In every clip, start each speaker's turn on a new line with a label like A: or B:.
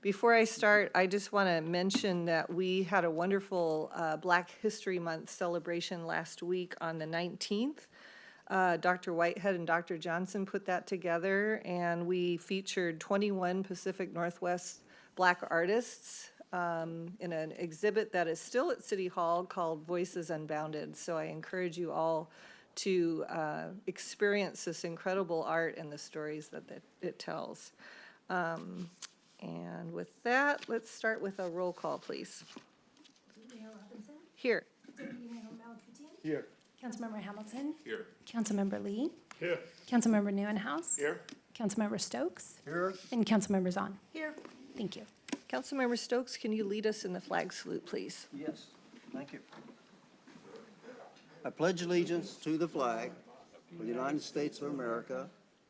A: Before I start, I just want to mention that we had a wonderful Black History Month celebration last week on the 19th. Dr. Whitehead and Dr. Johnson put that together, and we featured 21 Pacific Northwest Black artists in an exhibit that is still at City Hall called Voices Unbounded. So I encourage you all to experience this incredible art and the stories that it tells. And with that, let's start with a roll call, please.
B: Mayor Robinson?
A: Here.
B: Deputy Mayor Malakouti?
C: Here.
B: Councilmember Hamilton?
C: Here.
B: Councilmember Lee?
C: Here.
B: Councilmember Neuenhuis?
C: Here.
B: Councilmember Stokes?
C: Here.
B: And Councilmember Zahn.
A: Here.
B: Thank you.
A: Councilmember Stokes, can you lead us in the flag salute, please?
D: Yes, thank you. I pledge allegiance to the flag of the United States of America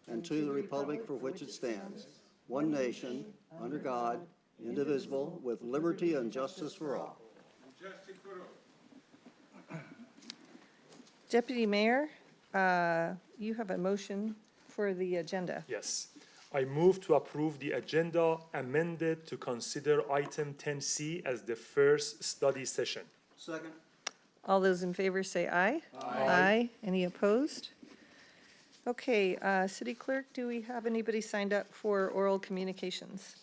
D: and to the republic for which it stands, one nation, under God, indivisible, with liberty and justice for all.
A: Deputy Mayor, you have a motion for the agenda.
C: Yes. I move to approve the agenda amended to consider item 10C as the first study session.
D: Second.
A: All those in favor say aye. Aye. Any opposed? Okay, City Clerk, do we have anybody signed up for oral communications?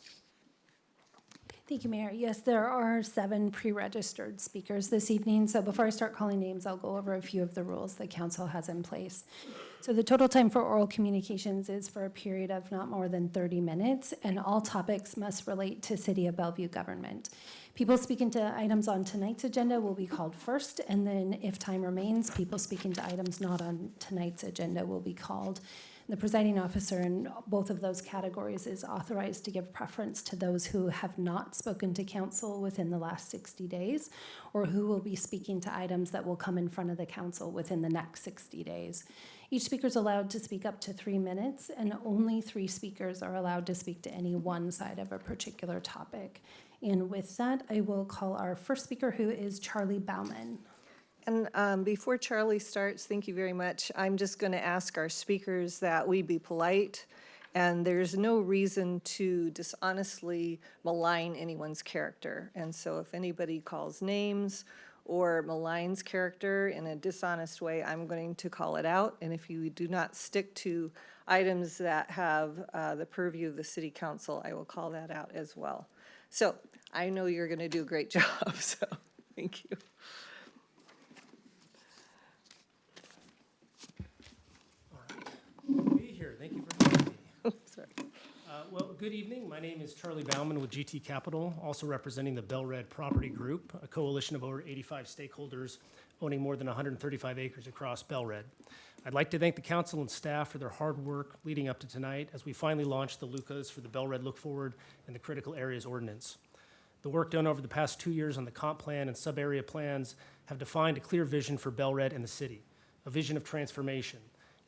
B: Thank you, Mayor. Yes, there are 7 pre-registered speakers this evening. So before I start calling names, I'll go over a few of the rules that council has in place. So the total time for oral communications is for a period of not more than 30 minutes, and all topics must relate to City of Bellevue government. People speaking to items on tonight's agenda will be called first, and then if time remains, people speaking to items not on tonight's agenda will be called. The presiding officer in both of those categories is authorized to give preference to those who have not spoken to council within the last 60 days, or who will be speaking to items that will come in front of the council within the next 60 days. Each speaker is allowed to speak up to 3 minutes, and only 3 speakers are allowed to speak to any one side of a particular topic. And with that, I will call our first speaker, who is Charlie Bauman.
A: And before Charlie starts, thank you very much. I'm just going to ask our speakers that we be polite, and there's no reason to dishonestly malign anyone's character. And so if anybody calls names or maligns character in a dishonest way, I'm going to call it out. And if you do not stick to items that have the purview of the city council, I will call that out as well. So I know you're going to do a great job, so thank you.
E: Be here. Thank you for having me.
A: Sorry.
E: Well, good evening. My name is Charlie Bauman with GT Capital, also representing the Bell Red Property Group, a coalition of over 85 stakeholders owning more than 135 acres across Bell Red. I'd like to thank the council and staff for their hard work leading up to tonight as we finally launched the LUCAs for the Bell Red Look Forward and the Critical Areas Ordinance. The work done over the past 2 years on the comp plan and sub-area plans have defined a clear vision for Bell Red and the city, a vision of transformation.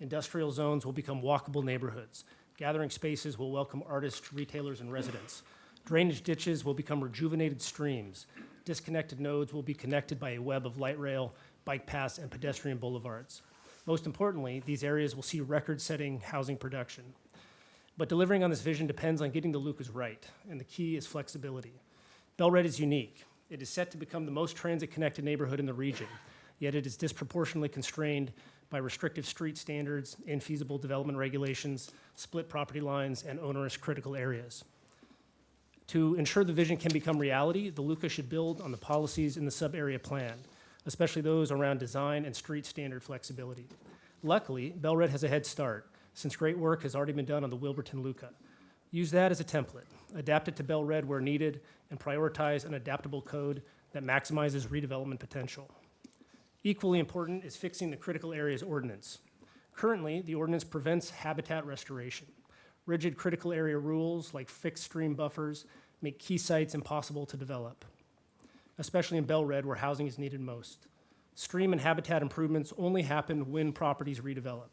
E: Industrial zones will become walkable neighborhoods. Gathering spaces will welcome artists, retailers, and residents. Drainage ditches will become rejuvenated streams. Disconnected nodes will be connected by a web of light rail, bike paths, and pedestrian boulevards. Most importantly, these areas will see record-setting housing production. But delivering on this vision depends on getting the LUCAs right, and the key is flexibility. Bell Red is unique. It is set to become the most transit-connected neighborhood in the region, yet it is disproportionately constrained by restrictive street standards, infeasible development regulations, split property lines, and onerous critical areas. To ensure the vision can become reality, the LUCA should build on the policies in the sub-area plan, especially those around design and street standard flexibility. Luckily, Bell Red has a head start, since great work has already been done on the Wilburton LUCA. Use that as a template, adapt it to Bell Red where needed, and prioritize an adaptable code that maximizes redevelopment potential. Equally important is fixing the critical areas ordinance. Currently, the ordinance prevents habitat restoration. Rigid critical area rules like fixed stream buffers make key sites impossible to develop, especially in Bell Red where housing is needed most. Stream and habitat improvements only happen when properties redevelop.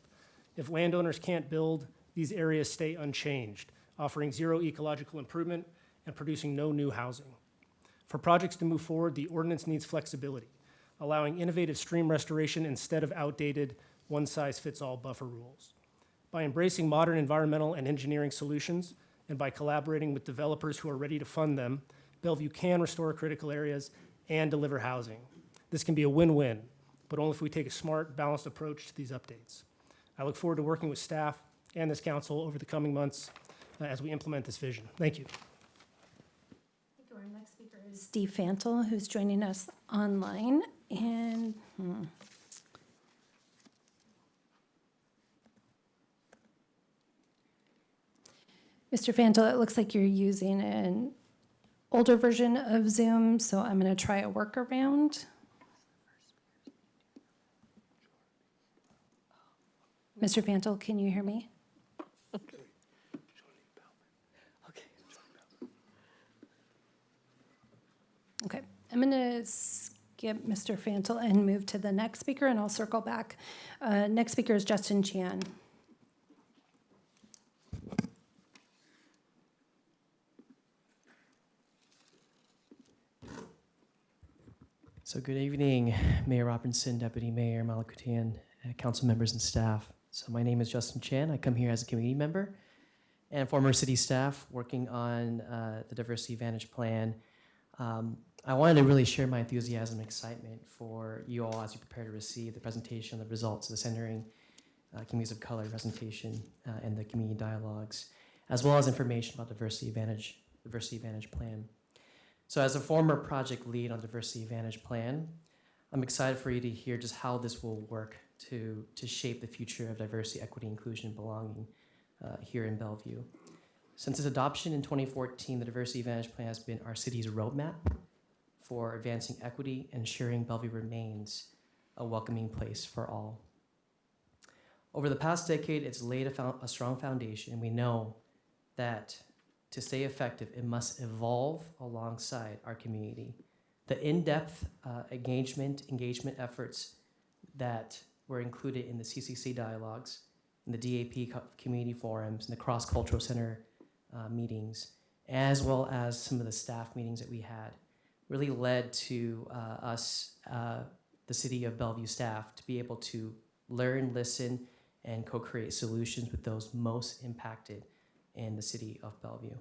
E: If landowners can't build, these areas stay unchanged, offering zero ecological improvement and producing no new housing. For projects to move forward, the ordinance needs flexibility, allowing innovative stream restoration instead of outdated one-size-fits-all buffer rules. By embracing modern environmental and engineering solutions, and by collaborating with developers who are ready to fund them, Bellevue can restore critical areas and deliver housing. This can be a win-win, but only if we take a smart, balanced approach to these updates. I look forward to working with staff and this council over the coming months as we implement this vision. Thank you.
B: Our next speaker is Steve Fantle, who's joining us online. And Mr. Fantle, it looks like you're using an older version of Zoom, so I'm going to try a workaround. Mr. Fantle, can you hear me?
A: Okay.
B: Okay, I'm going to skip Mr. Fantle and move to the next speaker, and I'll circle back. Next speaker is Justin Chan.
F: So good evening, Mayor Robinson, Deputy Mayor Malakutian, council members and staff. So my name is Justin Chan. I come here as a community member and former city staff working on the Diversity Advantage Plan. I wanted to really share my enthusiasm and excitement for you all as you prepare to receive the presentation of the results of the Centering Communities of Color presentation and the community dialogues, as well as information about Diversity Advantage Plan. So as a former project lead on Diversity Advantage Plan, I'm excited for you to hear just how this will work to shape the future of diversity, equity, inclusion, and belonging here in Bellevue. Since its adoption in 2014, the Diversity Advantage Plan has been our city's roadmap for advancing equity and ensuring Bellevue remains a welcoming place for all. Over the past decade, it's laid a strong foundation, and we know that to stay effective, it must evolve alongside our community. The in-depth engagement efforts that were included in the CCC dialogues, in the DAP community forums, and the cross-cultural center meetings, as well as some of the staff meetings that we had, really led to us, the City of Bellevue staff, to be able to learn, listen, and co-create solutions with those most impacted in the City of Bellevue.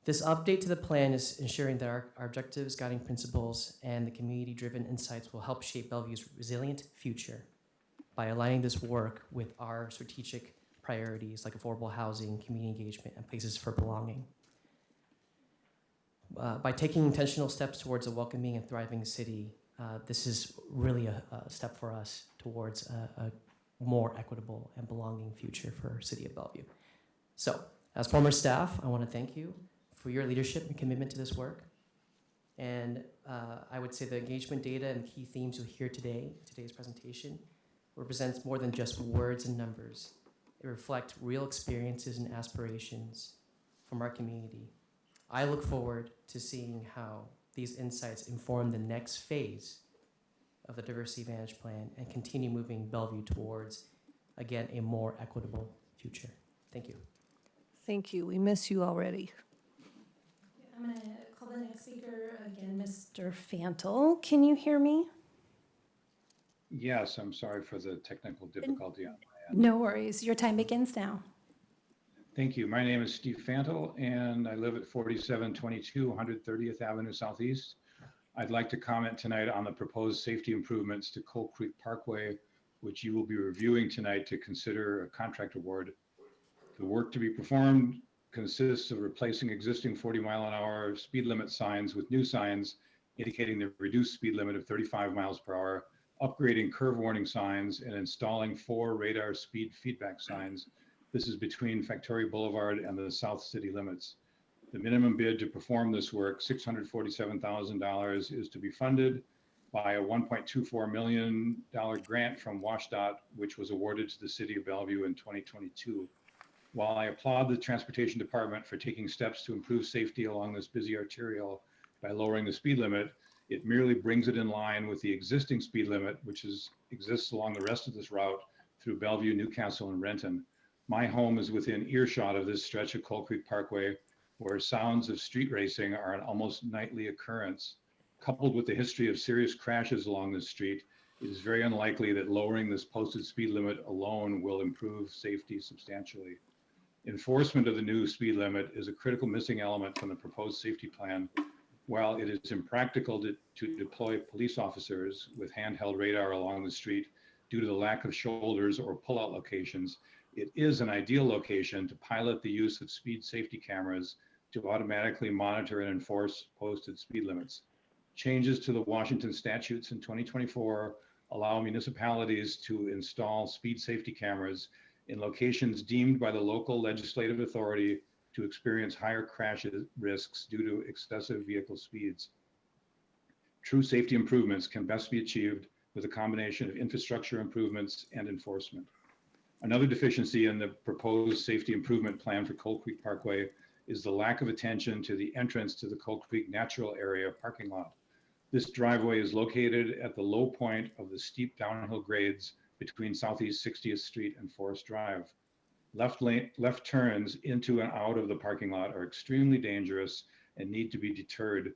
F: This update to the plan is ensuring that our objectives, guiding principles, and the community-driven insights will help shape Bellevue's resilient future by aligning this work with our strategic priorities like affordable housing, community engagement, and places for belonging. By taking intentional steps towards a welcoming and thriving city, this is really a step for us towards a more equitable and belonging future for City of Bellevue. So, as former staff, I want to thank you for your leadership and commitment to this work. And I would say the engagement data and key themes you'll hear today, today's presentation, represents more than just words and numbers. It reflects real experiences and aspirations from our community. I look forward to seeing how these insights inform the next phase of the Diversity Advantage Plan and continue moving Bellevue towards, again, a more equitable future. Thank you.
A: Thank you. We miss you already.
B: I'm going to call the next speaker again, Mr. Fantle. Can you hear me?
G: Yes, I'm sorry for the technical difficulty on my end.
B: No worries. Your time begins now.
G: Thank you. My name is Steve Fantle, and I live at 4722 130th Avenue Southeast. I'd like to comment tonight on the proposed safety improvements to Coal Creek Parkway, which you will be reviewing tonight to consider a contract award. The work to be performed consists of replacing existing 40-mile-an-hour speed limit signs with new signs indicating the reduced speed limit of 35 miles per hour, upgrading curve warning signs, and installing 4 radar speed feedback signs. This is between Factoria Boulevard and the South City limits. The minimum bid to perform this work, $647,000, is to be funded by a $1.24 million grant from WashDOT, which was awarded to the City of Bellevue in 2022. While I applaud the Transportation Department for taking steps to improve safety along this busy arterial by lowering the speed limit, it merely brings it in line with the existing speed limit, which exists along the rest of this route through Bellevue, Newcastle, and Renton. My home is within earshot of this stretch of Coal Creek Parkway, where sounds of street racing are an almost nightly occurrence. Coupled with the history of serious crashes along this street, it is very unlikely that lowering this posted speed limit alone will improve safety substantially. Enforcement of the new speed limit is a critical missing element from the proposed safety plan. While it is impractical to deploy police officers with handheld radar along the street due to the lack of shoulders or pullout locations, it is an ideal location to pilot the use of speed safety cameras to automatically monitor and enforce posted speed limits. Changes to the Washington statutes in 2024 allow municipalities to install speed safety cameras in locations deemed by the local legislative authority to experience higher crash risks due to excessive vehicle speeds. True safety improvements can best be achieved with a combination of infrastructure improvements and enforcement. Another deficiency in the proposed safety improvement plan for Coal Creek Parkway is the lack of attention to the entrance to the Coal Creek Natural Area parking lot. This driveway is located at the low point of the steep downhill grades between Southeast 60th Street and Forest Drive. Left turns into and out of the parking lot are extremely dangerous and need to be deterred.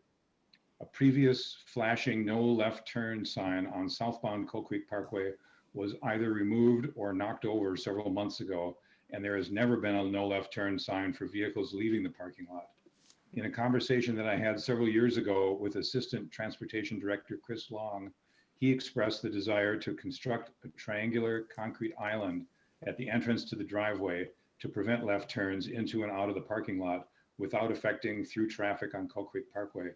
G: A previous flashing no left turn sign on southbound Coal Creek Parkway was either removed or knocked over several months ago, and there has never been a no left turn sign for vehicles leaving the parking lot. In a conversation that I had several years ago with Assistant Transportation Director Chris Long, he expressed the desire to construct a triangular concrete island at the entrance to the driveway to prevent left turns into and out of the parking lot without affecting through traffic on Coal Creek Parkway.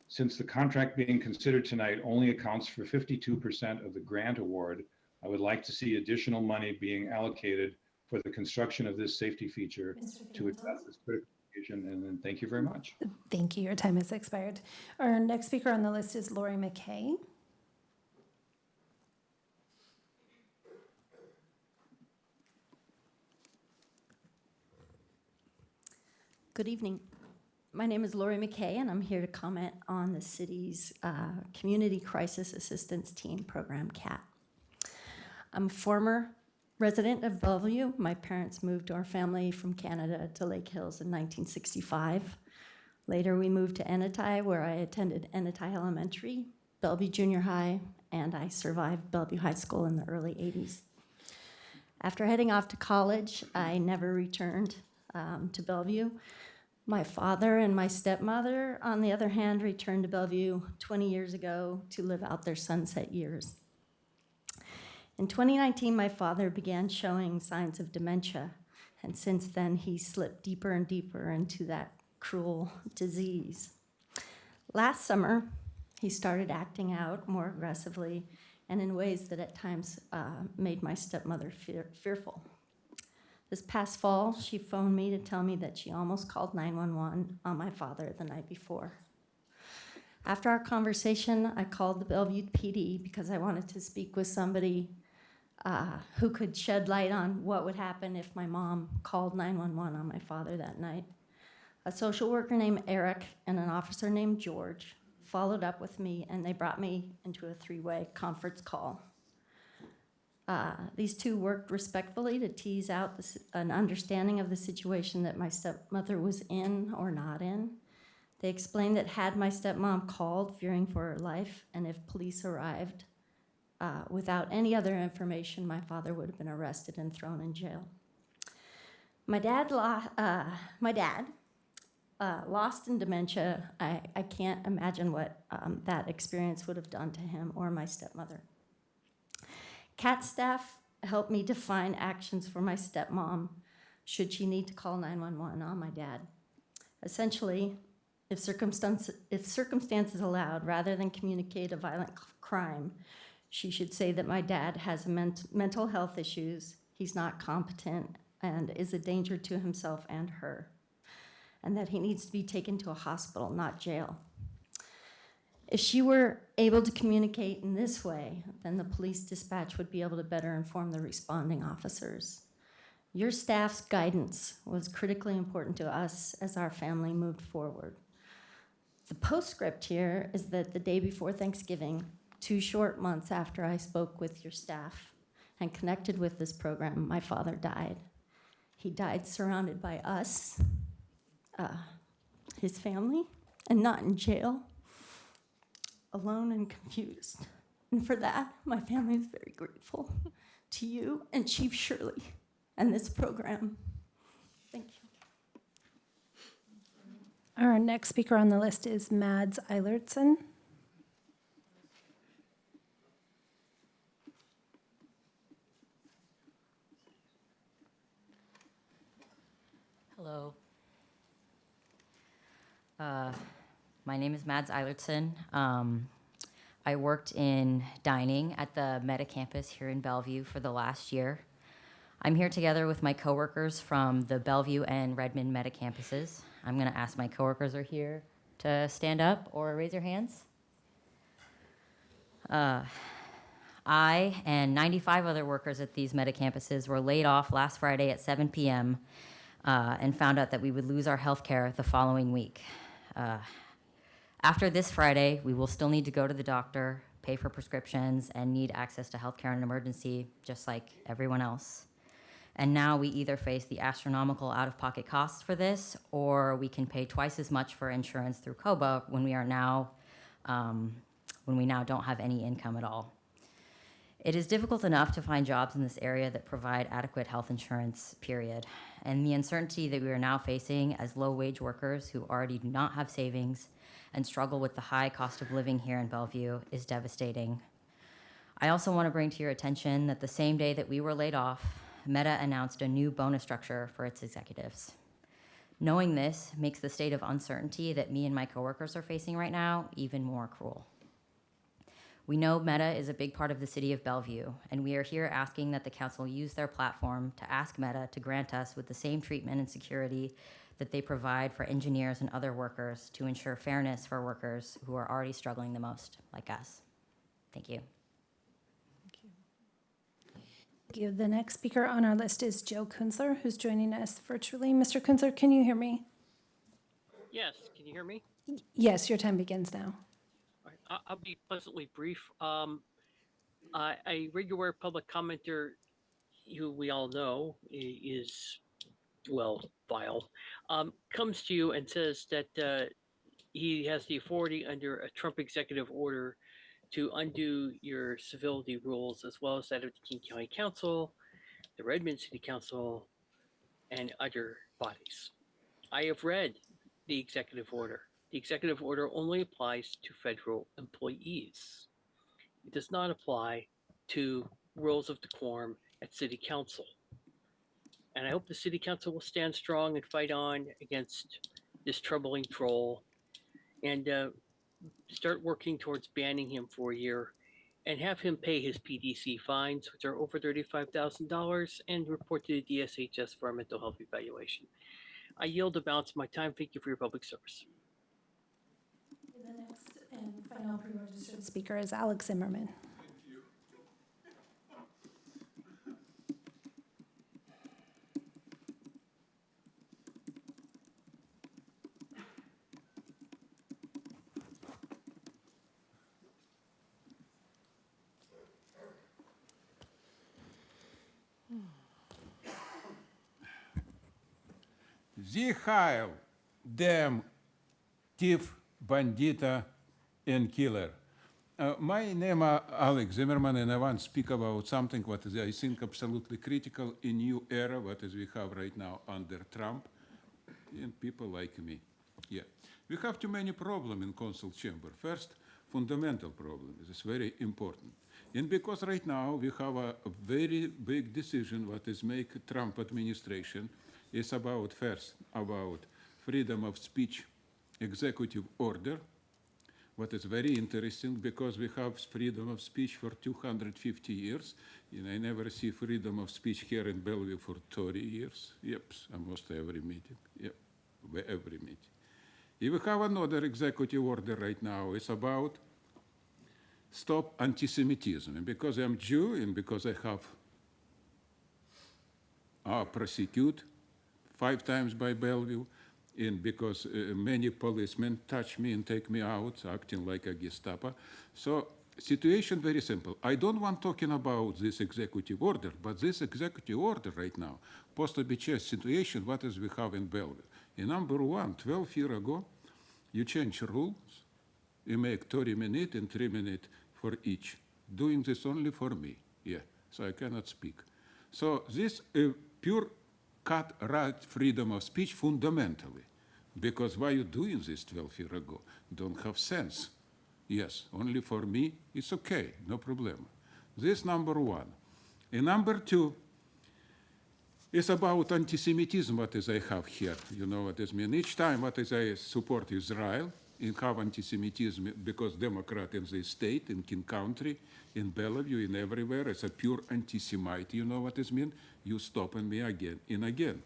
G: Since the contract being considered tonight only accounts for 52% of the grant award, I would like to see additional money being allocated for the construction of this safety feature to address this critical issue. And then thank you very much.
B: Thank you. Your time has expired. Our next speaker on the list is Lori McKay.
H: Good evening. My name is Lori McKay, and I'm here to comment on the city's Community Crisis Assistance Team program, CAT. I'm a former resident of Bellevue. My parents moved our family from Canada to Lake Hills in 1965. Later, we moved to Anatai, where I attended Anatai Elementary, Bellevue Junior High, and I survived Bellevue High School in the early 80s. After heading off to college, I never returned to Bellevue. My father and my stepmother, on the other hand, returned to Bellevue 20 years ago to live out their sunset years. In 2019, my father began showing signs of dementia, and since then he slipped deeper and deeper into that cruel disease. Last summer, he started acting out more aggressively and in ways that at times made my stepmother fearful. This past fall, she phoned me to tell me that she almost called 911 on my father the night before. After our conversation, I called the Bellevue PD because I wanted to speak with somebody who could shed light on what would happen if my mom called 911 on my father that night. A social worker named Eric and an officer named George followed up with me, and they brought me into a three-way conference call. These two worked respectfully to tease out an understanding of the situation that my stepmother was in or not in. They explained that had my stepmom called fearing for her life, and if police arrived without any other information, my father would have been arrested and thrown in jail. My dad lost in dementia. I can't imagine what that experience would have done to him or my stepmother. CAT staff helped me define actions for my stepmom should she need to call 911 on my dad. Essentially, if circumstances allowed, rather than communicate a violent crime, she should say that my dad has mental health issues, he's not competent, and is a danger to himself and her, and that he needs to be taken to a hospital, not jail. If she were able to communicate in this way, then the police dispatch would be able to better inform the responding officers. Your staff's guidance was critically important to us as our family moved forward. The postscript here is that the day before Thanksgiving, 2 short months after I spoke with your staff and connected with this program, my father died. He died surrounded by us, his family, and not in jail, alone and confused. And for that, my family is very grateful to you and Chief Shirley and this program.
B: Our next speaker on the list is Mads Eilertsen.
I: Hello. My name is Mads Eilertsen. I worked in dining at the Meta campus here in Bellevue for the last year. I'm here together with my coworkers from the Bellevue and Redmond Meta campuses. I'm going to ask my coworkers are here to stand up or raise your hands. I and 95 other workers at these Meta campuses were laid off last Friday at 7 p.m. And found out that we would lose our health care the following week. After this Friday, we will still need to go to the doctor, pay for prescriptions, and need access to health care in an emergency, just like everyone else. And now we either face the astronomical out-of-pocket costs for this, or we can pay twice as much for insurance through COBA when we now don't have any income at all. It is difficult enough to find jobs in this area that provide adequate health insurance, period. And the uncertainty that we are now facing as low-wage workers who already do not have savings and struggle with the high cost of living here in Bellevue is devastating. I also want to bring to your attention that the same day that we were laid off, Meta announced a new bonus structure for its executives. Knowing this makes the state of uncertainty that me and my coworkers are facing right now even more cruel. We know Meta is a big part of the city of Bellevue, and we are here asking that the council use their platform to ask Meta to grant us with the same treatment and security that they provide for engineers and other workers to ensure fairness for workers who are already struggling the most, like us. Thank you.
B: Thank you. The next speaker on our list is Joe Kunzler, who's joining us virtually. Mr. Kunzler, can you hear me?
J: Yes, can you hear me?
B: Yes, your time begins now.
J: All right, I'll be pleasantly brief. A regular public commenter, who we all know is, well, vile, comes to you and says that he has the authority under a Trump executive order to undo your civility rules, as well as that of the King County Council, the Redmond City Council, and other bodies. I have read the executive order. The executive order only applies to federal employees. It does not apply to rules of decorum at city council. And I hope the city council will stand strong and fight on against this troubling troll and start working towards banning him for a year and have him pay his PDC fines, which are over $35,000, and report to the DSHS for a mental health evaluation. I yield the balance of my time. Thank you for your public service.
B: The next and final pre-registered speaker is Alex Zimmerman.
K: Sie heil dem thief, bandita, and killer. My name is Alex Zimmerman, and I want to speak about something what is, I think, absolutely critical in new era, what is we have right now under Trump, and people like me. Yeah, we have too many problems in council chamber. First, fundamental problem is very important, and because right now we have a very big decision what is make Trump administration is about first about freedom of speech executive order, what is very interesting because we have freedom of speech for 250 years, and I never see freedom of speech here in Bellevue for 30 years. Yep, almost every meeting. Yep, every meeting. If we have another executive order right now, it's about stop anti-Semitism. And because I'm Jew and because I have prosecute 5 times by Bellevue, and because many policemen touch me and take me out, acting like a Gestapo. So situation very simple. I don't want talking about this executive order, but this executive order right now, post-BCS situation, what is we have in Bellevue. And number one, 12 years ago, you change rules, you make 30 minutes and 3 minutes for each. Doing this only for me, yeah, so I cannot speak. So this pure cut right freedom of speech fundamentally. Because why you doing this 12 years ago? Don't have sense. Yes, only for me, it's okay, no problem. This number one. And number two, it's about anti-Semitism, what is I have here. You know what it means? Each time what is I support Israel, and have anti-Semitism because Democrat in the state, in King Country, in Bellevue, in everywhere, it's a pure anti-Semite, you know what it means? You stopping me again and again.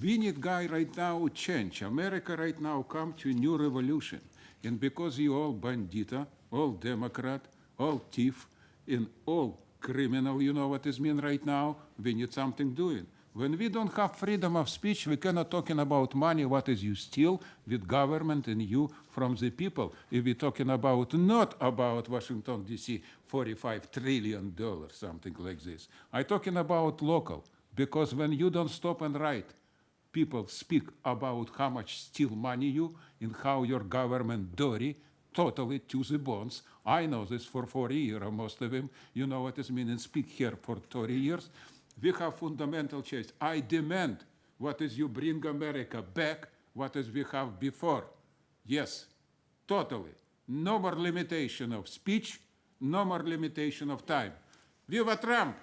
K: We need guy right now change. America right now come to a new revolution. And because you all bandita, all Democrat, all thief, and all criminal, you know what it means right now? We need something doing. When we don't have freedom of speech, we cannot talking about money, what is you steal with government and you from the people. If we're talking about, not about Washington, D.C., $45 trillion, something like this. I'm talking about local, because when you don't stop and write, people speak about how much steal money you and how your government dirty, totally to the bones. I know this for 40 years, most of them, you know what it means, and speak here for 30 years. We have fundamental change. I demand what is you bring America back, what is we have before. Yes, totally. No more limitation of speech, no more limitation of time. Viva Trump!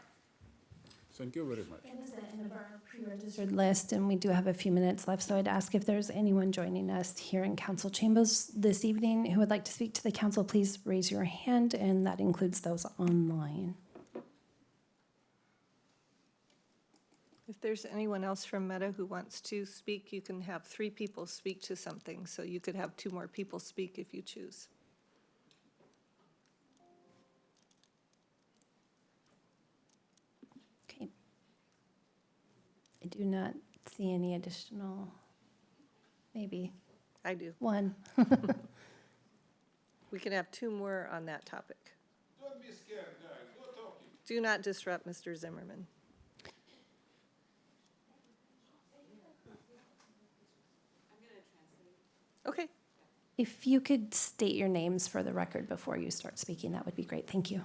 K: Thank you very much.
B: That is the end of our pre-registered list, and we do have a few minutes left, so I'd ask if there's anyone joining us here in council chambers this evening who would like to speak to the council, please raise your hand, and that includes those online.
A: If there's anyone else from Meta who wants to speak, you can have 3 people speak to something, so you could have 2 more people speak if you choose.
B: Okay. I do not see any additional, maybe
A: I do.
B: 1.
A: We can have 2 more on that topic.
K: Don't be scared, guys. Go talking.
A: Do not disrupt Mr. Zimmerman. Okay.
B: If you could state your names for the record before you start speaking, that would be great. Thank you.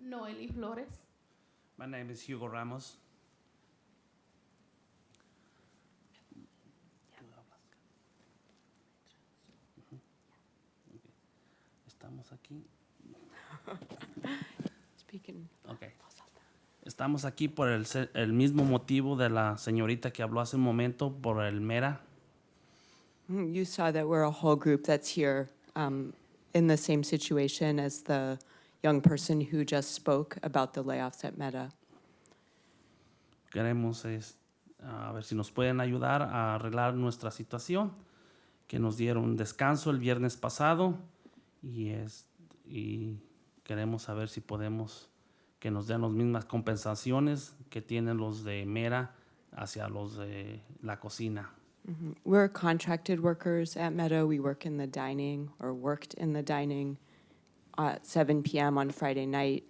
L: Noeli Flores.
M: My name is Hugo Ramos. Estamos aquí.
L: Speaking.
M: Okay. Estamos aquí por el mismo motivo de la señorita que habló hace un momento, por el MERA.
L: You saw that we're a whole group that's here in the same situation as the young person who just spoke about the layoffs at Meta.
M: Queremos a ver si nos pueden ayudar a arreglar nuestra situación, que nos dieron descanso el viernes pasado y queremos saber si podemos que nos den las mismas compensaciones que tienen los de Mera hacia los de la cocina.
L: We're contracted workers at Meta. We work in the dining, or worked in the dining at 7 p.m. on Friday night.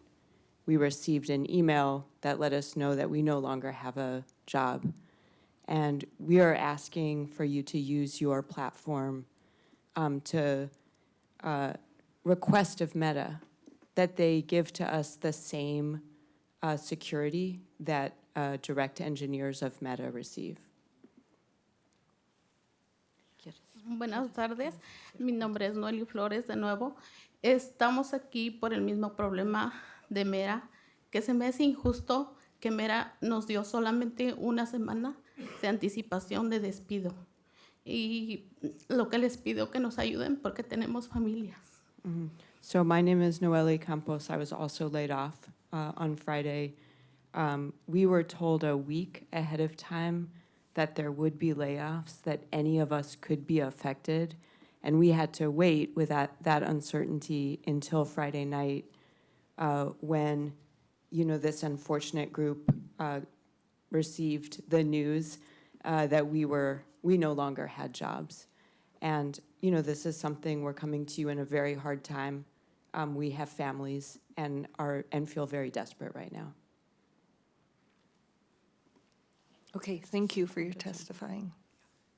L: We received an email that let us know that we no longer have a job. And we are asking for you to use your platform to request of Meta that they give to us the same security that direct engineers of Meta receive.
N: Buenas tardes, mi nombre es Noeli Flores de nuevo. Estamos aquí por el mismo problema de Mera, que se me hace injusto que Mera nos dio solamente una semana de anticipación de despido. Y lo que les pido que nos ayuden porque tenemos familias.
L: So my name is Noeli Campos. I was also laid off on Friday. We were told a week ahead of time that there would be layoffs, that any of us could be affected. And we had to wait with that uncertainty until Friday night when, this unfortunate group received the news that we no longer had jobs. And, this is something we're coming to you in a very hard time. We have families and feel very desperate right now.
A: Okay, thank you for your testifying.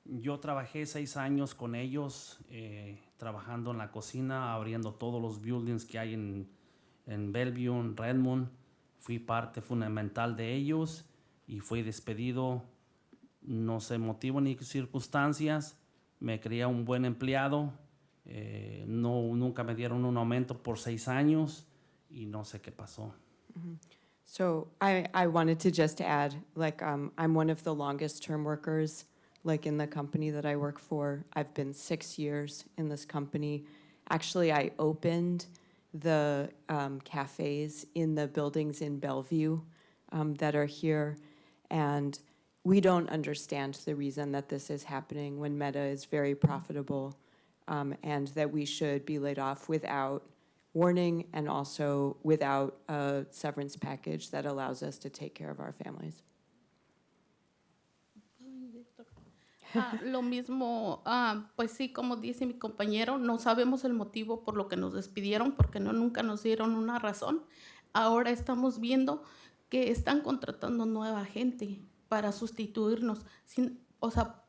M: Yo trabajé 6 años con ellos, trabajando en la cocina, abriendo todos los buildings que hay en Bellevue, en Redmond. fui parte fundamental de ellos y fui despedido, no sé motivo ni circunstancias. Me creía un buen empleado, nunca me dieron un aumento por 6 años y no sé qué pasó.
L: So I wanted to just add, like, I'm one of the longest term workers, like in the company that I work for. I've been 6 years in this company. Actually, I opened the cafes in the buildings in Bellevue that are here. And we don't understand the reason that this is happening when Meta is very profitable, and that we should be laid off without warning and also without a severance package that allows us to take care of our families.
N: Lo mismo, pues sí, como dice mi compañero, no sabemos el motivo por lo que nos despidieron, porque nunca nos dieron una razón. Ahora estamos viendo que están contratando nueva gente para sustituirnos. O sea,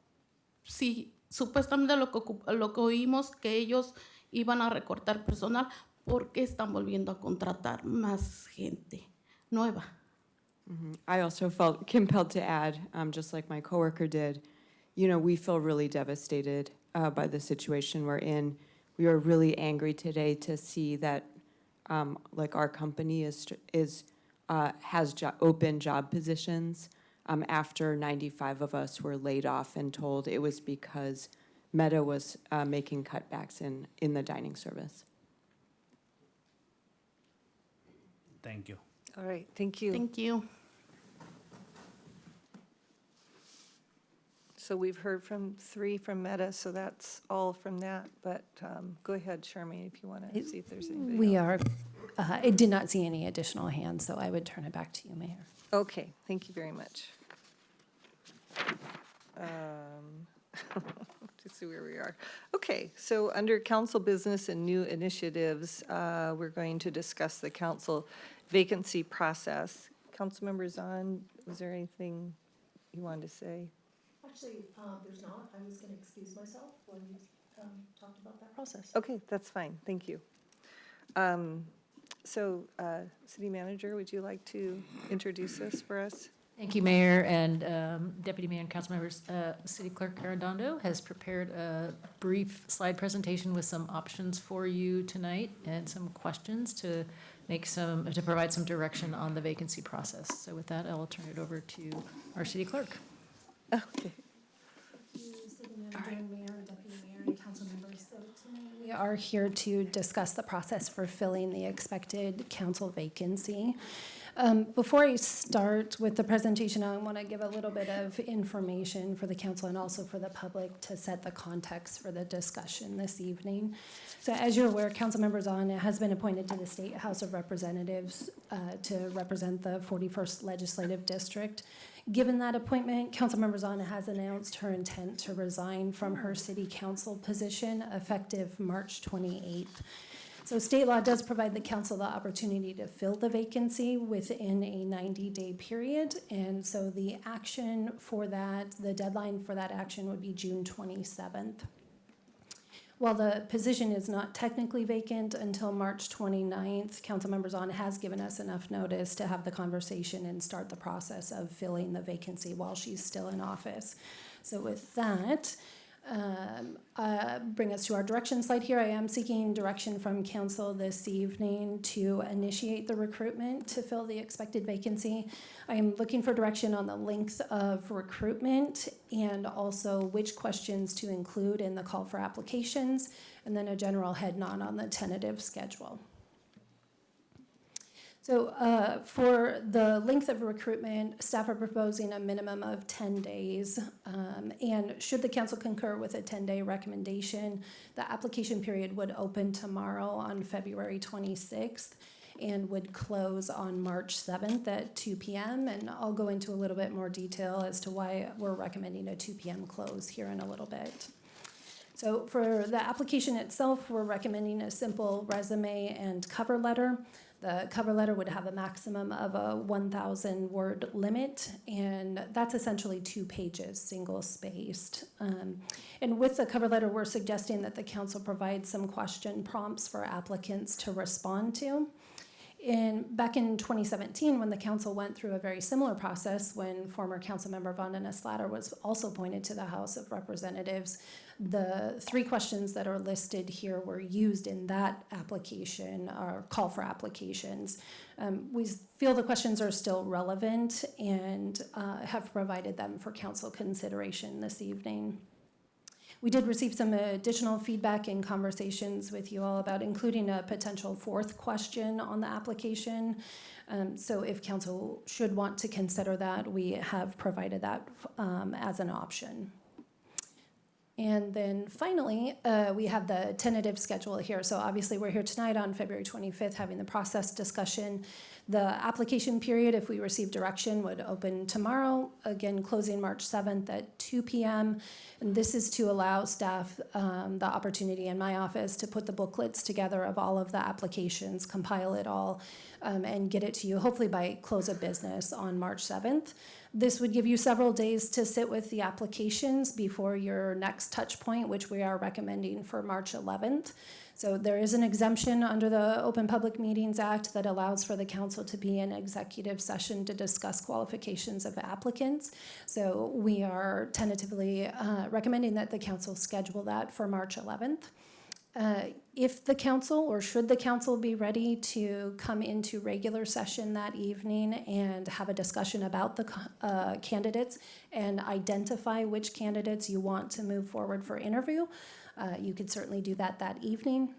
N: sí, supuestamente lo que oímos que ellos iban a recortar personal, ¿por qué están volviendo a contratar más gente nueva?
L: I also felt compelled to add, just like my coworker did, you know, we feel really devastated by the situation we're in. We are really angry today to see that, like, our company has open job positions after 95 of us were laid off and told it was because Meta was making cutbacks in the dining service.
M: Thank you.
A: All right, thank you.
N: Thank you.
A: So we've heard from 3 from Meta, so that's all from that. But go ahead, Charmaine, if you want to see if there's anybody
B: We
A: else.
B: are, I did not see any additional hands, so I would turn it back to you, Mayor.
A: Okay, thank you very much. To see where we are. Okay, so under council business and new initiatives, we're going to discuss the council vacancy process. Councilmember Zahn, was there anything you wanted to say?
O: Actually, there's not. I was going to excuse myself when you talked about that process.
A: Okay, that's fine, thank you. So, City Manager, would you like to introduce this for us?
O: Thank you, Mayor and Deputy Mayor and council members. City Clerk Arredondo has prepared a brief slide presentation with some options for you tonight and some questions to provide some direction on the vacancy process. So with that, I will turn it over to our City Clerk.
A: Okay.
B: City Manager, Mayor, Deputy Mayor, and council members. So tonight we are here to discuss the process for filling the expected council vacancy. Before I start with the presentation, I want to give a little bit of information for the council and also for the public to set the context for the discussion this evening. So as you're aware, Councilmember Zahn has been appointed to the State House of Representatives to represent the 41st Legislative District. Given that appointment, Councilmember Zahn has announced her intent to resign from her city council position effective March 28th. So state law does provide the council the opportunity to fill the vacancy within a 90-day period. And so the action for that, the deadline for that action would be June 27th. While the position is not technically vacant until March 29th, Councilmember Zahn has given us enough notice to have the conversation and start the process of filling the vacancy while she's still in office. So with that, bring us to our direction slide here. I am seeking direction from council this evening to initiate the recruitment to fill the expected vacancy. I am looking for direction on the length of recruitment and also which questions to include in the call for applications, and then a general head nod on the tentative schedule. So for the length of recruitment, staff are proposing a minimum of 10 days. And should the council concur with a 10-day recommendation, the application period would open tomorrow on February 26th and would close on March 7th at 2 p.m. And I'll go into a little bit more detail as to why we're recommending a 2 p.m. close here in a little bit. So for the application itself, we're recommending a simple resume and cover letter. The cover letter would have a maximum of a 1,000 word limit, and that's essentially 2 pages, single spaced. And with the cover letter, we're suggesting that the council provide some question prompts for applicants to respond to. Back in 2017, when the council went through a very similar process, when former Councilmember Vondana Slatter was also appointed to the House of Representatives, the 3 questions that are listed here were used in that application, or call for applications. We feel the questions are still relevant and have provided them for council consideration this evening. We did receive some additional feedback in conversations with you all about including a potential 4th question on the application. So if council should want to consider that, we have provided that as an option. And then finally, we have the tentative schedule here. So obviously we're here tonight on February 25th having the process discussion. The application period, if we receive direction, would open tomorrow, again closing March 7th at 2 p.m. And this is to allow staff the opportunity in my office to put the booklets together of all of the applications, compile it all, and get it to you hopefully by close of business on March 7th. This would give you several days to sit with the applications before your next touch point, which we are recommending for March 11th. So there is an exemption under the Open Public Meetings Act that allows for the council to be in executive session to discuss qualifications of applicants. So we are tentatively recommending that the council schedule that for March 11th. If the council, or should the council be ready to come into regular session that evening and have a discussion about the candidates and identify which candidates you want to move forward for interview, you could certainly do that evening.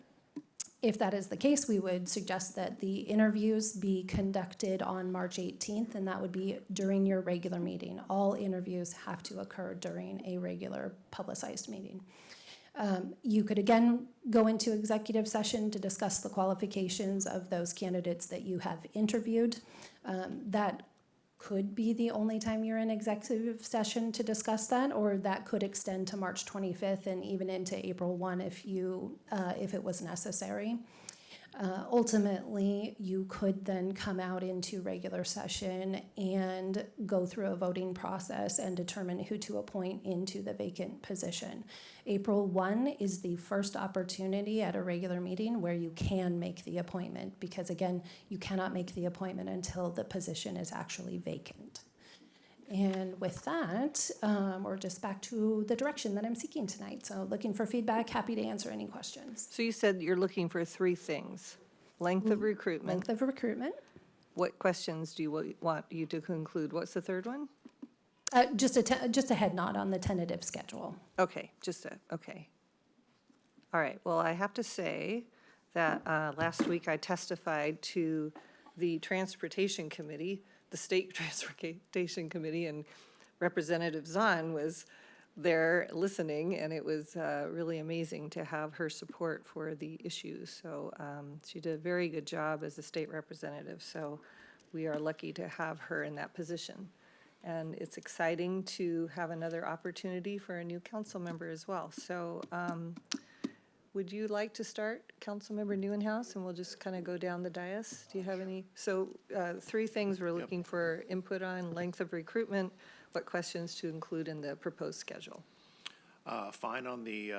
B: If that is the case, we would suggest that the interviews be conducted on March 18th, and that would be during your regular meeting. All interviews have to occur during a regular publicized meeting. You could again go into executive session to discuss the qualifications of those candidates that you have interviewed. That could be the only time you're in executive session to discuss that, or that could extend to March 25th and even into April 1 if it was necessary. Ultimately, you could then come out into regular session and go through a voting process and determine who to appoint into the vacant position. April 1 is the first opportunity at a regular meeting where you can make the appointment, because again, you cannot make the appointment until the position is actually vacant. And with that, we're just back to the direction that I'm seeking tonight. So looking for feedback, happy to answer any questions.
A: So you said you're looking for 3 things: length of recruitment.
B: Length of recruitment.
A: What questions do you want you to conclude? What's the 3rd one?
B: Just a head nod on the tentative schedule.
A: Okay, okay. All right, well, I have to say that last week I testified to the Transportation Committee, the State Transportation Committee, and Representative Zahn was there listening, and it was really amazing to have her support for the issues. So she did a very good job as a state representative, so we are lucky to have her in that position. And it's exciting to have another opportunity for a new council member as well. So would you like to start, Councilmember Neuenhuis, and we'll just kind of go down the dais? Do you have any? So 3 things we're looking for input on: length of recruitment, what questions to include in the proposed schedule.
P: Fine on the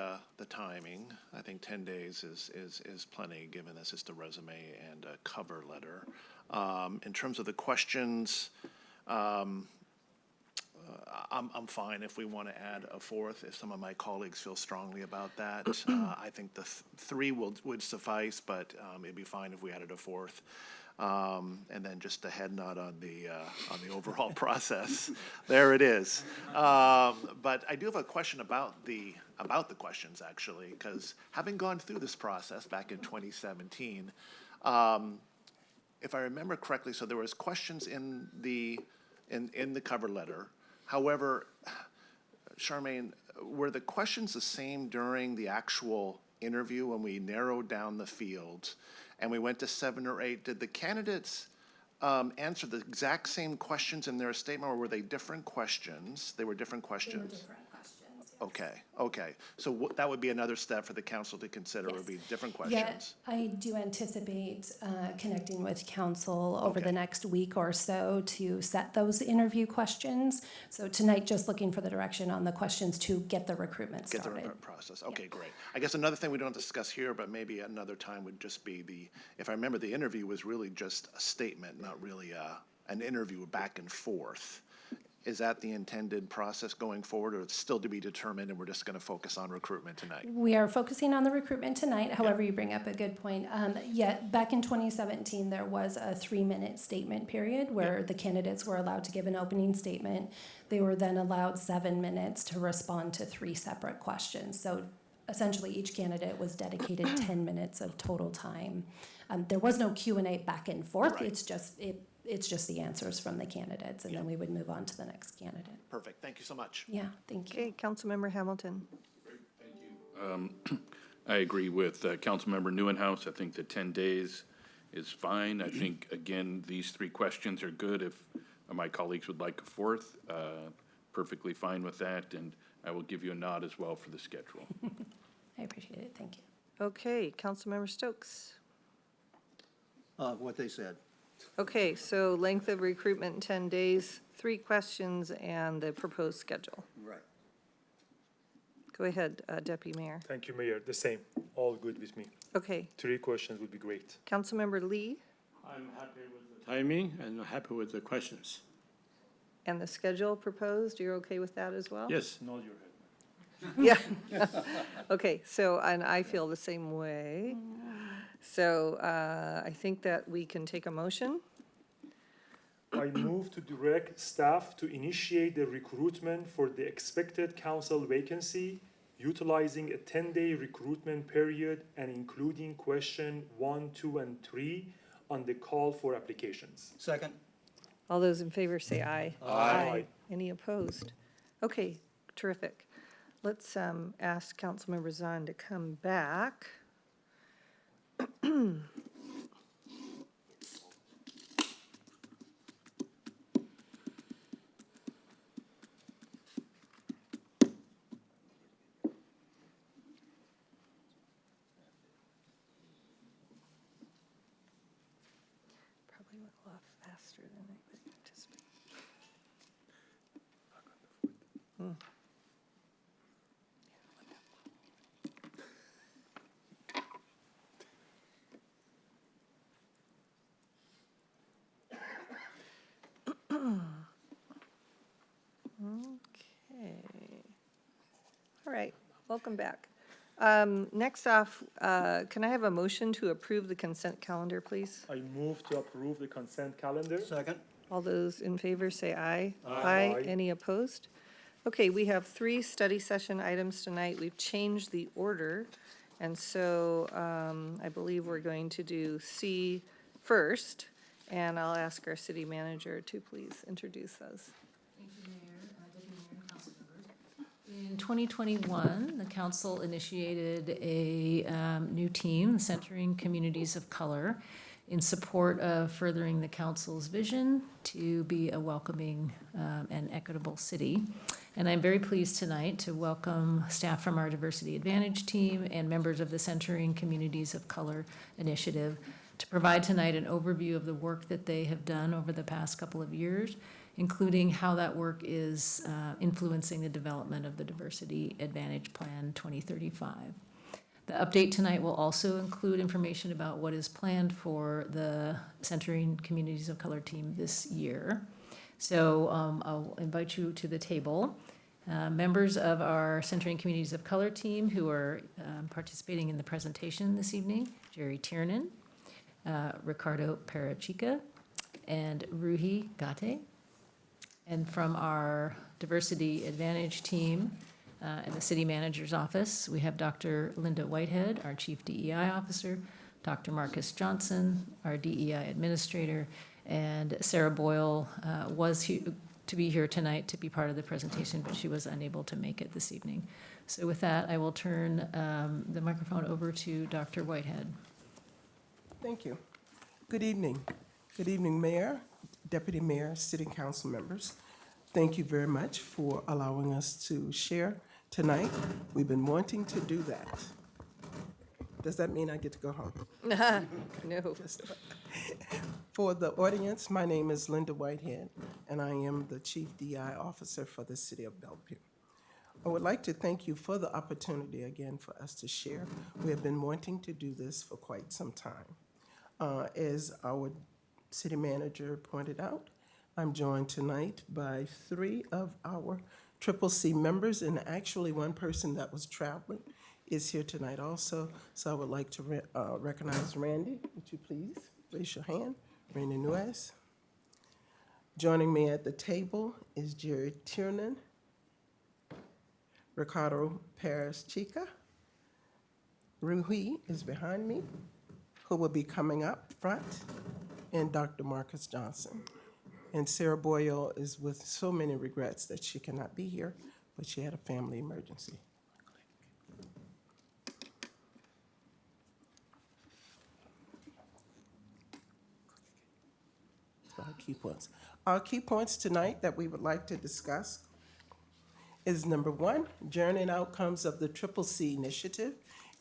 P: timing. I think 10 days is plenty, given this is the resume and a cover letter. In terms of the questions, I'm fine if we want to add a 4th, if some of my colleagues feel strongly about that. I think the 3 would suffice, but it'd be fine if we added a 4th. And then just a head nod on the overall process. There it is. But I do have a question about the questions, actually, because having gone through this process back in 2017, if I remember correctly, so there was questions in the cover letter. However, Charmaine, were the questions the same during the actual interview when we narrowed down the field and we went to 7 or 8? Did the candidates answer the exact same questions in their statement, or were they different questions? They were different questions.
B: They were different questions.
P: Okay. So that would be another step for the council to consider, would be different
B: Yeah,
P: questions.
B: I do anticipate connecting with council over the
P: Okay.
B: next week or so to set those interview questions. So tonight, just looking for the direction on the questions to get the recruitment
P: Get the
B: started.
P: recruitment process. Okay, great. I guess another thing we don't discuss here, but maybe another time would just be if I remember, the interview was really just a statement, not really an interview back and forth. Is that the intended process going forward, or it's still to be determined and we're just going to focus on recruitment tonight?
B: We are focusing on the recruitment tonight. However, you bring up a good point. Back in 2017, there was a 3-minute statement period where the candidates were allowed to give an opening statement. They were then allowed 7 minutes to respond to 3 separate questions. So essentially, each candidate was dedicated 10 minutes of total time. There was no Q&A back and forth.
P: Right.
B: It's just the answers from the candidates, and then we would move on to the next candidate.
P: Perfect. Thank you so much.
B: Yeah, thank you.
A: Okay, Councilmember Hamilton.
Q: I agree with Councilmember Neuenhuis. I think the 10 days is fine. I think, again, these 3 questions are good. If my colleagues would like a 4th, perfectly fine with that, and I will give you a nod as well for the schedule.
B: I appreciate it. Thank you.
A: Okay, Councilmember Stokes.
D: What they said.
A: Okay, so length of recruitment, 10 days, 3 questions, and the proposed schedule.
D: Right.
A: Go ahead, Deputy Mayor.
C: Thank you, Mayor. The same. All good with me.
A: Okay,
C: 3 questions would be great.
A: Councilmember Lee
R: I'm happy with the timing and happy with the questions.
A: and the schedule proposed, you're okay with that as well?
R: Yes.
C: Nod your head.
A: Yeah. Okay, so, and I feel the same way. So I think that we can take a motion.
C: I move to direct staff to initiate the recruitment for the expected council vacancy, utilizing a 10-day recruitment period and including question 1, 2, and 3 on the call for applications.
D: Second.
A: All those in favor say aye.
C: Aye.
A: Any opposed? Okay, terrific. Let's ask Councilmember Zahn to come back. Probably went a lot faster than anybody anticipated. Okay. All right, welcome back. Next off, can I have a motion to approve the consent calendar, please?
C: I move to approve the consent calendar.
D: Second.
A: All those in favor say aye.
C: Aye.
A: Any opposed? Okay, we have 3 study session items tonight. We've changed the order. And so I believe we're going to do C first. And I'll ask our city manager to please introduce those.
O: Thank you, Mayor, Deputy Mayor, and council members. In 2021, the council initiated a new team, Centering Communities of Color, in support of furthering the council's vision to be a welcoming and equitable city. And I'm very pleased tonight to welcome staff from our Diversity Advantage team and members of the Centering Communities of Color initiative to provide tonight an overview of the work that they have done over the past couple of years, including how that work is influencing the development of the Diversity Advantage Plan 2035. The update tonight will also include information about what is planned for the Centering Communities of Color team this year. So I'll invite you to the table. Members of our Centering Communities of Color team who are participating in the presentation this evening, Jerry Tiernan, Ricardo Parachica, and Ruhi Gate. And from our Diversity Advantage team in the City Manager's Office, we have Dr. Linda Whitehead, our Chief DEI Officer, Dr. Marcus Johnson, our DEI Administrator, and Sarah Boyle was to be here tonight to be part of the presentation, but she was unable to make it this evening. So with that, I will turn the microphone over to Dr. Whitehead.
S: Thank you. Good evening. Good evening, Mayor, Deputy Mayor, City Council members. Thank you very much for allowing us to share tonight. We've been wanting to do that. Does that mean I get to go home?
A: No.
S: For the audience, my name is Linda Whitehead, and I am the Chief DI Officer for the City of Bellevue. I would like to thank you for the opportunity again for us to share. We have been wanting to do this for quite some time. As our city manager pointed out, I'm joined tonight by 3 of our CCC members, and actually one person that was traveling is here tonight also. So I would like to recognize Randy. Would you please raise your hand? Randy Nuez. Joining me at the table is Jerry Tiernan, Ricardo Perez-Chica. Ruhi is behind me, who will be coming up front, and Dr. Marcus Johnson. And Sarah Boyle is with so many regrets that she cannot be here, but she had a family emergency. So our key points. Our key points tonight that we would like to discuss is number 1, journey and outcomes of the CCC initiative.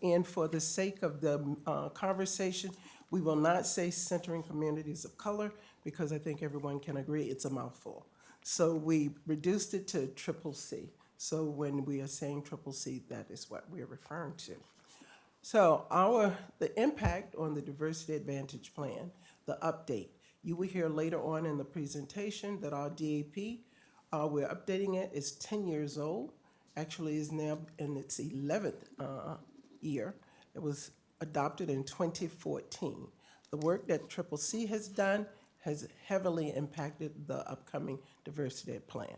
S: And for the sake of the conversation, we will not say centering communities of color because I think everyone can agree it's a mouthful. So we reduced it to CCC. So when we are saying CCC, that is what we're referring to. So the impact on the Diversity Advantage Plan, the update. You will hear later on in the presentation that our DAP, we're updating it, is 10 years old. Actually is now in its 11th year. It was adopted in 2014. The work that CCC has done has heavily impacted the upcoming diversity plan,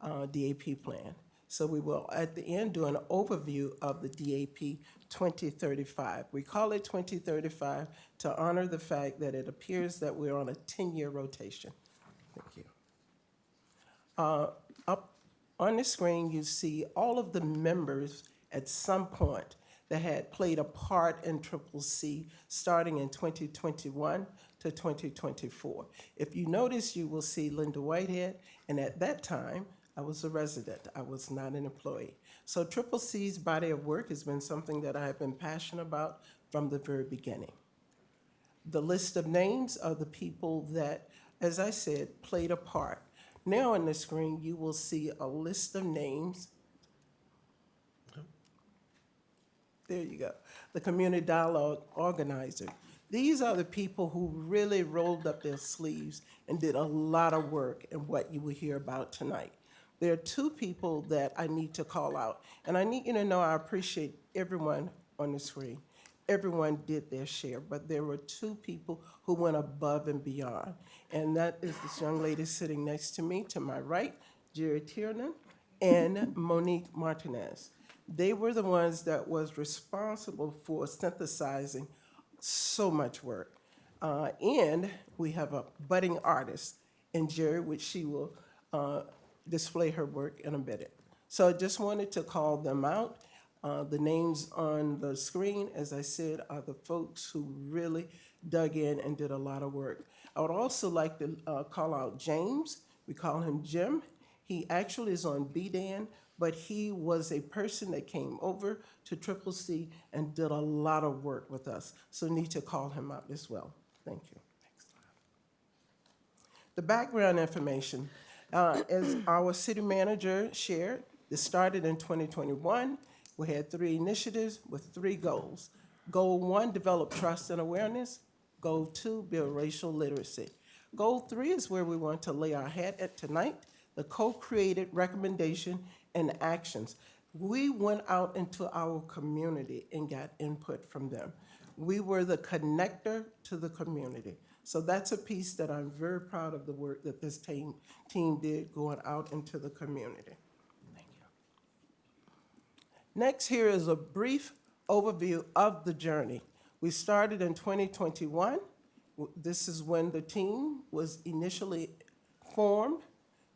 S: DAP plan. So we will, at the end, do an overview of the DAP 2035. We call it 2035 to honor the fact that it appears that we're on a 10-year rotation. Thank you. Up on the screen, you see all of the members at some point that had played a part in CCC starting in 2021 to 2024. If you notice, you will see Linda Whitehead, and at that time, I was a resident. I was not an employee. So CCC's body of work has been something that I have been passionate about from the very beginning. The list of names of the people that, as I said, played a part. Now on the screen, you will see a list of names. There you go. The Community Dialogue Organizer. These are the people who really rolled up their sleeves and did a lot of work in what you will hear about tonight. There are 2 people that I need to call out, and I need you to know I appreciate everyone on the screen. Everyone did their share, but there were 2 people who went above and beyond, and that is this young lady sitting next to me, to my right, Jerry Tiernan, and Monique Martinez. They were the ones that was responsible for synthesizing so much work. And we have a budding artist in Jerry, which she will display her work in a minute. So I just wanted to call them out. The names on the screen, as I said, are the folks who really dug in and did a lot of work. I would also like to call out James. We call him Jim. He actually is on BDAN, but he was a person that came over to CCC and did a lot of work with us. So need to call him out as well. Thank you. Next slide. The background information. As our city manager shared, this started in 2021. We had 3 initiatives with 3 goals. Goal 1, develop trust and awareness. Goal 2, build racial literacy. Goal 3 is where we want to lay our hat at tonight, the co-created recommendation and actions. We went out into our community and got input from them. We were the connector to the community. So that's a piece that I'm very proud of the work that this team did going out into the community. Thank you. Next, here is a brief overview of the journey. We started in 2021. This is when the team was initially formed.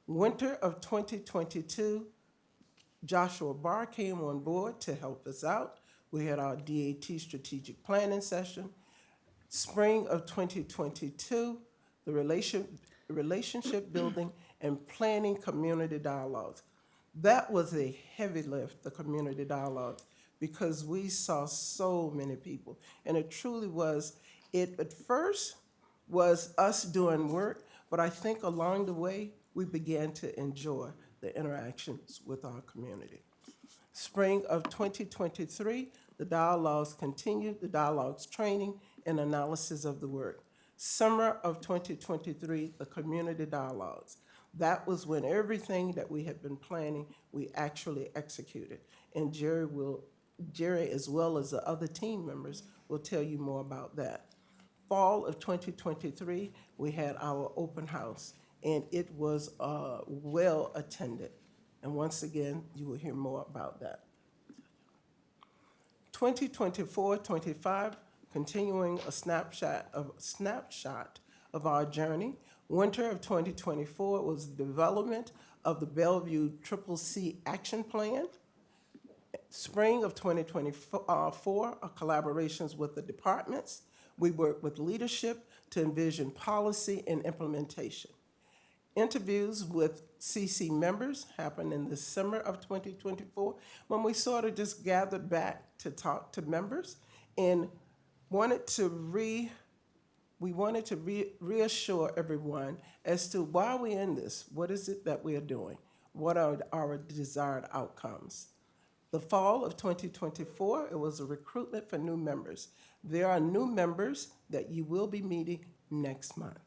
S: Winter of 2022, Joshua Barr came on board to help us out. We had our DAT strategic planning session. Spring of 2022, the relationship building and planning community dialogues. That was a heavy lift, the community dialogues, because we saw so many people. And it truly was, it at first was us doing work, but I think along the way, we began to enjoy the interactions with our community. Spring of 2023, the dialogues continued, the dialogues training and analysis of the work. Summer of 2023, the community dialogues. That was when everything that we had been planning, we actually executed. And Jerry, as well as the other team members, will tell you more about that. Fall of 2023, we had our open house, and it was well attended. And once again, you will hear more about that. 2024-25, continuing a snapshot of our journey. Winter of 2024 was the development of the Bellevue CCC Action Plan. Spring of 2024, collaborations with the departments. We worked with leadership to envision policy and implementation. Interviews with CC members happened in the summer of 2024 when we sort of just gathered back to talk to members and wanted to reassure everyone as to why we're in this. What is it that we are doing? What are our desired outcomes? The fall of 2024, it was a recruitment for new members. There are new members that you will be meeting next month.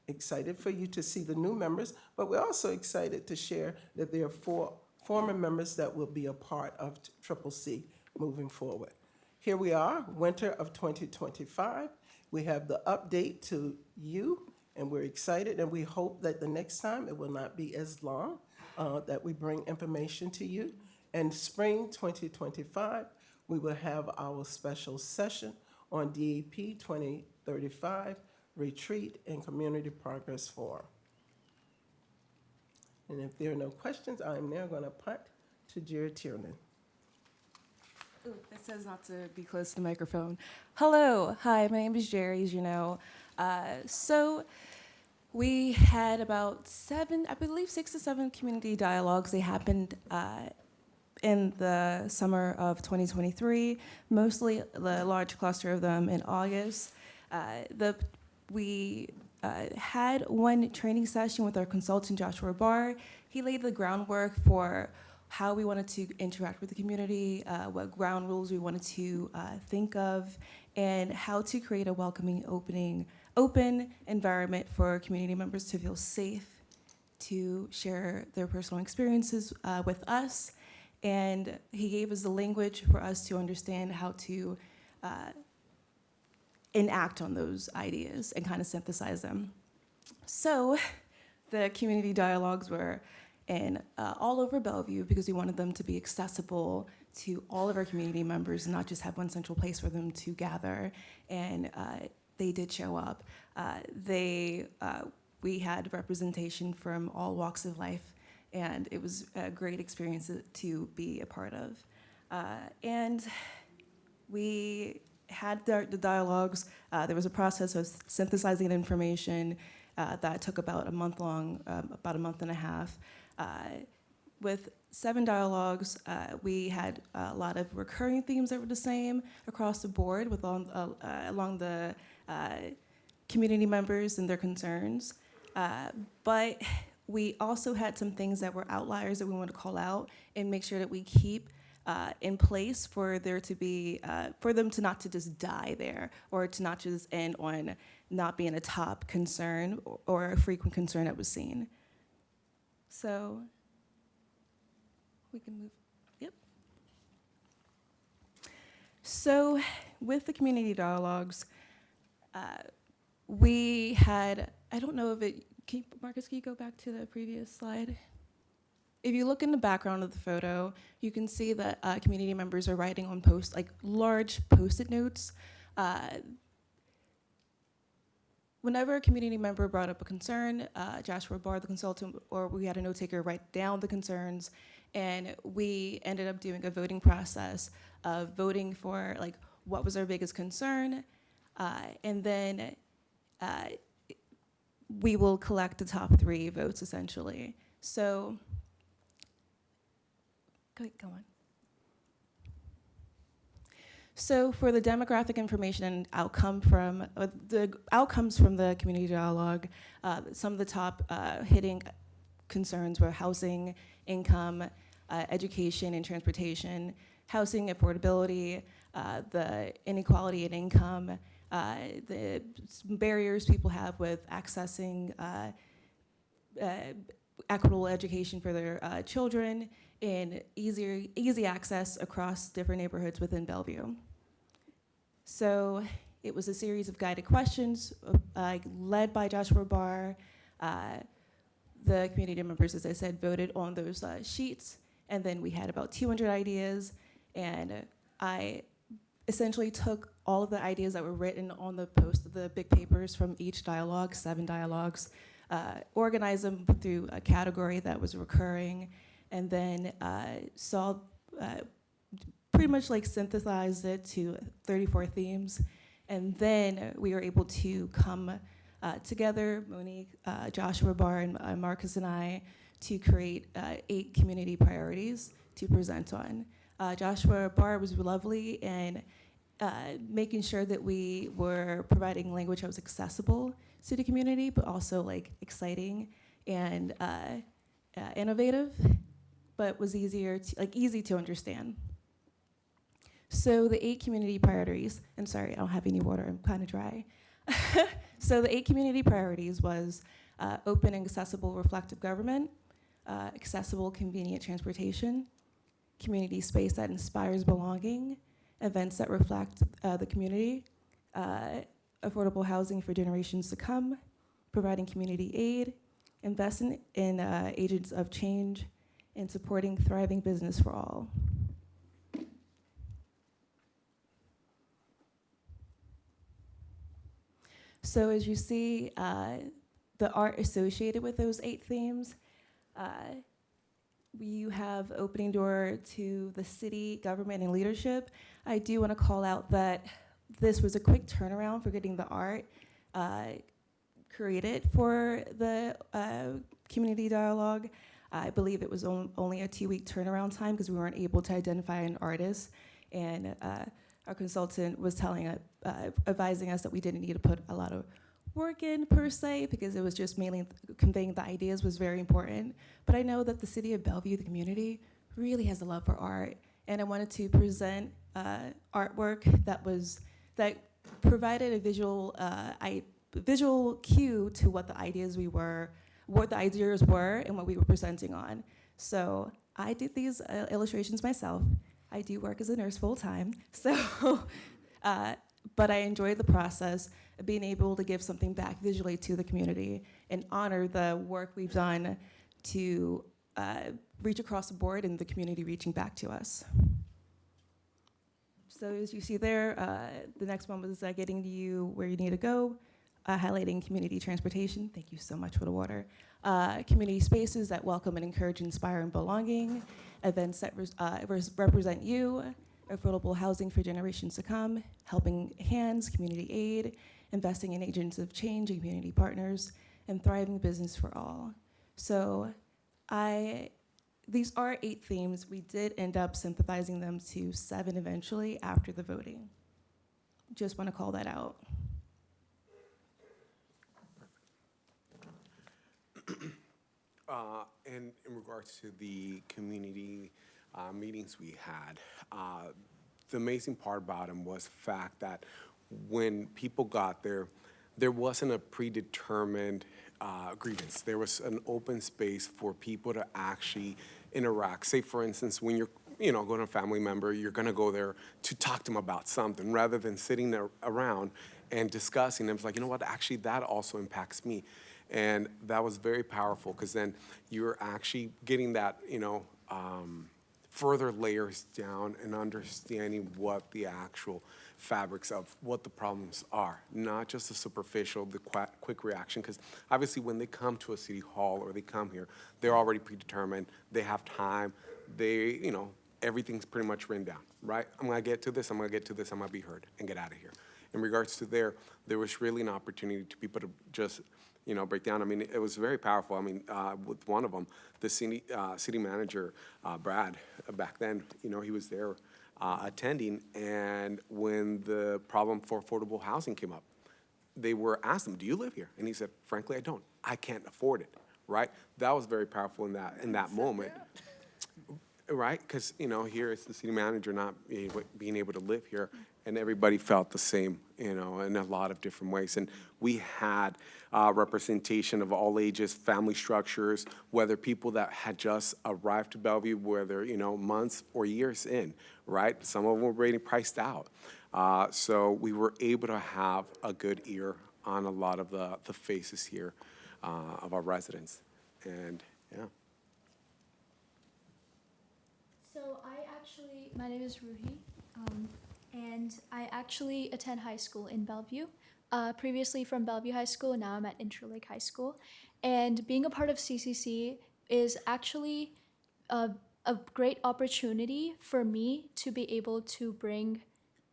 S: Excited for you to see the new members, but we're also excited to share that there are 4 former members that will be a part of CCC moving forward. Here we are, winter of 2025. We have the update to you, and we're excited, and we hope that the next time it will not be as long, that we bring information to you. And spring 2025, we will have our special session on DAP 2035, Retreat and Community Progress Forum. And if there are no questions, I am now going to punt to Jared Tiernan.
T: Ooh, it says not to be close to the microphone. Hello, hi, my name is Jerry, as you know. So we had about 6 to 7 community dialogues. They happened in the summer of 2023, mostly the large cluster of them in August. We had one training session with our consultant, Joshua Barr. He laid the groundwork for how we wanted to interact with the community, what ground rules we wanted to think of, and how to create a welcoming, open environment for community members to feel safe, to share their personal experiences with us. And he gave us the language for us to understand how to enact on those ideas and kind of synthesize them. So the community dialogues were in all over Bellevue because we wanted them to be accessible to all of our community members and not just have one central place for them to gather. And they did show up. We had representation from all walks of life, and it was a great experience to be a part of. And we had the dialogues. There was a process of synthesizing the information that took about a month long, about a month and a half. With 7 dialogues, we had a lot of recurring themes that were the same across the board along the community members and their concerns. But we also had some things that were outliers that we want to call out and make sure that we keep in place for there to be, for them to not to just die there, or to not just end on not being a top concern or a frequent concern that was seen. So we can move, yep. So with the community dialogues, we had, I don't know if it, Marcus, can you go back to the previous slide? If you look in the background of the photo, you can see that community members are writing on large Post-it notes. Whenever a community member brought up a concern, Joshua Barr, the consultant, or we had a note taker write down the concerns, and we ended up doing a voting process of voting for what was our biggest concern, and then we will collect the top 3 votes essentially. So Go on. So for the demographic information and the outcomes from the community dialogue, some of the top hitting concerns were housing, income, education and transportation, housing affordability, the inequality in income, the barriers people have with accessing equitable education for their children, and easy access across different neighborhoods within Bellevue. So it was a series of guided questions led by Joshua Barr. The community members, as I said, voted on those sheets, and then we had about 200 ideas, and I essentially took all of the ideas that were written on the big papers from each dialogue, 7 dialogues, organized them through a category that was recurring, and then pretty much like synthesized it to 34 themes. And then we were able to come together, Monique, Joshua Barr, and Marcus and I, to create 8 community priorities to present on. Joshua Barr was lovely in making sure that we were providing language that was accessible to the community, but also like exciting and innovative, but was easy to understand. So the 8 community priorities, and sorry, I don't have any water, I'm kind of dry. So the 8 community priorities was open and accessible reflective government, accessible convenient transportation, community space that inspires belonging, events that reflect the community, affordable housing for generations to come, providing community aid, investing in agents of change, and supporting thriving business for all. So as you see, the art associated with those 8 themes, you have opening door to the city, government, and leadership. I do want to call out that this was a quick turnaround for getting the art created for the community dialogue. I believe it was only a 2-week turnaround time because we weren't able to identify an artist, and our consultant was advising us that we didn't need to put a lot of work in per se, because it was just mainly conveying the ideas was very important. But I know that the city of Bellevue, the community, really has a love for art, and I wanted to present artwork that provided a visual cue to what the ideas were, and what we were presenting on. So I did these illustrations myself. I do work as a nurse full time, so but I enjoyed the process of being able to give something back visually to the community and honor the work we've done to reach across the board and the community reaching back to us. So as you see there, the next one was getting to you where you need to go, highlighting community transportation. Thank you so much for the water. Community spaces that welcome and encourage inspiring belonging, events that represent you, affordable housing for generations to come, helping hands, community aid, investing in agents of change and community partners, and thriving business for all. So these are 8 themes. We did end up synthesizing them to 7 eventually after the voting. Just want to call that out.
U: And in regards to the community meetings we had, the amazing part about them was the fact that when people got there, there wasn't a predetermined grievance. There was an open space for people to actually interact. Say, for instance, when you're going to a family member, you're going to go there to talk to them about something rather than sitting there around and discussing. It was like, you know what, actually that also impacts me. And that was very powerful because then you're actually getting that, further layers down and understanding what the actual fabrics of what the problems are, not just the superficial, the quick reaction. Because obviously when they come to a city hall or they come here, they're already predetermined, they have time, everything's pretty much written down, right? I'm gonna get to this, I'm gonna get to this, I'm gonna be heard and get out of here. in regards to there was really an opportunity to people to just, break down. I mean, it was very powerful. I mean, with one of them, the city manager, Brad, back then, he was there attending, and when the problem for affordable housing came up, they were asked him, "Do you live here?" And he said, "Frankly, I don't. I can't afford it." Right? That was very powerful in that moment. Right? Because, here is the city manager not being able to live here, and everybody felt the same, in a lot of different ways. And we had representation of all ages, family structures, whether people that had just arrived to Bellevue, whether, months or years in, right? Some of them were already priced out. So we were able to have a good ear on a lot of the faces here of our residents. And, yeah.
E: So my name is Ruhi, and I actually attend high school in Bellevue. Previously from Bellevue High School, now I'm at Interlake High School. And being a part of CCC is actually a great opportunity for me to be able to bring,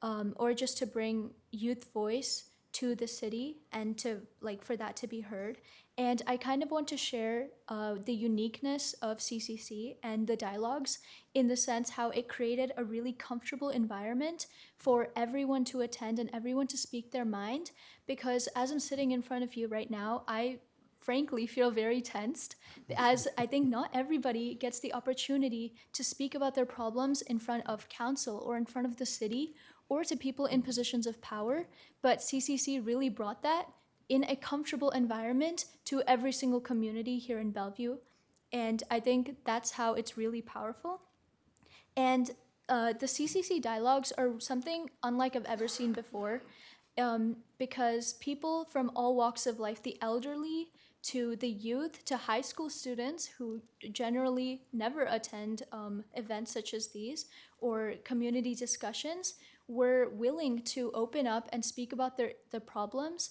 E: or just to bring youth voice to the city and to for that to be heard. And I kind of want to share the uniqueness of CCC and the dialogues in the sense how it created a really comfortable environment for everyone to attend and everyone to speak their mind. Because as I'm sitting in front of you right now, I frankly feel very tensed, as I think not everybody gets the opportunity to speak about their problems in front of council or in front of the city or to people in positions of power. But CCC really brought that in a comfortable environment to every single community here in Bellevue. And I think that's how it's really powerful. And the CCC dialogues are something unlike I've ever seen before, because people from all walks of life, the elderly to the youth to high school students who generally never attend events such as these or community discussions, were willing to open up and speak about their problems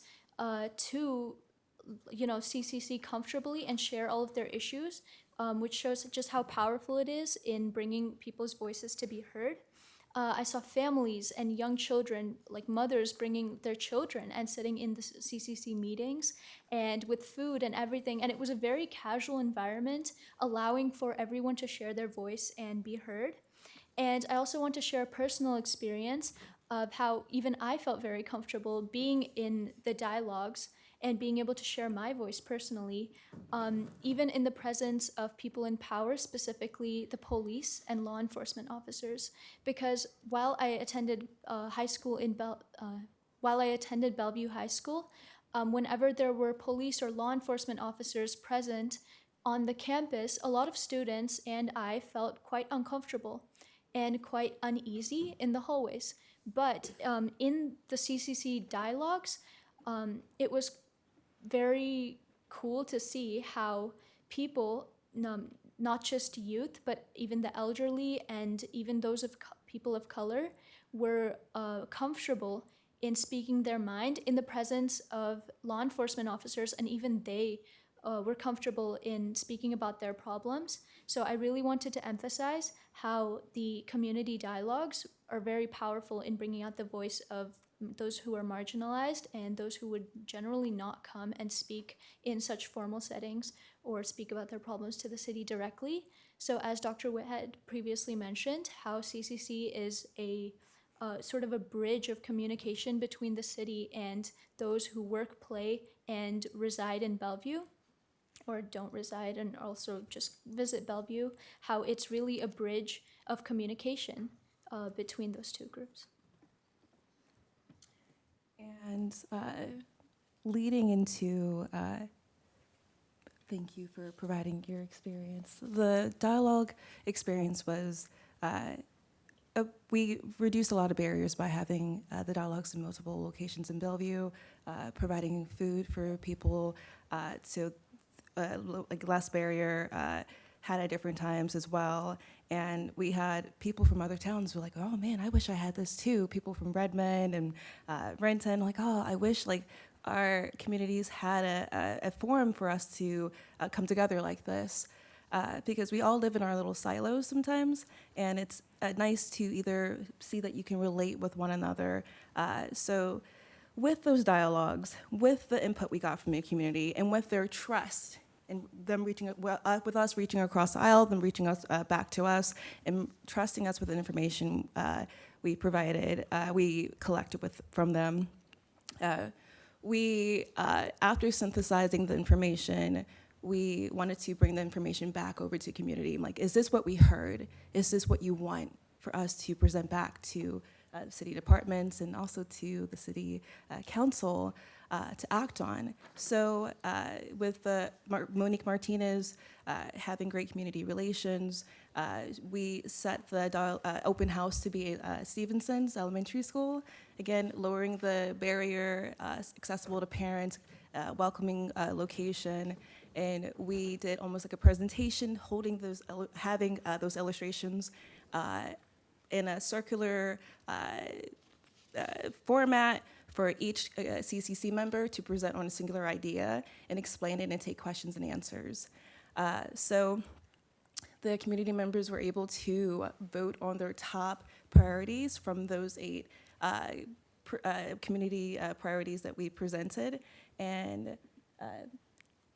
E: to CCC comfortably and share all of their issues, which shows just how powerful it is in bringing people's voices to be heard. I saw families and young children, like mothers bringing their children and sitting in the CCC meetings and with food and everything. And it was a very casual environment, allowing for everyone to share their voice and be heard. And I also want to share a personal experience of how even I felt very comfortable being in the dialogues and being able to share my voice personally, even in the presence of people in power, specifically the police and law enforcement officers. Because while I attended Bellevue High School, whenever there were police or law enforcement officers present on the campus, a lot of students and I felt quite uncomfortable and quite uneasy in the hallways. But in the CCC dialogues, it was very cool to see how people, not just youth, but even the elderly and even those of people of color, were comfortable in speaking their mind in the presence of law enforcement officers, and even they were comfortable in speaking about their problems. So I really wanted to emphasize how the community dialogues are very powerful in bringing out the voice of those who are marginalized and those who would generally not come and speak in such formal settings or speak about their problems to the city directly. So as Dr. Witt had previously mentioned, how CCC is a sort of a bridge of communication between the city and those who work, play, and reside in Bellevue, or don't reside and also just visit Bellevue, how it's really a bridge of communication between those two groups.
T: And leading into, thank you for providing your experience. The dialogue experience was, we reduced a lot of barriers by having the dialogues in multiple locations in Bellevue, providing food for people, so like less barrier, had at different times as well. And we had people from other towns who were like, oh man, I wish I had this too. People from Redmond and Renton, like, oh, I wish like our communities had a forum for us to come together like this. Because we all live in our little silos sometimes, and it's nice to either see that you can relate with one another. So with those dialogues, with the input we got from the community, and with their trust, and them with us reaching across the aisle, them reaching us back to us, and trusting us with the information we provided, we collected from them. After synthesizing the information, we wanted to bring the information back over to community. Like, is this what we heard? Is this what you want for us to present back to city departments and also to the city council to act on? So with Monique Martinez having great community relations, we set the open house to be Stevenson's Elementary School. Again, lowering the barrier, accessible to parents, welcoming location. And we did almost like a presentation, having those illustrations in a circular format for each CCC member to present on a singular idea and explain it and take questions and answers. So the community members were able to vote on their top priorities from those 8 community priorities that we presented. And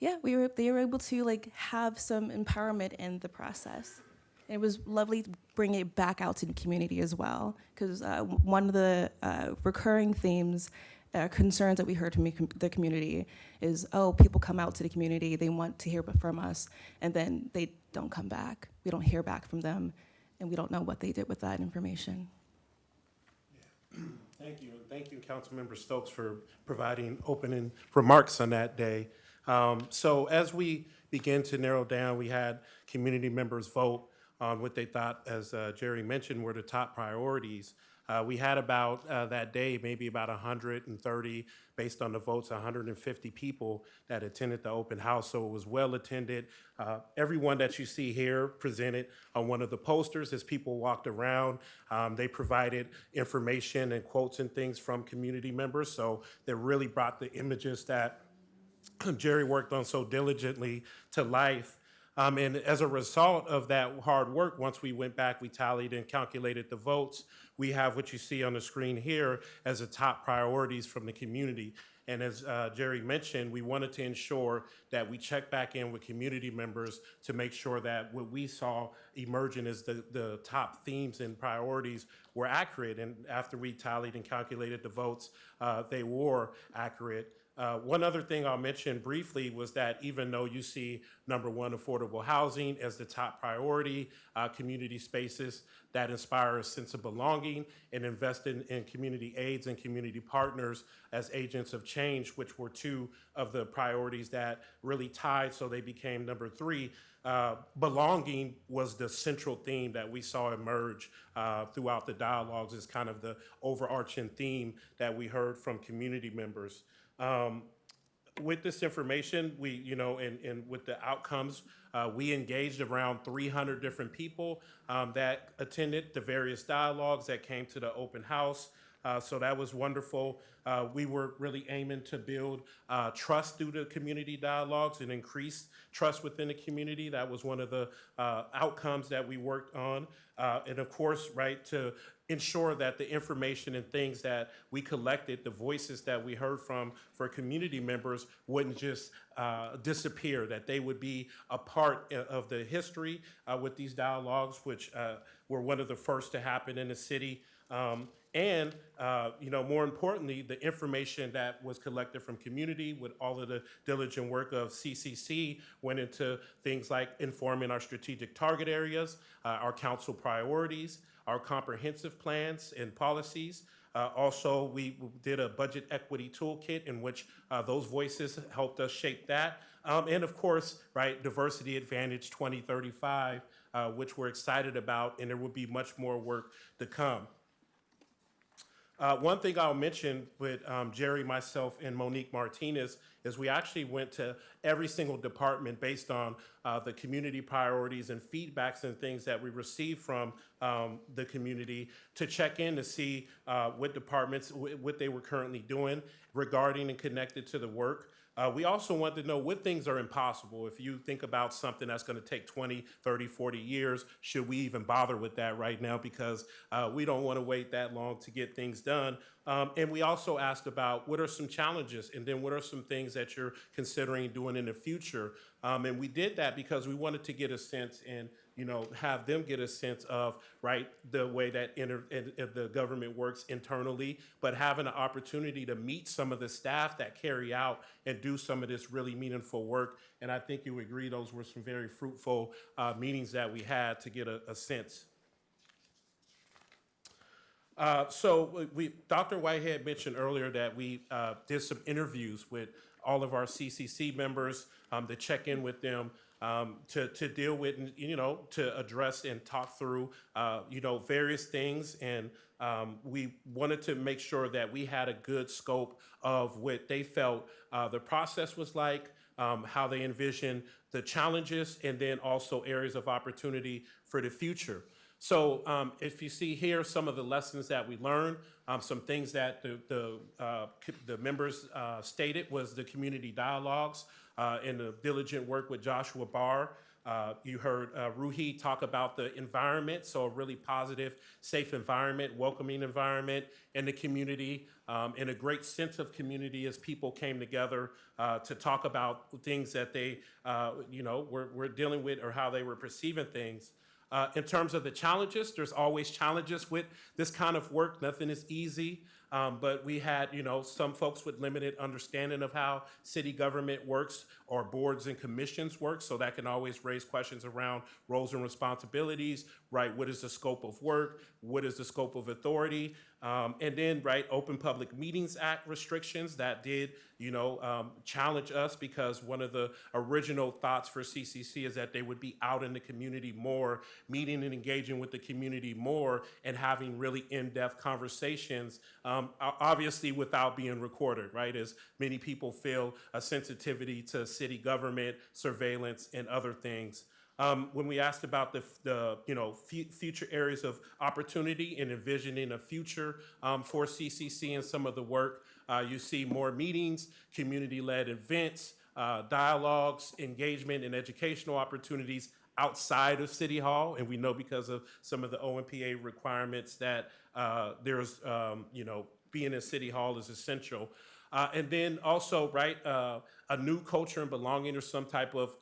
T: they were able to have some empowerment in the process. It was lovely to bring it back out to the community as well, because one of the recurring themes, concerns that we heard from the community is, oh, people come out to the community, they want to hear from us, and then they don't come back. We don't hear back from them, and we don't know what they did with that information.
F: Thank you. Thank you, Councilmember Stokes, for providing opening remarks on that day. So as we begin to narrow down, we had community members vote on what they thought, as Jerry mentioned, were the top priorities. We had about that day, maybe about 130, based on the votes, 150 people that attended the open house. So it was well attended. Everyone that you see here presented on one of the posters as people walked around. They provided information and quotes and things from community members. So they really brought the images that Jerry worked on so diligently to life. And as a result of that hard work, once we went back, we tallied and calculated the votes. We have what you see on the screen here as the top priorities from the community. And as Jerry mentioned, we wanted to ensure that we check back in with community members to make sure that what we saw emerging as the top themes and priorities were accurate. And after we tallied and calculated the votes, they were accurate. One other thing I'll mention briefly was that even though you see number 1, affordable housing as the top priority, community spaces that inspire a sense of belonging, and invest in community aids and community partners as agents of change, which were 2 of the priorities that really tied, so they became number 3. Belonging was the central theme that we saw emerge throughout the dialogues as kind of the overarching theme that we heard from community members. With this information, and with the outcomes, we engaged around 300 different people that attended the various dialogues that came to the open house. So that was wonderful. We were really aiming to build trust through the community dialogues and increase trust within the community. That was one of the outcomes that we worked on. And of course, right, to ensure that the information and things that we collected, the voices that we heard from for community members wouldn't just disappear, that they would be a part of the history with these dialogues, which were one of the first to happen in the city. And more importantly, the information that was collected from community with all of the diligent work of CCC went into things like informing our strategic target areas, our council priorities, our comprehensive plans and policies. Also, we did a budget equity toolkit in which those voices helped us shape that. And of course, right, Diversity Advantage 2035, which we're excited about, and there will be much more work to come. One thing I'll mention with Jerry, myself, and Monique Martinez is we actually went to every single department based on the community priorities and feedbacks and things that we received from the community to check in to see what departments, what they were currently doing regarding and connected to the work. We also want to know what things are impossible. If you think about something that's going to take 20, 30, 40 years, should we even bother with that right now? Because we don't want to wait that long to get things done. And we also asked about what are some challenges and then what are some things that you're considering doing in the future. And we did that because we wanted to get a sense and have them get a sense of, right, the way that the government works internally, but having an opportunity to meet some of the staff that carry out and do some of this really meaningful work. And I think you would agree those were some very fruitful meetings that we had to get a sense. So Dr. Whitehead mentioned earlier that we did some interviews with all of our CCC members to check in with them, to deal with, to address and talk through, various things. And we wanted to make sure that we had a good scope of what they felt the process was like, how they envision the challenges, and then also areas of opportunity for the future. So if you see here some of the lessons that we learned, some things that the members stated was the community dialogues and the diligent work with Joshua Barr. You heard Ruhi talk about the environment, so a really positive, safe environment, welcoming environment in the community, and a great sense of community as people came together to talk about things that they were dealing with or how they were perceiving things. In terms of the challenges, there's always challenges with this kind of work. Nothing is easy, but we had, some folks with limited understanding of how city government works or boards and commissions work. So that can always raise questions around roles and responsibilities, right? What is the scope of work? What is the scope of authority? And then, right, Open Public Meetings Act restrictions that did, challenge us, because one of the original thoughts for CCC is that they would be out in the community more, meeting and engaging with the community more, and having really in-depth conversations, obviously without being recorded, right? As many people feel a sensitivity to city government, surveillance, and other things. When we asked about the future areas of opportunity and envisioning a future for CCC and some of the work, you see more meetings, community-led events, dialogues, engagement, and educational opportunities outside of City Hall. And we know because of some of the OMPA requirements that there's, being in City Hall is essential. And then also, right, a new culture and belonging, or some type of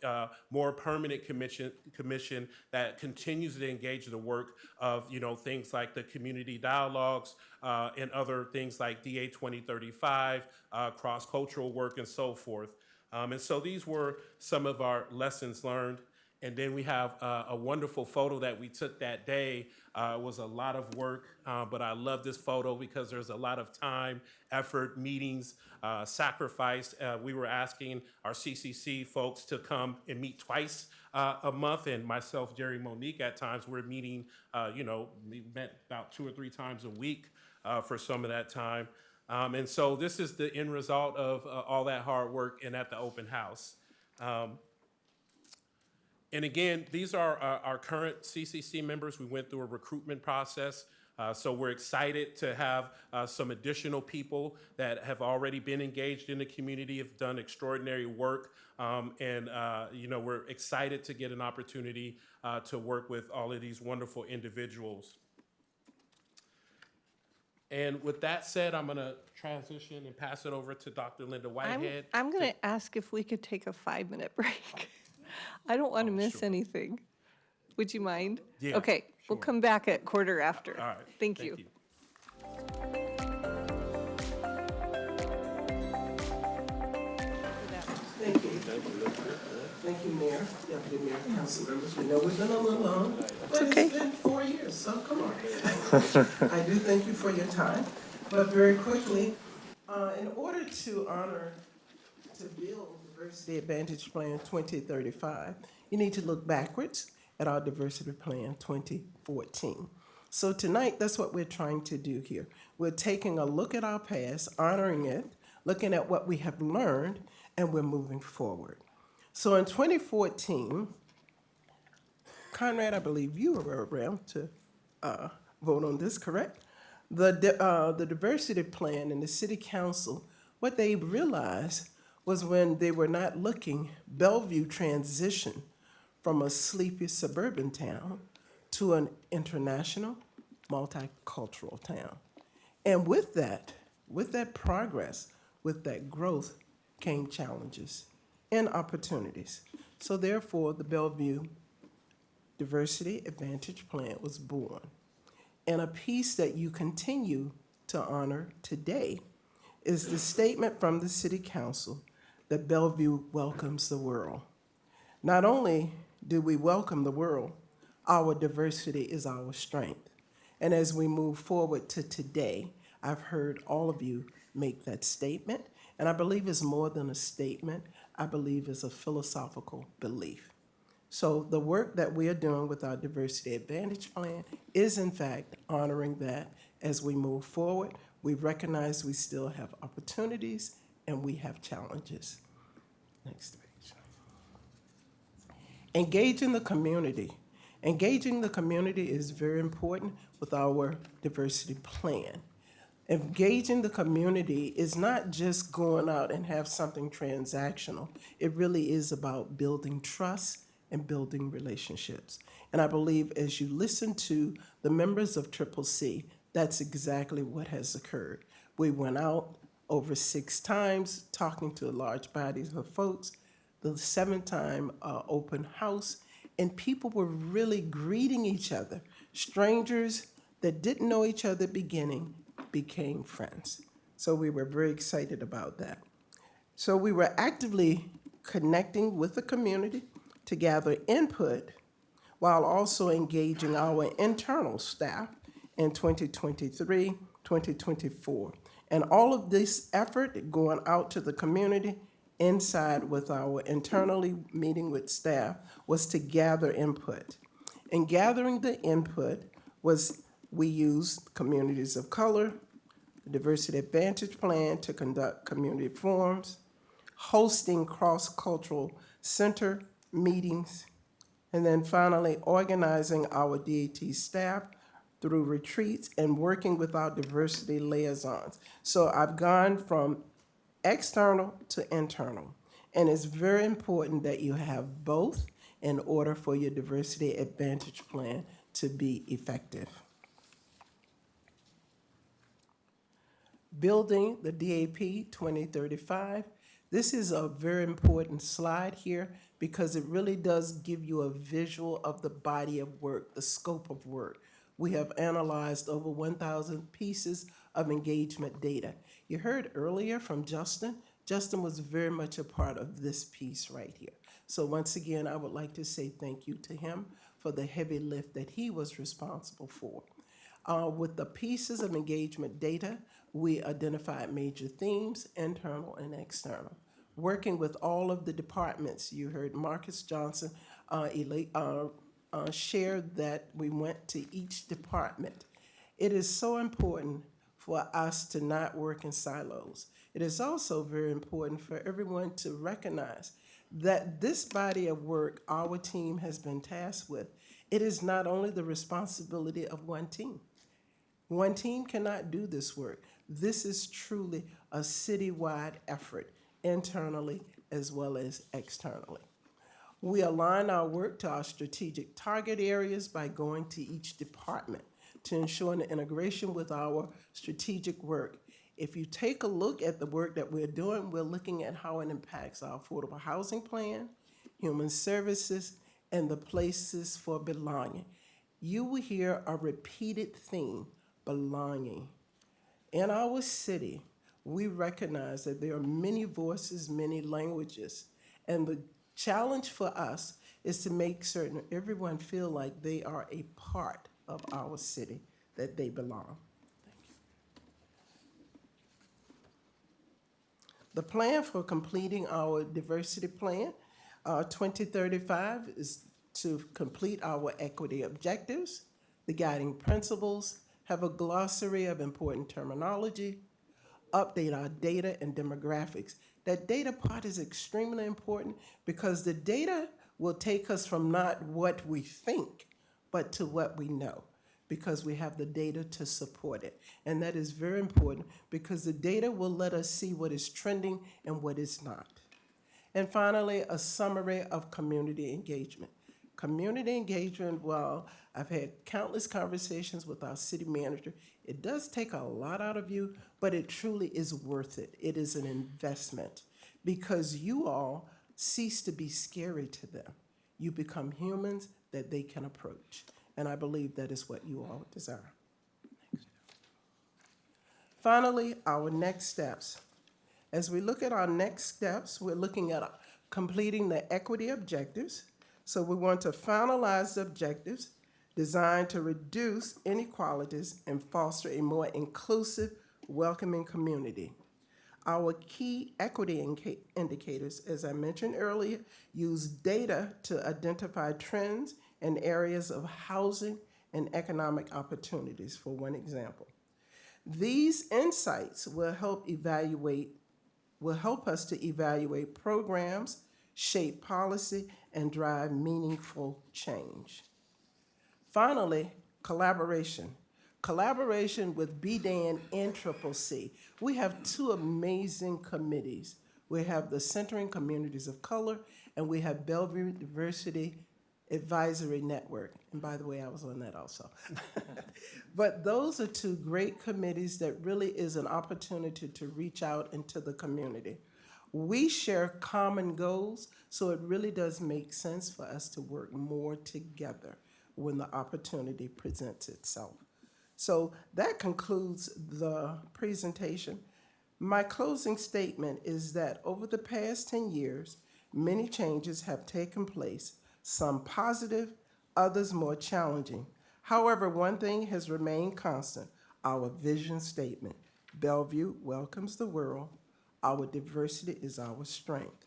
F: more permanent commission that continues to engage the work of, things like the community dialogues and other things like DA 2035, cross-cultural work, and so forth. And so these were some of our lessons learned. And then we have a wonderful photo that we took that day. It was a lot of work, but I love this photo because there's a lot of time, effort, meetings, sacrifice. We were asking our CCC folks to come and meet twice a month, and myself, Jerry, Monique, at times we're meeting, we met about 2 or 3 times a week for some of that time. And so this is the end result of all that hard work and at the open house. And again, these are our current CCC members. We went through a recruitment process. So we're excited to have some additional people that have already been engaged in the community, have done extraordinary work. And we're excited to get an opportunity to work with all of these wonderful individuals. And with that said, I'm going to transition and pass it over to Dr. Linda Whitehead.
A: I'm going to ask if we could take a 5-minute break. I don't want to miss anything. Would you mind?
F: Yeah,
A: Okay, we'll come back at 15:15.
F: All right.
A: Thank you.
S: Thank you. Thank you, Mayor, Deputy Mayor, council members. We know we've been a little long, but it's been 4 years, so come on. I do thank you for your time, but very quickly, in order to build Diversity Advantage Plan 2035, you need to look backwards at our Diversity Plan 2014. So tonight, that's what we're trying to do here. We're taking a look at our past, honoring it, looking at what we have learned, and we're moving forward. So in 2014, Conrad, I believe you were around to vote on this, correct? The diversity plan and the city council, what they realized was when they were not looking, Bellevue transitioned from a sleepy suburban town to an international, multicultural town. And with that progress, with that growth, came challenges and opportunities. So therefore, the Bellevue Diversity Advantage Plan was born. And a piece that you continue to honor today is the statement from the City Council that Bellevue welcomes the world. Not only do we welcome the world, our diversity is our strength. And as we move forward to today, I've heard all of you make that statement, and I believe it's more than a statement. I believe it's a philosophical belief. So the work that we are doing with our Diversity Advantage Plan is in fact honoring that as we move forward. We recognize we still have opportunities and we have challenges. Next page. Engaging the community. Engaging the community is very important with our diversity plan. Engaging the community is not just going out and have something transactional. It really is about building trust and building relationships. And I believe as you listen to the members of CCC, that's exactly what has occurred. We went out over 6 times talking to large bodies of folks, the 7th time open house, and people were really greeting each other. Strangers that didn't know each other at the beginning became friends. So we were very excited about that. So we were actively connecting with the community to gather input while also engaging our internal staff in 2023, 2024. And all of this effort going out to the community inside with our internally meeting with staff was to gather input. And gathering the input was we used communities of color, the Diversity Advantage Plan to conduct community forums, hosting cross-cultural center meetings, and then finally organizing our DAT staff through retreats and working with our diversity liaisons. So I've gone from external to internal, and it's very important that you have both in order for your Diversity Advantage Plan to be effective. Building the DAP 2035. This is a very important slide here because it really does give you a visual of the body of work, the scope of work. We have analyzed over 1,000 pieces of engagement data. You heard earlier from Justin. Justin was very much a part of this piece right here. So once again, I would like to say thank you to him for the heavy lift that he was responsible for. With the pieces of engagement data, we identified major themes, internal and external. Working with all of the departments, you heard Marcus Johnson share that we went to each department. It is so important for us to not work in silos. It is also very important for everyone to recognize that this body of work our team has been tasked with, it is not only the responsibility of one team. One team cannot do this work. This is truly a citywide effort, internally as well as externally. We align our work to our strategic target areas by going to each department to ensure an integration with our strategic work. If you take a look at the work that we're doing, we're looking at how it impacts our affordable housing plan, human services, and the places for belonging. You will hear a repeated theme, belonging. In our city, we recognize that there are many voices, many languages, and the challenge for us is to make certain everyone feel like they are a part of our city, that they belong. Thank you. The plan for completing our diversity plan, 2035, is to complete our equity objectives, the guiding principles, have a glossary of important terminology, update our data and demographics. That data part is extremely important because the data will take us from not what we think, but to what we know, because we have the data to support it. And that is very important because the data will let us see what is trending and what is not. And finally, a summary of community engagement. Community engagement, well, I've had countless conversations with our city manager. It does take a lot out of you, but it truly is worth it. It is an investment because you all cease to be scary to them. You become humans that they can approach. And I believe that is what you all desire. Finally, our next steps. As we look at our next steps, we're looking at completing the equity objectives. So we want to finalize the objectives designed to reduce inequalities and foster a more inclusive, welcoming community. Our key equity indicators, as I mentioned earlier, use data to identify trends in areas of housing and economic opportunities, for one example. These insights will help us to evaluate programs, shape policy, and drive meaningful change. Finally, collaboration. Collaboration with BDAN and CCC. We have two amazing committees. We have the Centering Communities of Color, and we have Bellevue Diversity Advisory Network. And by the way, I was on that also. But those are two great committees that really is an opportunity to reach out into the community. We share common goals, so it really does make sense for us to work more together when the opportunity presents itself. So that concludes the presentation. My closing statement is that over the past 10 years, many changes have taken place, some positive, others more challenging. However, one thing has remained constant, our vision statement. Bellevue welcomes the world. Our diversity is our strength.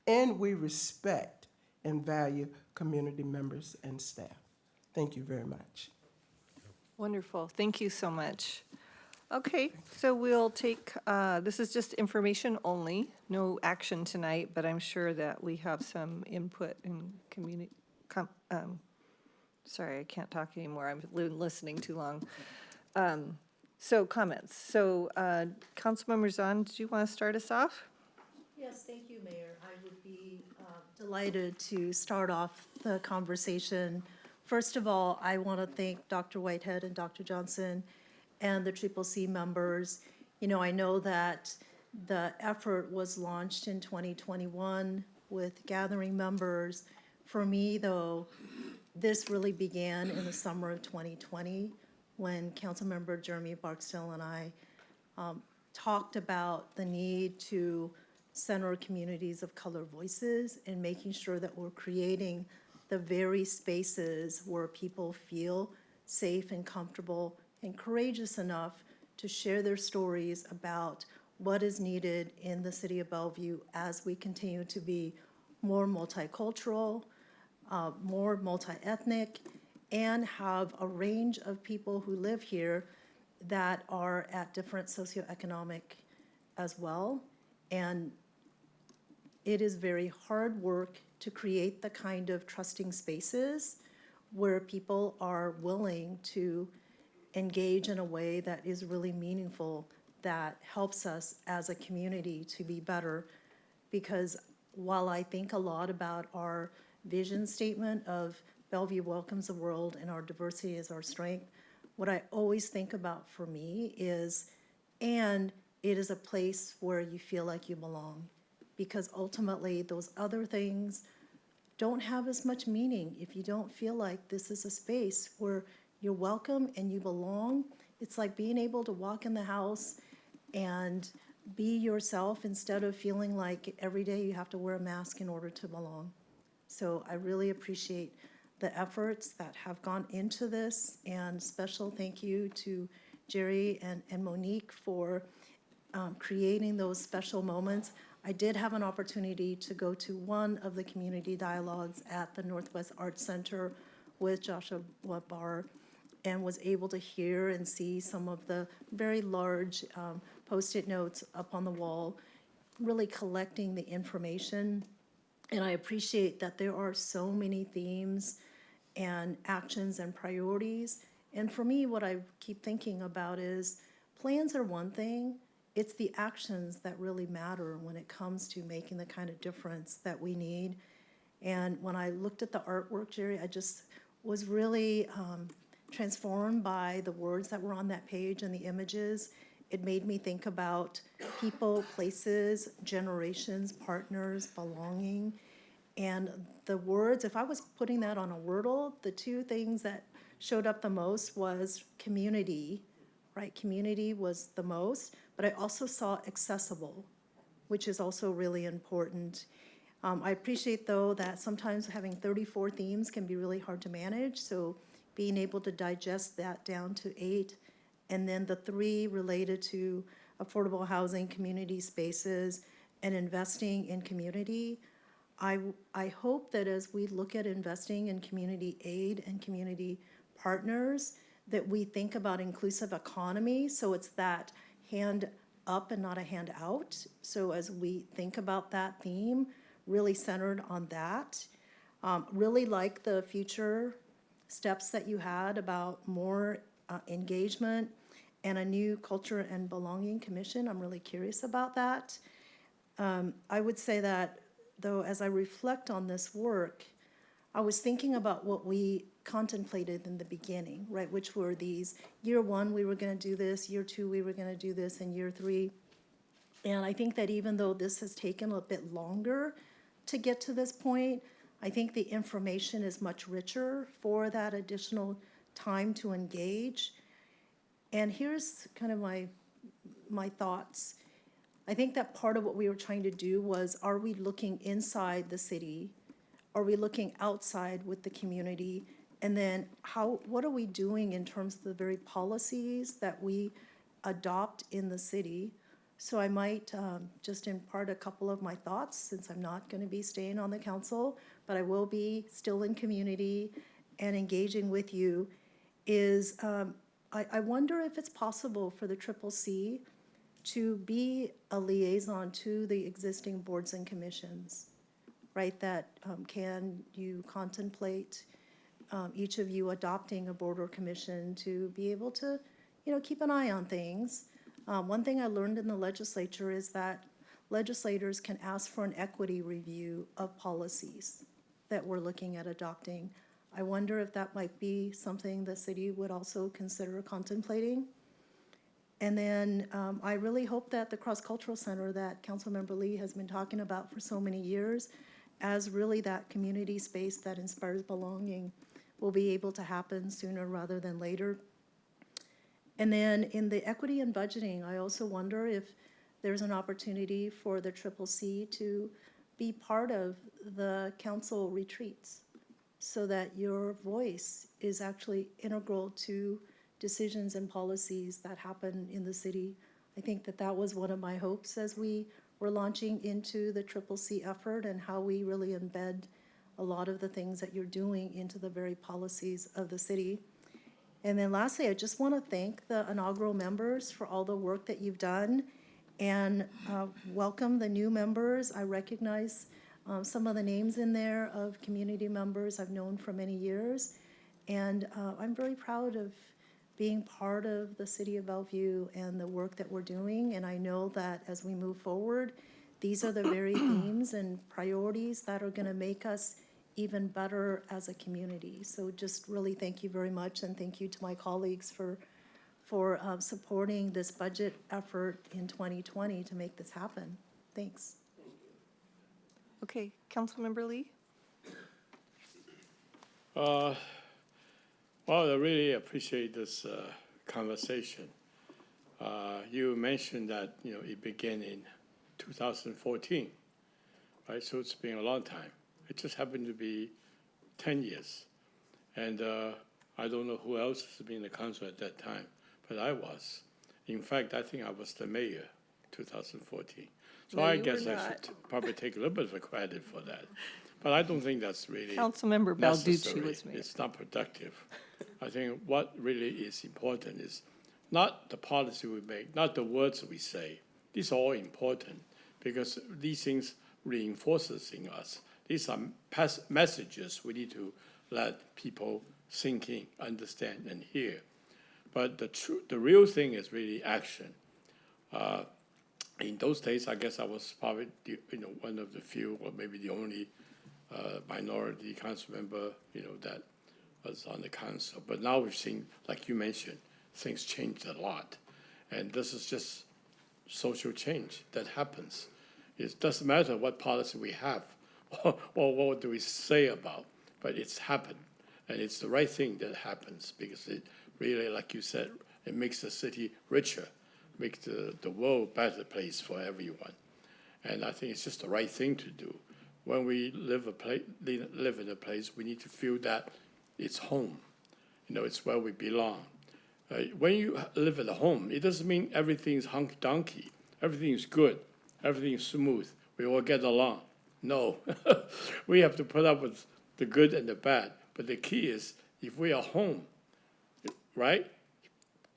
S: And we respect and value community members and staff. Thank you very much.
A: Wonderful. Thank you so much. Okay, so we'll take, this is just information only, no action tonight, but I'm sure that we have some input and sorry, I can't talk anymore. I'm listening too long. So comments. So Councilmember Zahn, do you want to start us off?
G: Yes, thank you, Mayor. I would be delighted to start off the conversation. First of all, I want to thank Dr. Whitehead and Dr. Johnson and the CCC members. You know, I know that the effort was launched in 2021 with gathering members. For me, though, this really began in the summer of 2020 when Councilmember Jeremy Barksdale and I talked about the need to center communities of color voices and making sure that we're creating the very spaces where people feel safe and comfortable and courageous enough to share their stories about what is needed in the city of Bellevue as we continue to be more multicultural, more multi-ethnic, and have a range of people who live here that are at different socioeconomic as well. And it is very hard work to create the kind of trusting spaces where people are willing to engage in a way that is really meaningful, that helps us as a community to be better. Because while I think a lot about our vision statement of Bellevue welcomes the world and our diversity is our strength, what I always think about for me is, and it is a place where you feel like you belong. Because ultimately those other things don't have as much meaning if you don't feel like this is a space where you're welcome and you belong. It's like being able to walk in the house and be yourself instead of feeling like every day you have to wear a mask in order to belong. So I really appreciate the efforts that have gone into this, and special thank you to Jerry and Monique for creating those special moments. I did have an opportunity to go to one of the community dialogues at the Northwest Arts Center with Joshua Barr, and was able to hear and see some of the very large Post-it notes up on the wall, really collecting the information. And I appreciate that there are so many themes and actions and priorities. And for me, what I keep thinking about is plans are one thing, it's the actions that really matter when it comes to making the kind of difference that we need. And when I looked at the artwork, Jerry, I just was really transformed by the words that were on that page and the images. It made me think about people, places, generations, partners, belonging. And the words, if I was putting that on a Wordle, the two things that showed up the most was community, right? Community was the most, but I also saw accessible, which is also really important. I appreciate, though, that sometimes having 34 themes can be really hard to manage, so being able to digest that down to 8, and then the 3 related to affordable housing, community spaces, and investing in community. I hope that as we look at investing in community aid and community partners, that we think about inclusive economy, so it's that hand up and not a hand out. So as we think about that theme, really centered on that. Really like the future steps that you had about more engagement and a new culture and belonging commission. I'm really curious about that. I would say that, though, as I reflect on this work, I was thinking about what we contemplated in the beginning, right? Which were these, year 1, we were going to do this, year 2, we were going to do this, and year 3. And I think that even though this has taken a bit longer to get to this point, I think the information is much richer for that additional time to engage. And here's kind of my thoughts. I think that part of what we were trying to do was, are we looking inside the city? Are we looking outside with the community? And then what are we doing in terms of the very policies that we adopt in the city? So I might just impart a couple of my thoughts, since I'm not going to be staying on the council, but I will be still in community and engaging with you, is I wonder if it's possible for the CCC to be a liaison to the existing boards and commissions, right? That can you contemplate each of you adopting a board or commission to be able to, keep an eye on things. One thing I learned in the legislature is that legislators can ask for an equity review of policies that we're looking at adopting. I wonder if that might be something the city would also consider contemplating. And then I really hope that the Cross-Cultural Center that Councilmember Lee has been talking about for so many years, as really that community space that inspires belonging, will be able to happen sooner rather than later. And then in the equity and budgeting, I also wonder if there's an opportunity for the CCC to be part of the council retreats, so that your voice is actually integral to decisions and policies that happen in the city. I think that was one of my hopes as we were launching into the CCC effort, and how we really embed a lot of the things that you're doing into the very policies of the city. And then lastly, I just want to thank the inaugural members for all the work that you've done, and welcome the new members. I recognize some of the names in there of community members I've known for many years, and I'm very proud of being part of the city of Bellevue and the work that we're doing. And I know that as we move forward, these are the very themes and priorities that are going to make us even better as a community. So just really thank you very much, and thank you to my colleagues for supporting this budget effort in 2020 to make this happen. Thanks.
A: Okay, Councilmember Lee?
R: Well, I really appreciate this conversation. You mentioned that, it began in 2014, right? So it's been a long time. It just happened to be 10 years. And I don't know who else has been in the council at that time, but I was. In fact, I think I was the mayor 2014. So
A: No,
R: I
A: you
R: guess
A: were
R: I
A: not.
R: should probably take a little bit of credit for that. But I don't think that's really
A: Councilmember Balducci
R: necessary.
A: was mayor.
R: It's not productive. I think what really is important is not the policy we make, not the words we say. These are all important because these things reinforces in us. These are messages we need to let people sink in, understand, and hear. But the real thing is really action. In those days, I guess I was probably one of the few, or maybe the only minority council member that was on the council. But now we've seen, like you mentioned, things changed a lot, and this is just social change that happens. It doesn't matter what policy we have or what do we say about, but it's happened, and it's the right thing that happens because it really, like you said, it makes the city richer, makes the world a better place for everyone. And I think it's just the right thing to do. When we live in a place, we need to feel that it's home. It's where we belong. When you live at home, it doesn't mean everything's hunky-dunky, everything's good, everything's smooth, we all get along. No, we have to put up with the good and the bad. But the key is, if we are home, right?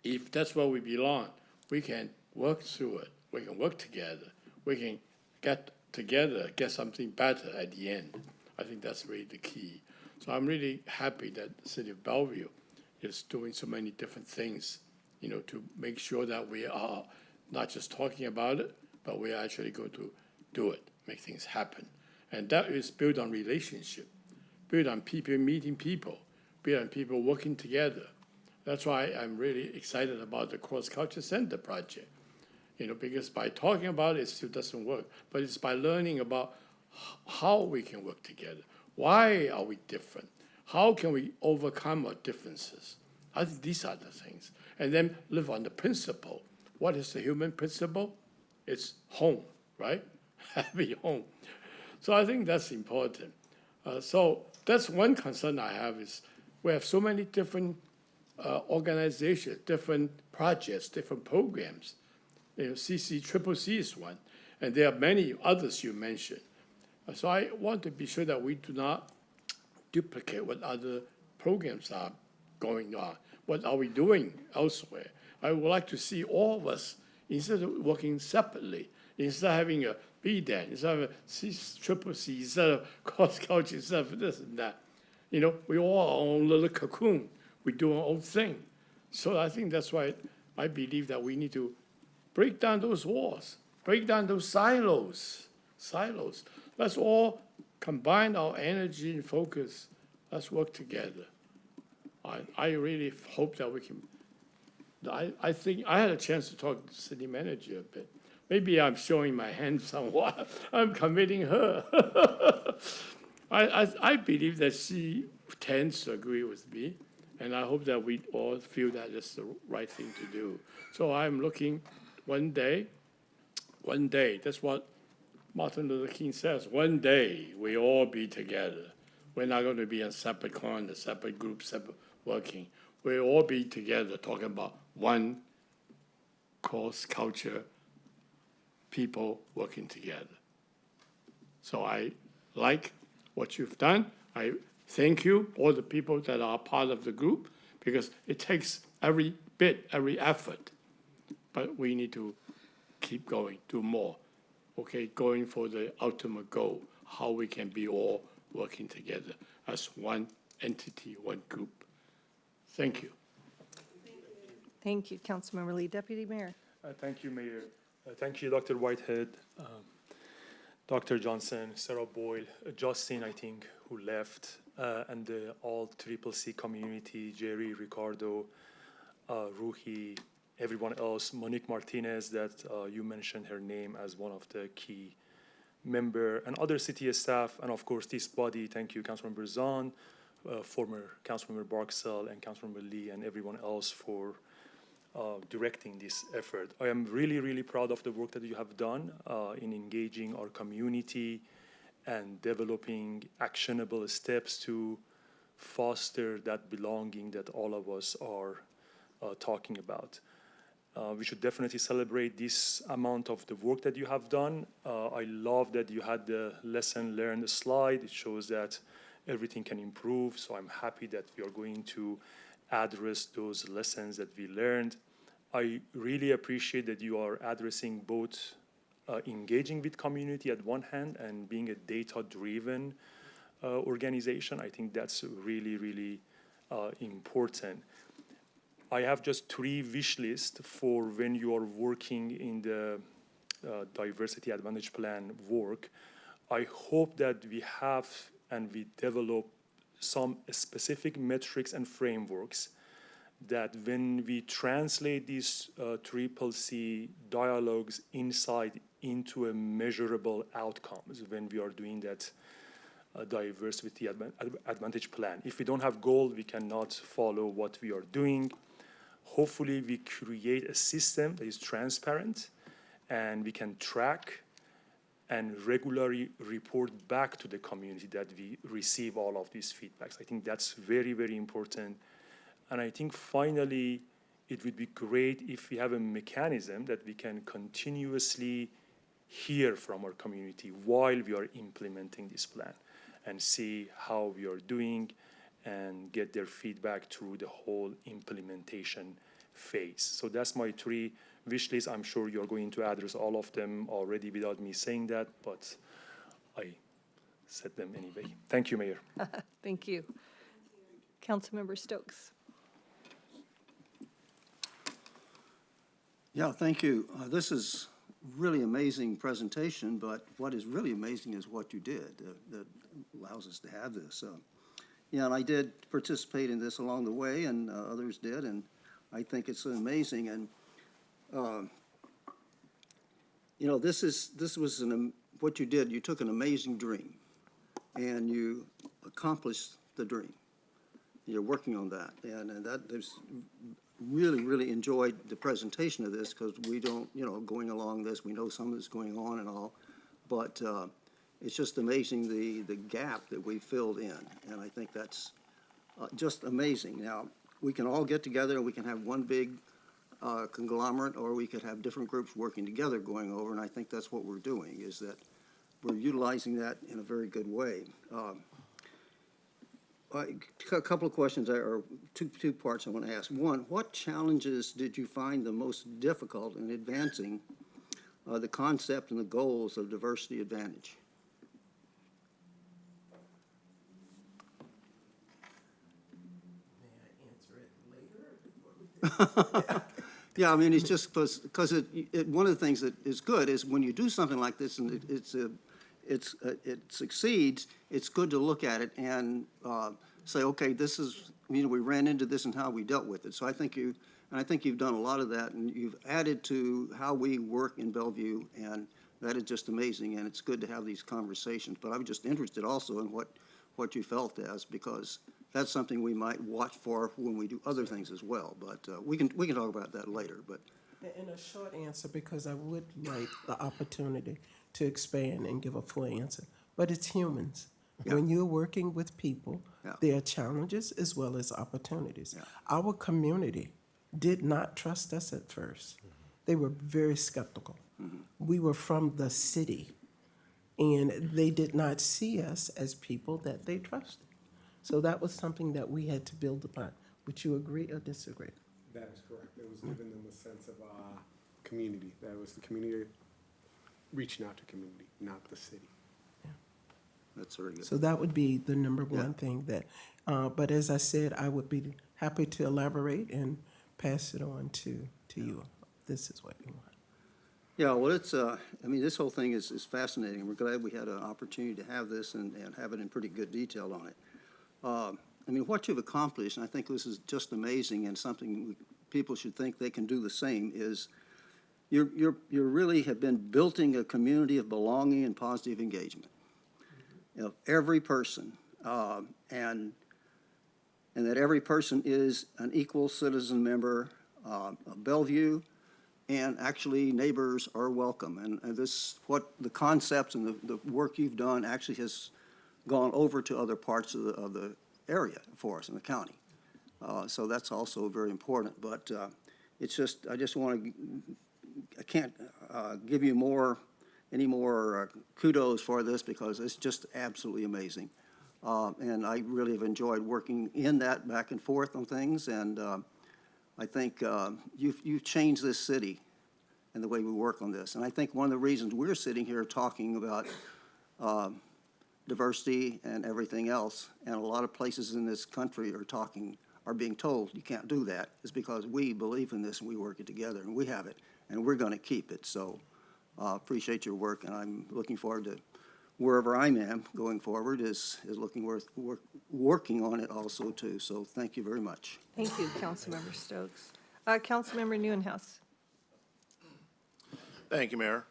R: If that's where we belong, we can work through it. We can work together. We can get together, get something better at the end. I think that's really the key. So I'm really happy that the city of Bellevue is doing so many different things, to make sure that we are not just talking about it, but we are actually going to do it, make things happen. And that is built on relationship, built on people meeting people, built on people working together. That's why I'm really excited about the Cross Culture Center project, because by talking about it, it still doesn't work. But it's by learning about how we can work together. Why are we different? How can we overcome our differences? I think these are the things. And then live on the principle. What is the human principle? It's home, right? Happy home. So I think that's important. So that's one concern I have is we have so many different organizations, different projects, different programs. CCCCC is one, and there are many others you mentioned. So I want to be sure that we do not duplicate what other programs are going on. What are we doing elsewhere? I would like to see all of us, instead of working separately, instead of having a BDAN, instead of a CCCC, instead of cross-culture, instead of this and that. We all are our own little cocoon. We do our own thing. So I think that's why I believe that we need to break down those walls, break down those silos. Let's all combine our energy and focus. Let's work together. I really hope that we can. I think I had a chance to talk to the city manager a bit. Maybe I'm showing my hand somewhat. I'm committing her. I believe that she tends to agree with me, and I hope that we all feel that it's the right thing to do. So I'm looking one day, that's what Martin Luther King says, one day we all be together. We're not going to be in separate corners, separate groups, separate working. We'll all be together talking about one cross-culture people working together. So I like what you've done. I thank you, all the people that are part of the group, because it takes every bit, every effort. But we need to keep going, do more. Okay, going for the ultimate goal, how we can be all working together as one entity, one group. Thank you.
A: Thank you, Councilmember Lee. Deputy Mayor.
C: Thank you, Mayor. Thank you, Dr. Whitehead, Dr. Johnson, Sarah Boyle, Justin, I think, who left, and the all CCC community, Jerry, Ricardo, Ruhi, everyone else, Monique Martinez, that you mentioned her name as one of the key member, and other city staff, and of course this body. Thank you, Councilmember Zahn, former Councilmember Barksell, and Councilmember Lee, and everyone else for directing this effort. I am really, really proud of the work that you have done in engaging our community and developing actionable steps to foster that belonging that all of us are talking about. We should definitely celebrate this amount of the work that you have done. I love that you had the lesson learned slide. It shows that everything can improve. So I'm happy that we are going to address those lessons that we learned. I really appreciate that you are addressing both engaging with community at one hand and being a data-driven organization. I think that's really, really important. I have just 3 wish lists for when you are working in the Diversity Advantage Plan work. I hope that we have and we develop some specific metrics and frameworks that when we translate these CCC dialogues inside into a measurable outcomes when we are doing that diversity advantage plan. If we don't have goal, we cannot follow what we are doing. Hopefully we create a system that is transparent and we can track and regularly report back to the community that we receive all of these feedbacks. I think that's very, very important. And I think finally, it would be great if we have a mechanism that we can continuously hear from our community while we are implementing this plan and see how we are doing and get their feedback through the whole implementation phase. So that's my 3 wish lists. I'm sure you're going to address all of them already without me saying that, but I said them anyway. Thank you, Mayor.
A: Thank you. Councilmember Stokes.
D: Yeah, thank you. This is really amazing presentation, but what is really amazing is what you did that allows us to have this. Yeah, and I did participate in this along the way, and others did, and I think it's amazing. And you know, this was what you did. You took an amazing dream, and you accomplished the dream. You're working on that, and that there's really enjoyed the presentation of this because we don't, you know, going along this, we know some of this going on and all, but it's just amazing the gap that we filled in, and I think that's just amazing. Now, we can all get together and we can have one big conglomerate, or we could have different groups working together going over, and I think that's what we're doing, is that we're utilizing that in a very good way. A couple of questions, or two parts I want to ask. One, what challenges did you find the most difficult in advancing the concept and the goals of Diversity Advantage? May I answer it later? Yeah, I mean, it's just because one of the things that is good is when you do something like this and it succeeds, it's good to look at it and say, okay, this is, you know, we ran into this and how we dealt with it. So I think you've done a lot of that, and you've added to how we work in Bellevue, and that is just amazing, and it's good to have these conversations. But I'm just interested also in what you felt as, because that's something we might watch for when we do other things as well. But we can talk about that later. But
S: in a short answer, because I would like the opportunity to expand and give a full answer, but it's humans. Yeah. When you're working with people, yeah, there are challenges as well as opportunities. Yeah. Our community did not trust us at first. Mm-hmm. They were very skeptical. Mm-hmm. We were from the city, and they did not see us as people that they trusted. So that was something that we had to build upon. Would you agree or disagree?
U: That is correct. It was giving them a sense of community. That was the community reaching out to community, not the city.
D: Yeah. That's very good.
S: So that would be the number one thing that, but as I said, I would be happy to elaborate and pass it on to you. This is what you want.
D: Yeah, well, it's, I mean, this whole thing is fascinating. We're glad we had an opportunity to have this and have it in pretty good detail on it. I mean, what you've accomplished, and I think this is just amazing and something people should think they can do the same, is you really have been building a community of belonging and positive engagement of every person, and that every person is an equal citizen member of Bellevue, and actually neighbors are welcome. And this, what the concepts and the work you've done actually has gone over to other parts of the area for us in the county. So that's also very important. But it's just, I just want to, I can't give you any more kudos for this because it's just absolutely amazing. And I really have enjoyed working in that back and forth on things, and I think you've changed this city and the way we work on this. And I think one of the reasons we're sitting here talking about diversity and everything else, and a lot of places in this country are being told you can't do that, is because we believe in this and we work it together, and we have it, and we're going to keep it. So appreciate your work, and I'm looking forward to wherever I am going forward is working on it also too. So thank you very much.
A: Thank you, Councilmember Stokes. Councilmember Neuenhuis.
P: Thank you, Mayor.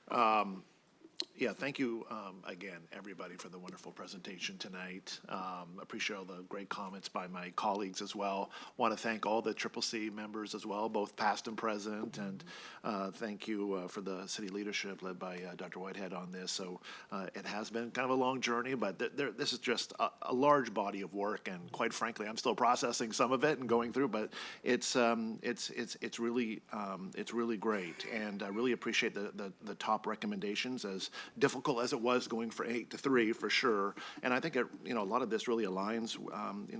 P: Yeah, thank you again, everybody, for the wonderful presentation tonight. Appreciate all the great comments by my colleagues as well. Want to thank all the CCC members as well, both past and present, and thank you for the city leadership led by Dr. Whitehead on this. So it has been kind of a long journey, but this is just a large body of work, and quite frankly, I'm still processing some of it and going through, but it's really great, and I really appreciate the top recommendations, as difficult as it was going from 8 to 3 for sure. And I think a lot of this really aligns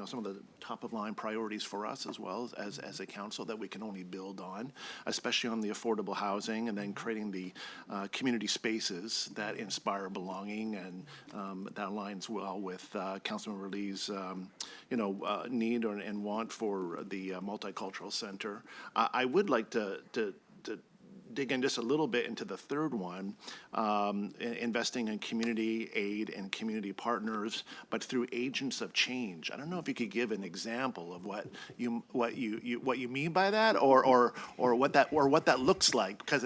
P: some of the top of line priorities for us as well as a council that we can only build on, especially on the affordable housing, and then creating the community spaces that inspire belonging, and that aligns well with Councilmember Lee's need and want for the multicultural center. I would like to dig in just a little bit into the third one, investing in community aid and community partners, but through agents of change. I don't know if you could give an example of what you mean by that, or what that looks like, because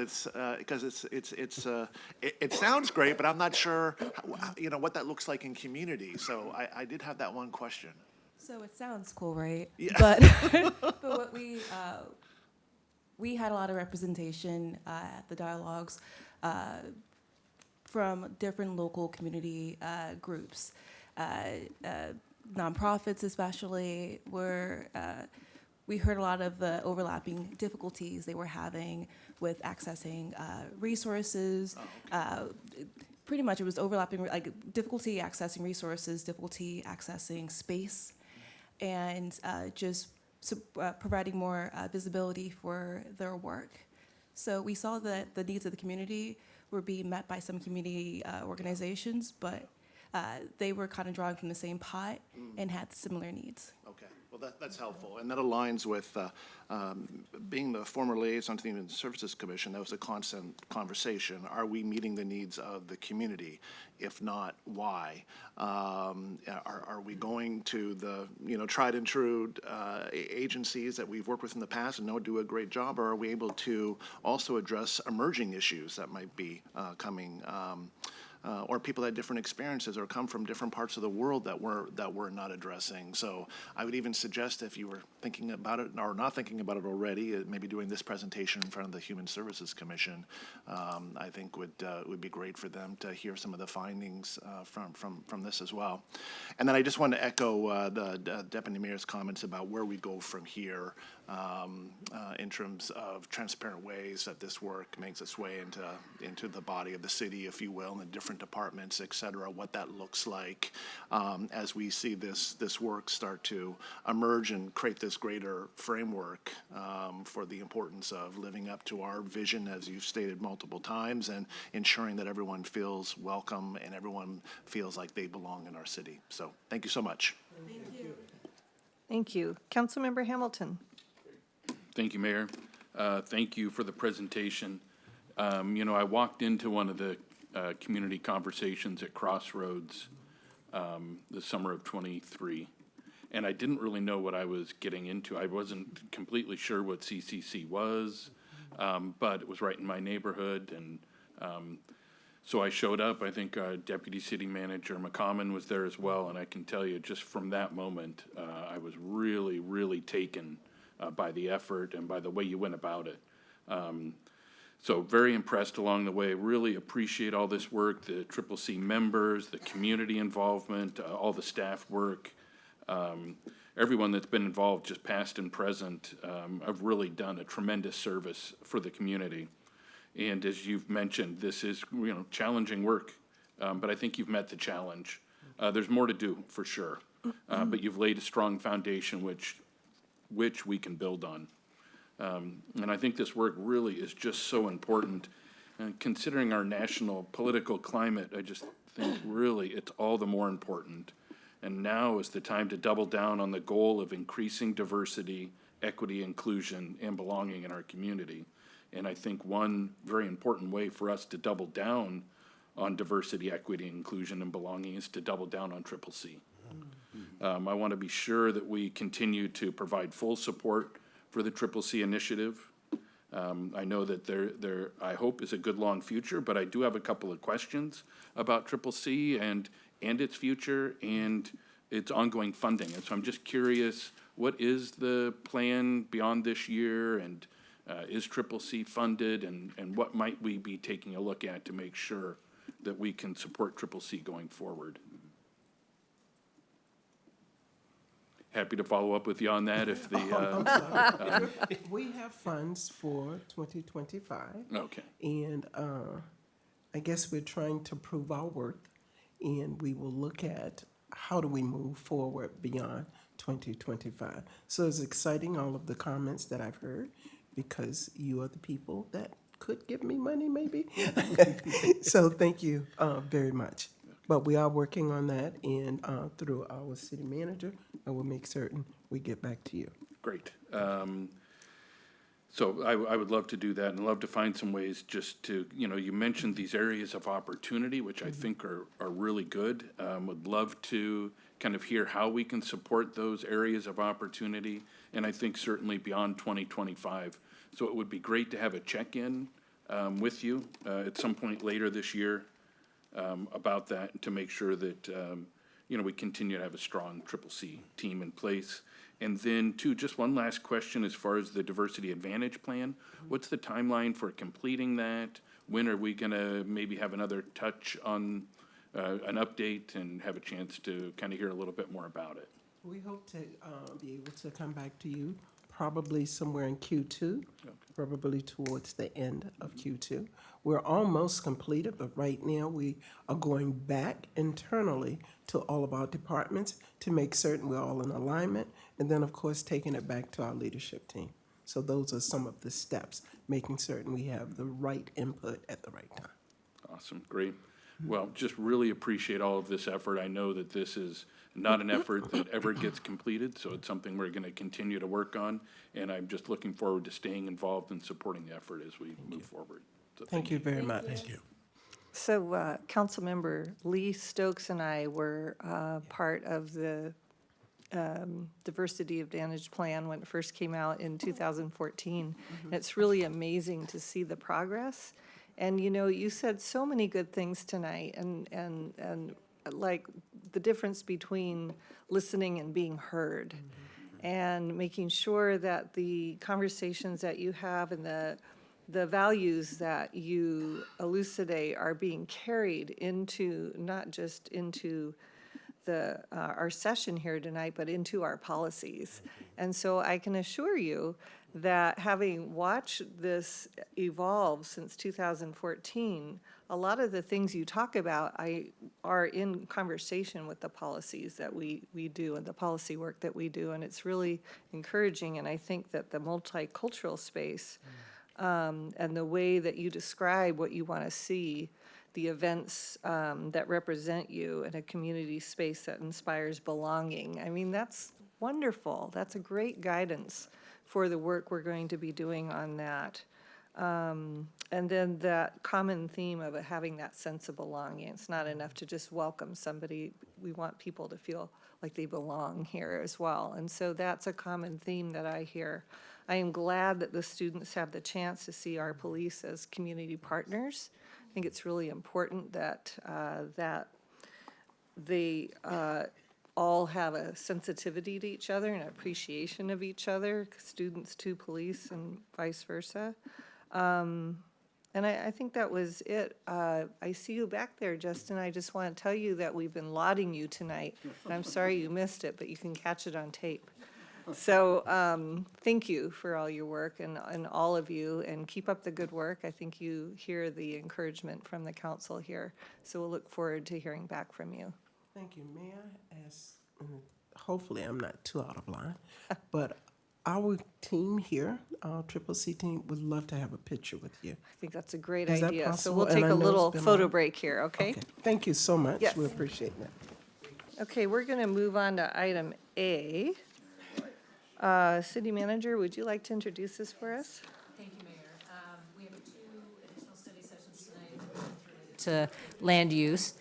P: it sounds great, but I'm not sure what that looks like in community. So I did have that one question.
T: So it sounds cool, right?
P: Yeah.
T: But what we had a lot of representation at the dialogues from different local community groups, nonprofits especially, where we heard a lot of the overlapping difficulties they were having with accessing resources. Pretty much it was overlapping, like difficulty accessing resources, difficulty accessing space, and providing more visibility for their work. So we saw that the needs of the community were being met by some community organizations, but they were kind of drawing from the same pot and had similar needs.
P: Okay, well that's helpful, and that aligns with being the former liaison to the Human Services Commission. That was a constant conversation. Are we meeting the needs of the community? If not, why? Are we going to the tried and true agencies that we've worked with in the past and know do a great job, or are we able to also address emerging issues that might be coming? Or people that had different experiences or come from different parts of the world that we're not addressing. So I would even suggest, if you were thinking about it or not thinking about it already, maybe doing this presentation in front of the Human Services Commission, I think would be great for them to hear some of the findings from this as well. And then I just want to echo the Deputy Mayor's comments about where we go from here in terms of transparent ways that this work makes its way into the body of the city, if you will, and the different departments, et cetera, what that looks like as we see this work start to emerge and create this greater framework for the importance of living up to our vision, as you've stated multiple times, and ensuring that everyone feels welcome and everyone feels like they belong in our city. So thank you so much.
T: Thank you.
A: Thank you. Councilmember Hamilton.
Q: Thank you, Mayor. Thank you for the presentation. I walked into one of the community conversations at Crossroads the summer of '23, and I didn't really know what I was getting into. I wasn't completely sure what CCC was, but it was right in my neighborhood, and so I showed up. I think Deputy City Manager McCommon was there as well, and I can tell you just from that moment, I was really, really taken by the effort and by the way you went about it. So very impressed along the way. Really appreciate all this work, the CCC members, the community involvement, all the staff work. everyone that's been involved, just past and present, have really done a tremendous service for the community. And as you've mentioned, this is, challenging work, but I think you've met the challenge. There's more to do, for sure, but you've laid a strong foundation which we can build on. And I think this work really is just so important. And considering our national political climate, I just think really it's all the more important. And now is the time to double down on the goal of increasing diversity, equity, inclusion, and belonging in our community. And I think one very important way for us to double down on diversity, equity, inclusion, and belonging is to double down on CCC. I want to be sure that we continue to provide full support for the CCC initiative. I know that there, I hope, is a good long future, but I do have a couple of questions about CCC and its future and its ongoing funding. And so I'm just curious, what is the plan beyond this year, and is CCC funded, and what might we be taking a look at to make sure that we can support CCC going forward? Happy to follow up with you on that if the.
S: We have funds for 2025.
Q: Okay.
S: And I guess we're trying to prove our worth, and we will look at how do we move forward beyond 2025. So it's exciting, all of the comments that I've heard, because you are the people that could give me money, maybe. So thank you very much. But we are working on that, and through our city manager, I will make certain we get back to you.
Q: Great. So I would love to do that, and love to find some ways just to, you mentioned these areas of opportunity, which I think are really good. Would love to kind of hear how we can support those areas of opportunity, and I think certainly beyond 2025. So it would be great to have a check-in with you at some point later this year about that, to make sure that, we continue to have a strong CCC team in place. And then, too, just one last question as far as the Diversity Advantage Plan. What's the timeline for completing that? When are we going to maybe have another touch on an update and have a chance to kind of hear a little bit more about it?
S: We hope to be able to come back to you probably somewhere in Q2, probably towards the end of Q2. We're almost completed, but right now we are going back internally to all of our departments to make certain we're all in alignment, and then, of course, taking it back to our leadership team. So those are some of the steps, making certain we have the right input at the right time.
Q: Awesome, great. Well, just really appreciate all of this effort. I know that this is not an effort that ever gets completed, so it's something we're going to continue to work on, and I'm just looking forward to staying involved and supporting the effort as we move forward. So
S: Thank you very much.
Q: Thank you.
A: So Councilmember Lee Stokes and I were part of the Diversity Advantage Plan when it first came out in 2014. And it's really amazing to see the progress. And, you said so many good things tonight, and like the difference between listening and being heard, and making sure that the conversations that you have and the values that you elucidate are being carried into, not just into our session here tonight, but into our policies. And so I can assure you that, having watched this evolve since 2014, a lot of the things you talk about are in conversation with the policies that we do and the policy work that we do, and it's really encouraging. And I think that the multicultural space and the way that you describe what you want to see, the events that represent you in a community space that inspires belonging, I mean, that's wonderful. That's a great guidance for the work we're going to be doing on that. And then that common theme of having that sense of belonging. It's not enough to just welcome somebody. We want people to feel like they belong here as well. And so that's a common theme that I hear. I am glad that the students have the chance to see our police as community partners. I think it's really important that they all have a sensitivity to each other and appreciation of each other, students to police and vice versa. And And I think that was it. I see you back there, Justin. I just want to tell you that we've been lauding you tonight. And I'm sorry you missed it, but you can catch it on tape. So thank you for all your work and all of you, and keep up the good work. I think you hear the encouragement from the council here. So we'll look forward to hearing back from you.
S: Thank you. May I ask, hopefully I'm not too out of line, but our team here, our Triple C team, would love to have a picture with you.
A: I think that's a great
S: Is that
A: idea. So
S: possible?
A: we'll
S: And
A: take
S: I
A: a
S: know it's
A: little
S: been
A: photo
S: long.
A: break here, okay?
S: Thank you so much.
A: Yes.
S: We appreciate that.
A: Okay, we're going to move on to item A. City Manager, would you like to introduce this for us?
O: Thank you, Mayor. We have 2 additional study sessions tonight to land use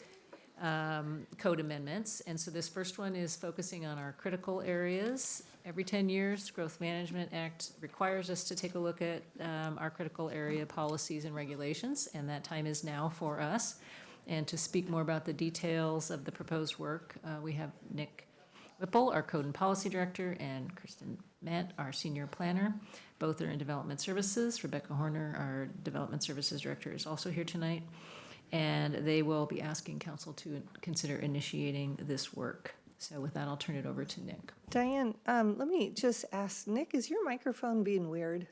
O: code amendments. And so this first one is focusing on our critical areas. Every 10 years, Growth Management Act requires us to take a look at our critical area policies and regulations, and that time is now for us. And to speak more about the details of the proposed work, we have Nick Whipple, our Code and Policy Director, and Kristen Matt, our Senior Planner. Both are in Development Services. Rebecca Horner, our Development Services Director, is also here tonight. And they will be asking council to consider initiating this work. So with that, I'll turn it over to Nick.
A: Diane, let me just ask, Nick, is your microphone being weird?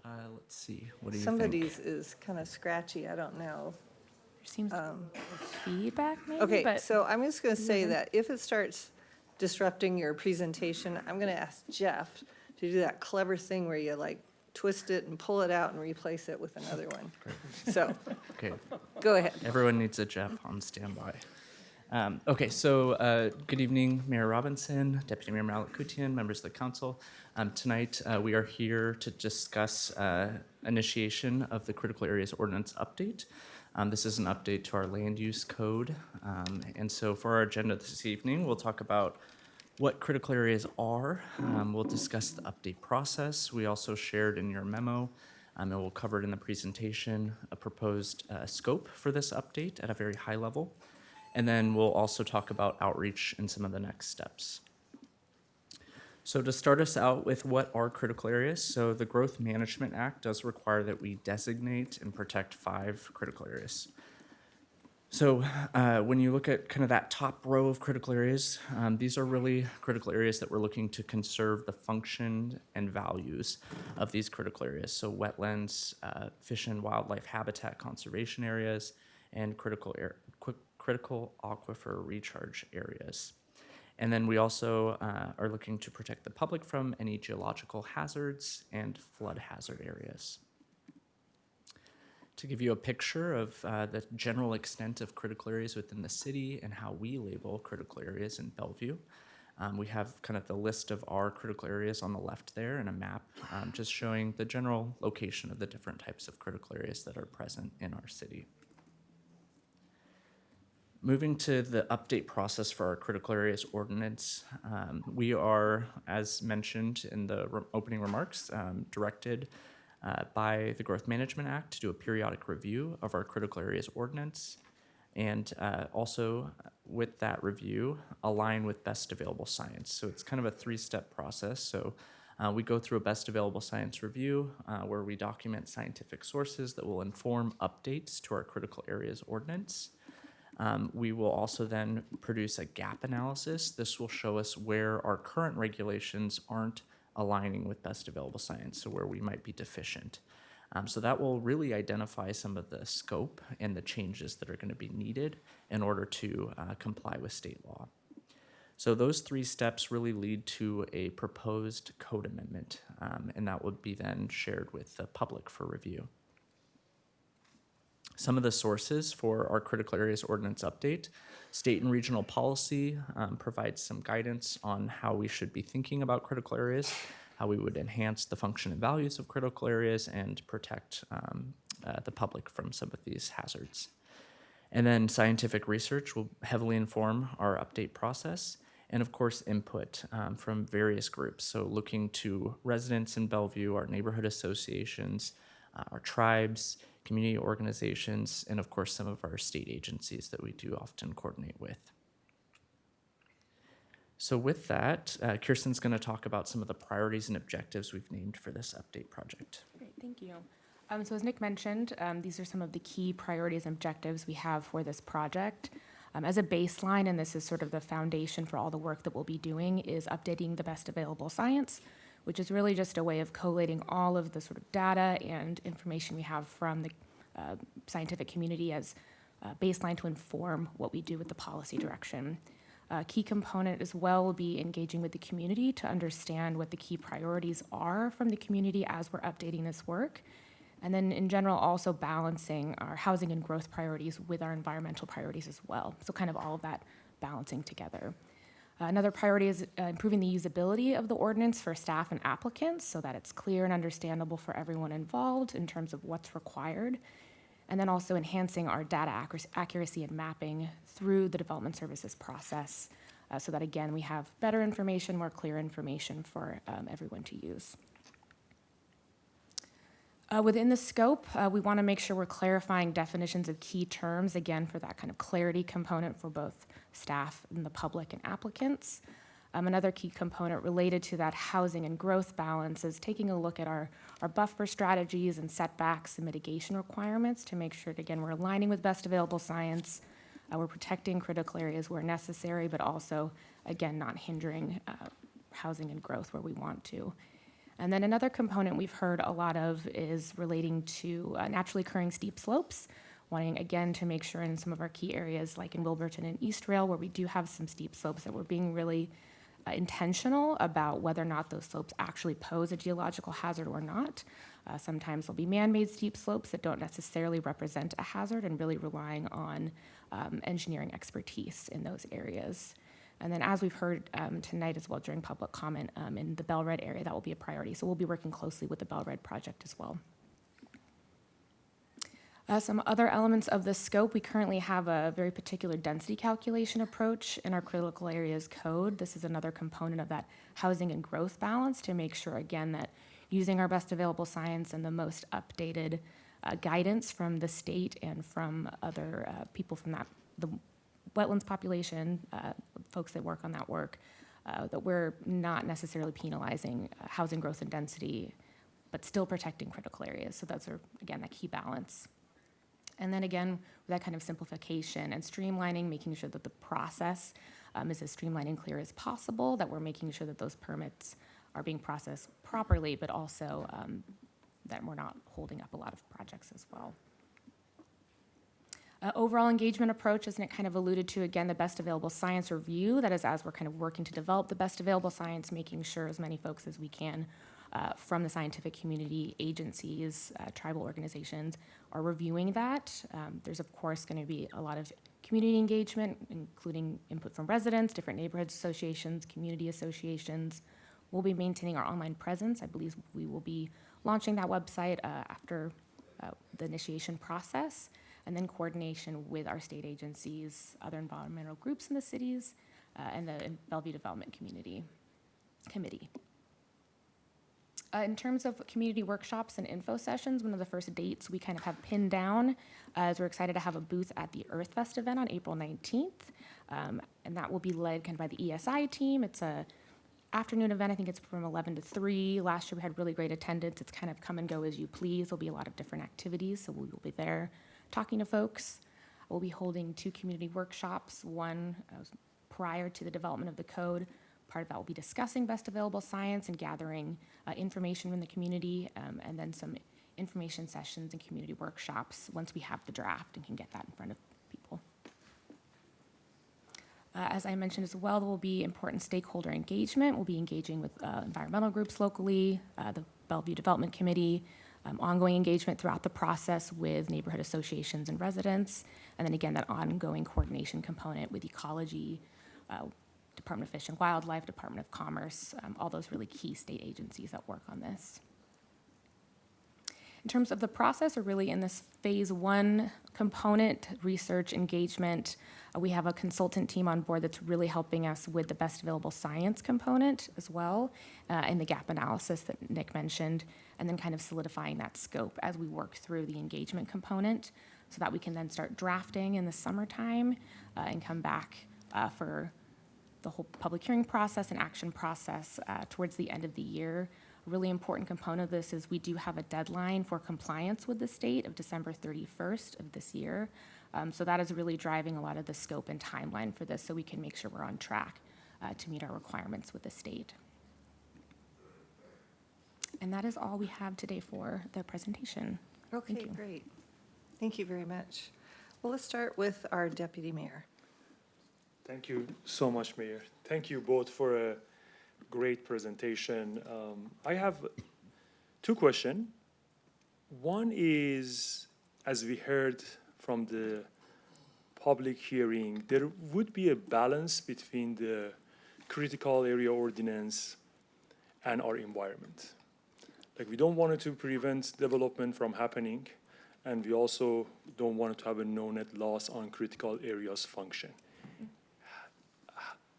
H: Let's see. What do you
A: Somebody's is kind of scratchy, I don't know.
V: There seems to be feedback maybe,
A: Okay,
V: but
A: so I'm just going to say
V: Mhm.
A: that if it starts disrupting your presentation, I'm going to ask Jeff to do that clever thing where you like twist it and pull it out and replace it with another one. So,
H: Okay.
A: go ahead.
H: Everyone needs a Jeff on standby. Okay, so good evening, Mayor Robinson, Deputy Mayor Malakutian, members of the council. Tonight, we are here to discuss initiation of the Critical Areas Ordinance update. This is an update to our land use code. And so for our agenda this evening, we'll talk about what critical areas are. We'll discuss the update process. We also shared in your memo, and we'll cover it in the presentation, a proposed scope for this update at a very high level. And then we'll also talk about outreach and some of the next steps. So to start us out with what are critical areas, so the Growth Management Act does require that we designate and protect 5 critical areas. So when you look at kind of that top row of critical areas, these are really critical areas that we're looking to conserve the function and values of these critical areas. So wetlands, fish and wildlife habitat conservation areas, and critical aquifer recharge areas. And then we also are looking to protect the public from any geological hazards and flood hazard areas. To give you a picture of the general extent of critical areas within the city and how we label critical areas in Bellevue, we have kind of the list of our critical areas on the left there and a map just showing the general location of the different types of critical areas that are present in our city. Moving to the update process for our critical areas ordinance, we are, as mentioned in the opening remarks, directed by the Growth Management Act to do a periodic review of our critical areas ordinance, and also with that review, align with best available science. So it's kind of a 3-step process. So we go through a best available science review where we document scientific sources that will inform updates to our critical areas ordinance. We will also then produce a gap analysis. This will show us where our current regulations aren't aligning with best available science, so where we might be deficient. So that will really identify some of the scope and the changes that are going to be needed in order to comply with state law. So those 3 steps really lead to a proposed code amendment, and that would be then shared with the public for review. Some of the sources for our critical areas ordinance update: state and regional policy provides some guidance on how we should be thinking about critical areas, how we would enhance the function and values of critical areas and protect the public from some of these hazards. And then scientific research will heavily inform our update process, and of course input from various groups. So looking to residents in Bellevue, our neighborhood associations, our tribes, community organizations, and of course some of our state agencies that we do often coordinate with. So with that, Kirsten's going to talk about some of the priorities and objectives we've named for this update project.
T: Great, thank you.
V: So as Nick mentioned, these are some of the key priorities and objectives we have for this project. As a baseline, and this is sort of the foundation for all the work that we'll be doing, is updating the best available science, which is really just a way of collating all of the sort of data and information we have from the scientific community as baseline to inform what we do with the policy direction. A key component as well will be engaging with the community to understand what the key priorities are from the community as we're updating this work. And then in general, also balancing our housing and growth priorities with our environmental priorities as well. So kind of all of that balancing together. Another priority is improving the usability of the ordinance for staff and applicants so that it's clear and understandable for everyone involved in terms of what's required. And then also enhancing our data accuracy and mapping through the development services process so that, again, we have better information, more clear information for everyone to use. Within the scope, we want to make sure we're clarifying definitions of key terms, again, for that kind of clarity component for both staff and the public and applicants. Another key component related to that housing and growth balance is taking a look at our buffer strategies and setbacks and mitigation requirements to make sure that, again, we're aligning with best available science, we're protecting critical areas where necessary, but also, again, not hindering housing and growth where we want to. And then another component we've heard a lot of is relating to naturally occurring steep slopes, wanting, again, to make sure in some of our key areas, like in Wilburton and East Rail, where we do have some steep slopes, that we're being really intentional about whether or not those slopes actually pose a geological hazard or not. Sometimes there'll be man-made steep slopes that don't necessarily represent a hazard, and really relying on engineering expertise in those areas. And then as we've heard tonight as well during public comment, in the Bell Red area, that will be a priority. So we'll be working closely with the Bell Red project as well. Some other elements of the scope, we currently have a very particular density calculation approach in our critical areas code. This is another component of that housing and growth balance to make sure, again, that using our best available science and the most updated guidance from the state and from other people from the wetlands population, folks that work on that work, that we're not necessarily penalizing housing growth and density, but still protecting critical areas. So those are, again, that key balance. And then again, with that kind of simplification and streamlining, making sure that the process is as streamlined and clear as possible, that we're making sure that those permits are being processed properly, but also that we're not holding up a lot of projects as well. Overall engagement approach, as Nick kind of alluded to, again, the best available science review. That is as we're kind of working to develop the best available science, making sure as many folks as we can from the scientific community, agencies, tribal organizations are reviewing that. There's, of course, going to be a lot of community engagement, including input from residents, different neighborhood associations, community associations. We'll be maintaining our online presence. I believe we will be launching that website after the initiation process, and then coordination with our state agencies, other environmental groups in the cities, and the Bellevue Development Committee. In terms of community workshops and info sessions, one of the first dates we kind of have pinned down is we're excited to have a booth at the Earth Fest event on April 19th, and that will be led kind of by the ESI team. It's a afternoon event. I think it's from 11 to 3. Last year we had really great attendance. It's kind of come and go as you please. There'll be a lot of different activities, so we will be there talking to folks. We'll be holding 2 community workshops, one prior to the development of the code. Part of that will be discussing best available science and gathering information from the community, and then some information sessions and community workshops once we have the draft and can get that in front of people. As I mentioned as well, there will be important stakeholder engagement. We'll be engaging with environmental groups locally, the Bellevue Development Committee, ongoing engagement throughout the process with neighborhood associations and residents, and then again, that ongoing coordination component with ecology, Department of Fish and Wildlife, Department of Commerce, all those really key state agencies that work on this. In terms of the process, we're really in this phase 1 component, research, engagement. We have a consultant team on board that's really helping us with the best available science component as well, and the gap analysis that Nick mentioned, and then kind of solidifying that scope as we work through the engagement component so that we can then start drafting in the summertime and come back for the whole public hearing process and action process towards the end of the year A really important component of this is we do have a deadline for compliance with the state of December 31st of this year. So that is really driving a lot of the scope and timeline for this, so we can make sure we're on track to meet our requirements with the state. And that is all we have today for the presentation.
A: Okay,
V: you.
A: great. Thank you very much. Well, let's start with our deputy mayor.
C: Thank you so much, Mayor. Thank you both for a great presentation. I have two questions. One is, as we heard from the public hearing, there would be a balance between the critical area ordinance and our environment. Like, we don't want it to prevent development from happening, and we also don't want it to have a no net loss on critical areas function.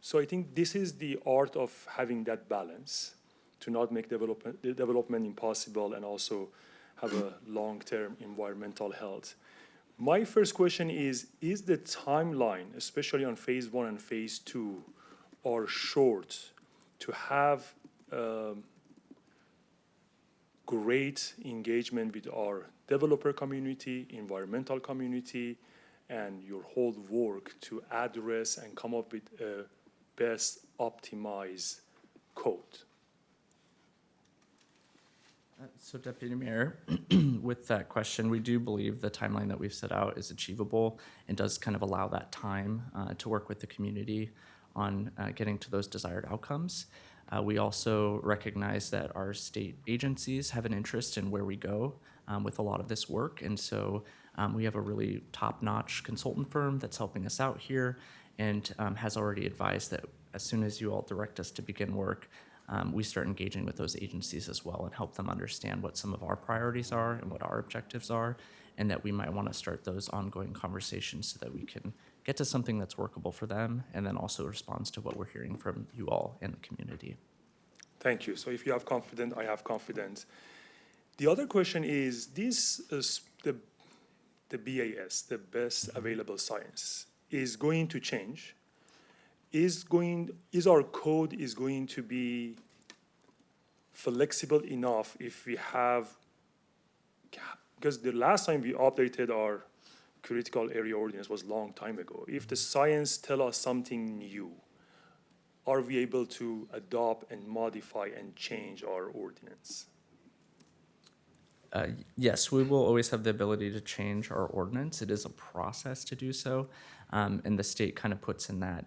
C: So I think this is the art of having that balance, to not make development impossible and also have a long-term environmental health. My first question is the timeline, especially on phase 1 and phase 2, are short to have great engagement with our developer community, environmental community, and your whole work to address and come up with a best optimized code?
H: So Deputy Mayor, with that question, we do believe the timeline that we've set out is achievable and does kind of allow that time to work with the community on getting to those desired outcomes. We also recognize that our state agencies have an interest in where we go with a lot of this work. And so we have a really top-notch consultant firm that's helping us out here and has already advised that as soon as you all direct us to begin work, we start engaging with those agencies as well and help them understand what some of our priorities are and what our objectives are, and that we might want to start those ongoing conversations so that we can get to something that's workable for them and then also responds to what we're hearing from you all in the community.
C: Thank you. So if you have confidence, I have confidence. The other question is, this is the BAS, the best available science, is going to change. Is our code is going to be flexible enough if we have, because the last time we updated our critical area ordinance was a long time ago. If the science tell us something new, are we able to adopt and modify and change our ordinance?
H: Yes, we will always have the ability to change our ordinance. It is a process to do so. And the state kind of puts in that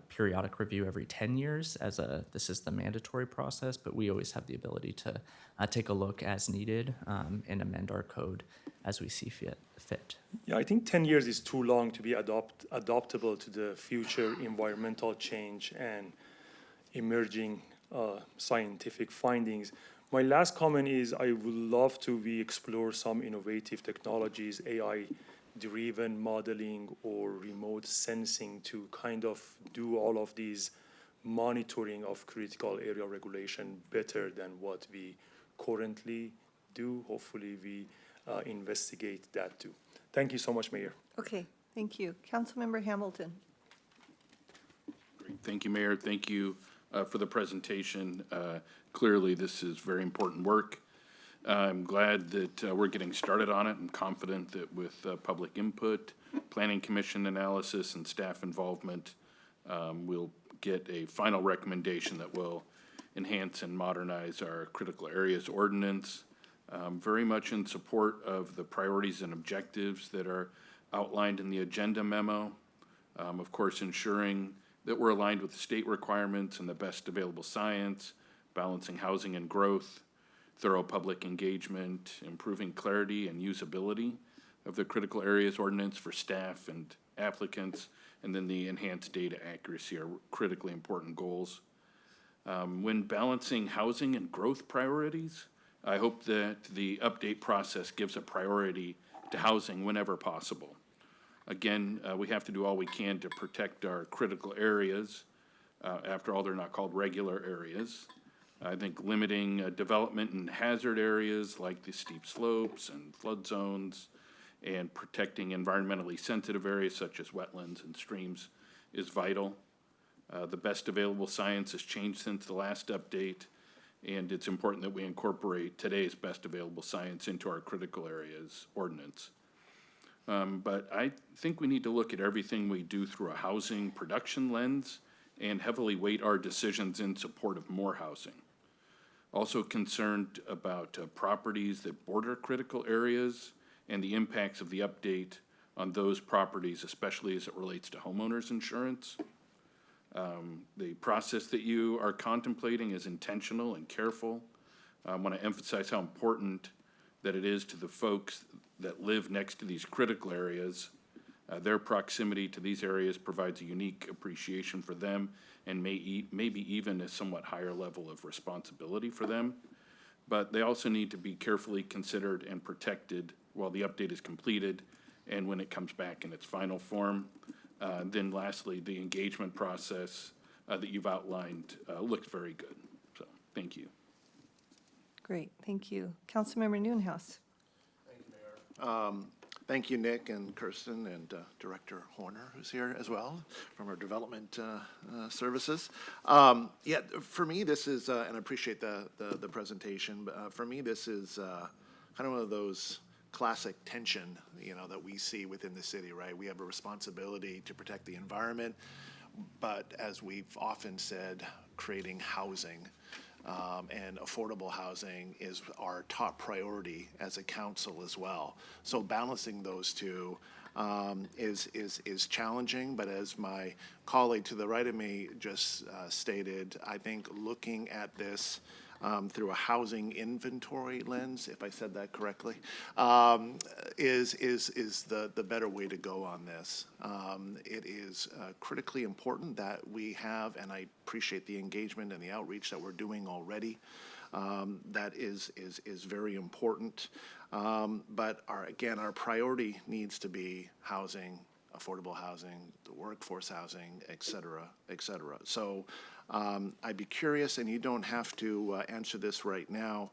H: periodic review every 10 years as this is the mandatory process, but we always have the ability to take a look as needed and amend our code as we see fit.
C: Yeah, I think 10 years is too long to be adaptable to the future environmental change and emerging scientific findings. My last comment is I would love to explore some innovative technologies, AI-driven modeling or remote sensing to kind of do all of these monitoring of critical area regulation better than what we currently do. Hopefully we investigate that too. Thank you so much, Mayor.
A: Okay, thank you. Councilmember Hamilton.
Q: Great. Thank you, Mayor. Thank you for the presentation. Clearly, this is very important work. I'm glad that we're getting started on it. I'm confident that with public input, planning commission analysis, and staff involvement, we'll get a final recommendation that will enhance and modernize our critical areas ordinance. Very much in support of the priorities and objectives that are outlined in the agenda memo. Of course, ensuring that we're aligned with the state requirements and the best available science, balancing housing and growth, thorough public engagement, improving clarity and usability of the critical areas ordinance for staff and applicants, and then the enhanced data accuracy are critically important goals. When balancing housing and growth priorities, I hope that the update process gives a priority to housing whenever possible. Again, we have to do all we can to protect our critical areas. After all, they're not called regular areas. I think limiting development in hazard areas like the steep slopes and flood zones and protecting environmentally sensitive areas such as wetlands and streams is vital. The best available science has changed since the last update, And it's important that we incorporate today's best available science into our critical areas ordinance. But I think we need to look at everything we do through a housing production lens and heavily weight our decisions in support of more housing. Also concerned about properties that border critical areas and the impacts of the update on those properties, especially as it relates to homeowners insurance. The process that you are contemplating is intentional and careful. I want to emphasize how important that it is to the folks that live next to these critical areas. Their proximity to these areas provides a unique appreciation for them and maybe even a somewhat higher level of responsibility for them. But they also need to be carefully considered and protected while the update is completed and when it comes back in its final form. Then lastly, the engagement process that you've outlined looks very good. So thank you.
A: Great, thank you. Councilmember Newhouse.
P: Thank you, Nick and Kirsten and Director Horner, who's here as well from our development services. Yeah, for me, this is, and I appreciate the presentation, but for me, this is kind of one of those classic tension, that we see within the city, right? We have a responsibility to protect the environment, but as we've often said, creating housing and affordable housing is our top priority as a council as well. So balancing those two is challenging, but as my colleague to the right of me just stated, I think looking at this through a housing inventory lens, if I said that correctly, is the better way to go on this. It is critically important that we have, and I appreciate the engagement and the outreach that we're doing already. That is very important. But our priority needs to be housing, affordable housing, the workforce housing, et cetera, et cetera. So I'd be curious, and you don't have to answer this right now,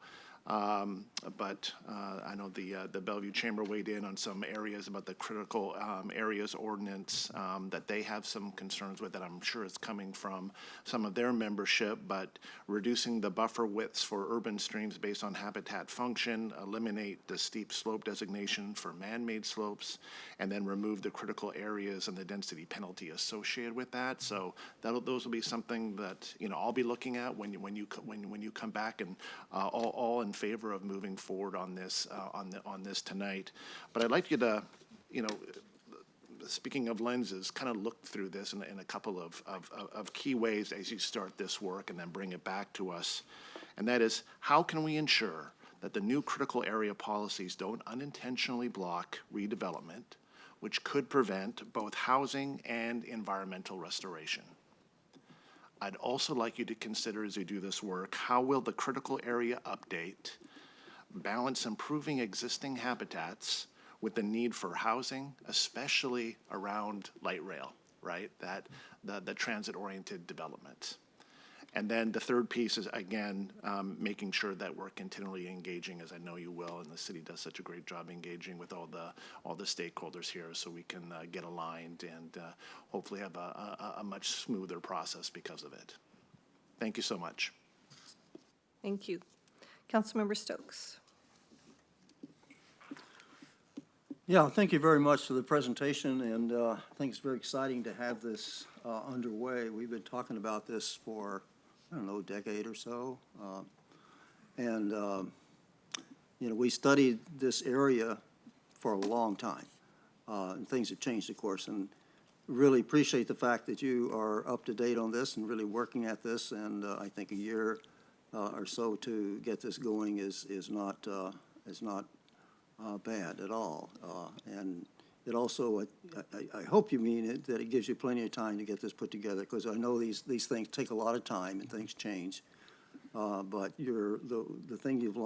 P: but I know the Bellevue Chamber weighed in on some areas about the critical areas ordinance that they have some concerns with, that I'm sure is coming from some of their membership, but reducing the buffer widths for urban streams based on habitat function, eliminate the steep slope designation for man-made slopes, and then remove the critical areas and the density penalty associated with that. So those will be something that I'll be looking at when you come back, and all in favor of moving forward on this on this tonight. But I'd like you to, speaking of lenses, kind of look through this in a couple of key ways as you start this work and then bring it back to us. And that is, how can we ensure that the new critical area policies don't unintentionally block redevelopment, which could prevent both housing and environmental restoration? I'd also like you to consider, as you do this work, how will the critical area update balance improving existing habitats with the need for housing, especially around light rail, right? The transit-oriented development. And then the third piece is, again, making sure that we're continually engaging, as I know you will, and the city does such a great job engaging with all the stakeholders here, so we can get aligned and hopefully have a much smoother process because of it. Thank you so much.
A: Thank you. Councilmember Stokes.
D: Yeah, thank you very much for the presentation, and I think it's very exciting to have this underway. We've been talking about this for, I don't know, a decade or so. We studied this area for a long time, and things have changed, of course, and really appreciate the fact that you are up to date on this and really working at this, and I think a year or so to get this going is not bad at all. And it also, I hope you mean it, that it gives you plenty of time to get this put together, because I know these things take a lot of time and things change. But the thing you've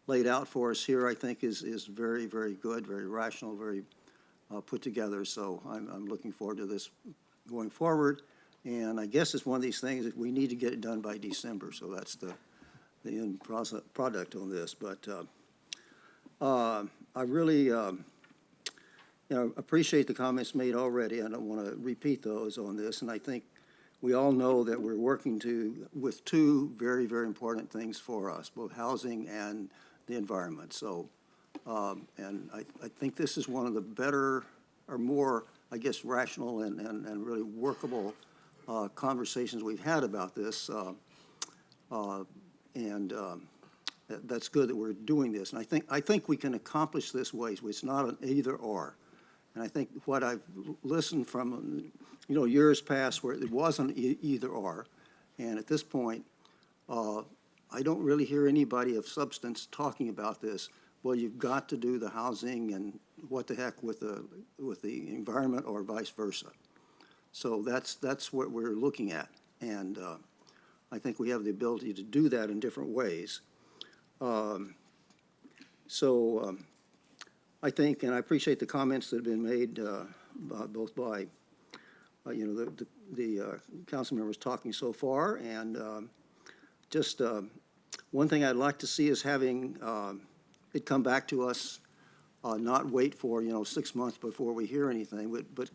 D: laid out for us here, I think, is very, very good, very rational, very put together. So I'm looking forward to this going forward. And I guess it's one of these things that we need to get it done by December. So that's the end product on this. But I really appreciate the comments made already. I don't want to repeat those on this, and I think we all know that we're working with two very, very important things for us, both housing and the environment. So, and I think this is one of the better or more, I guess, rational and really workable conversations we've had about this. That's good that we're doing this. And I think we can accomplish this ways. It's not an either or. And I think what I've listened from, years past where it wasn't either or. And at this point, I don't really hear anybody of substance talking about this. Well, you've got to do the housing and what the heck with the environment or vice versa. So that's what we're looking at. And I think we have the ability to do that in different ways. I think, and I appreciate the comments that have been made both by, the council members talking so far, and just one thing I'd like to see is having it come back to us, not wait for 6 months before we hear anything, but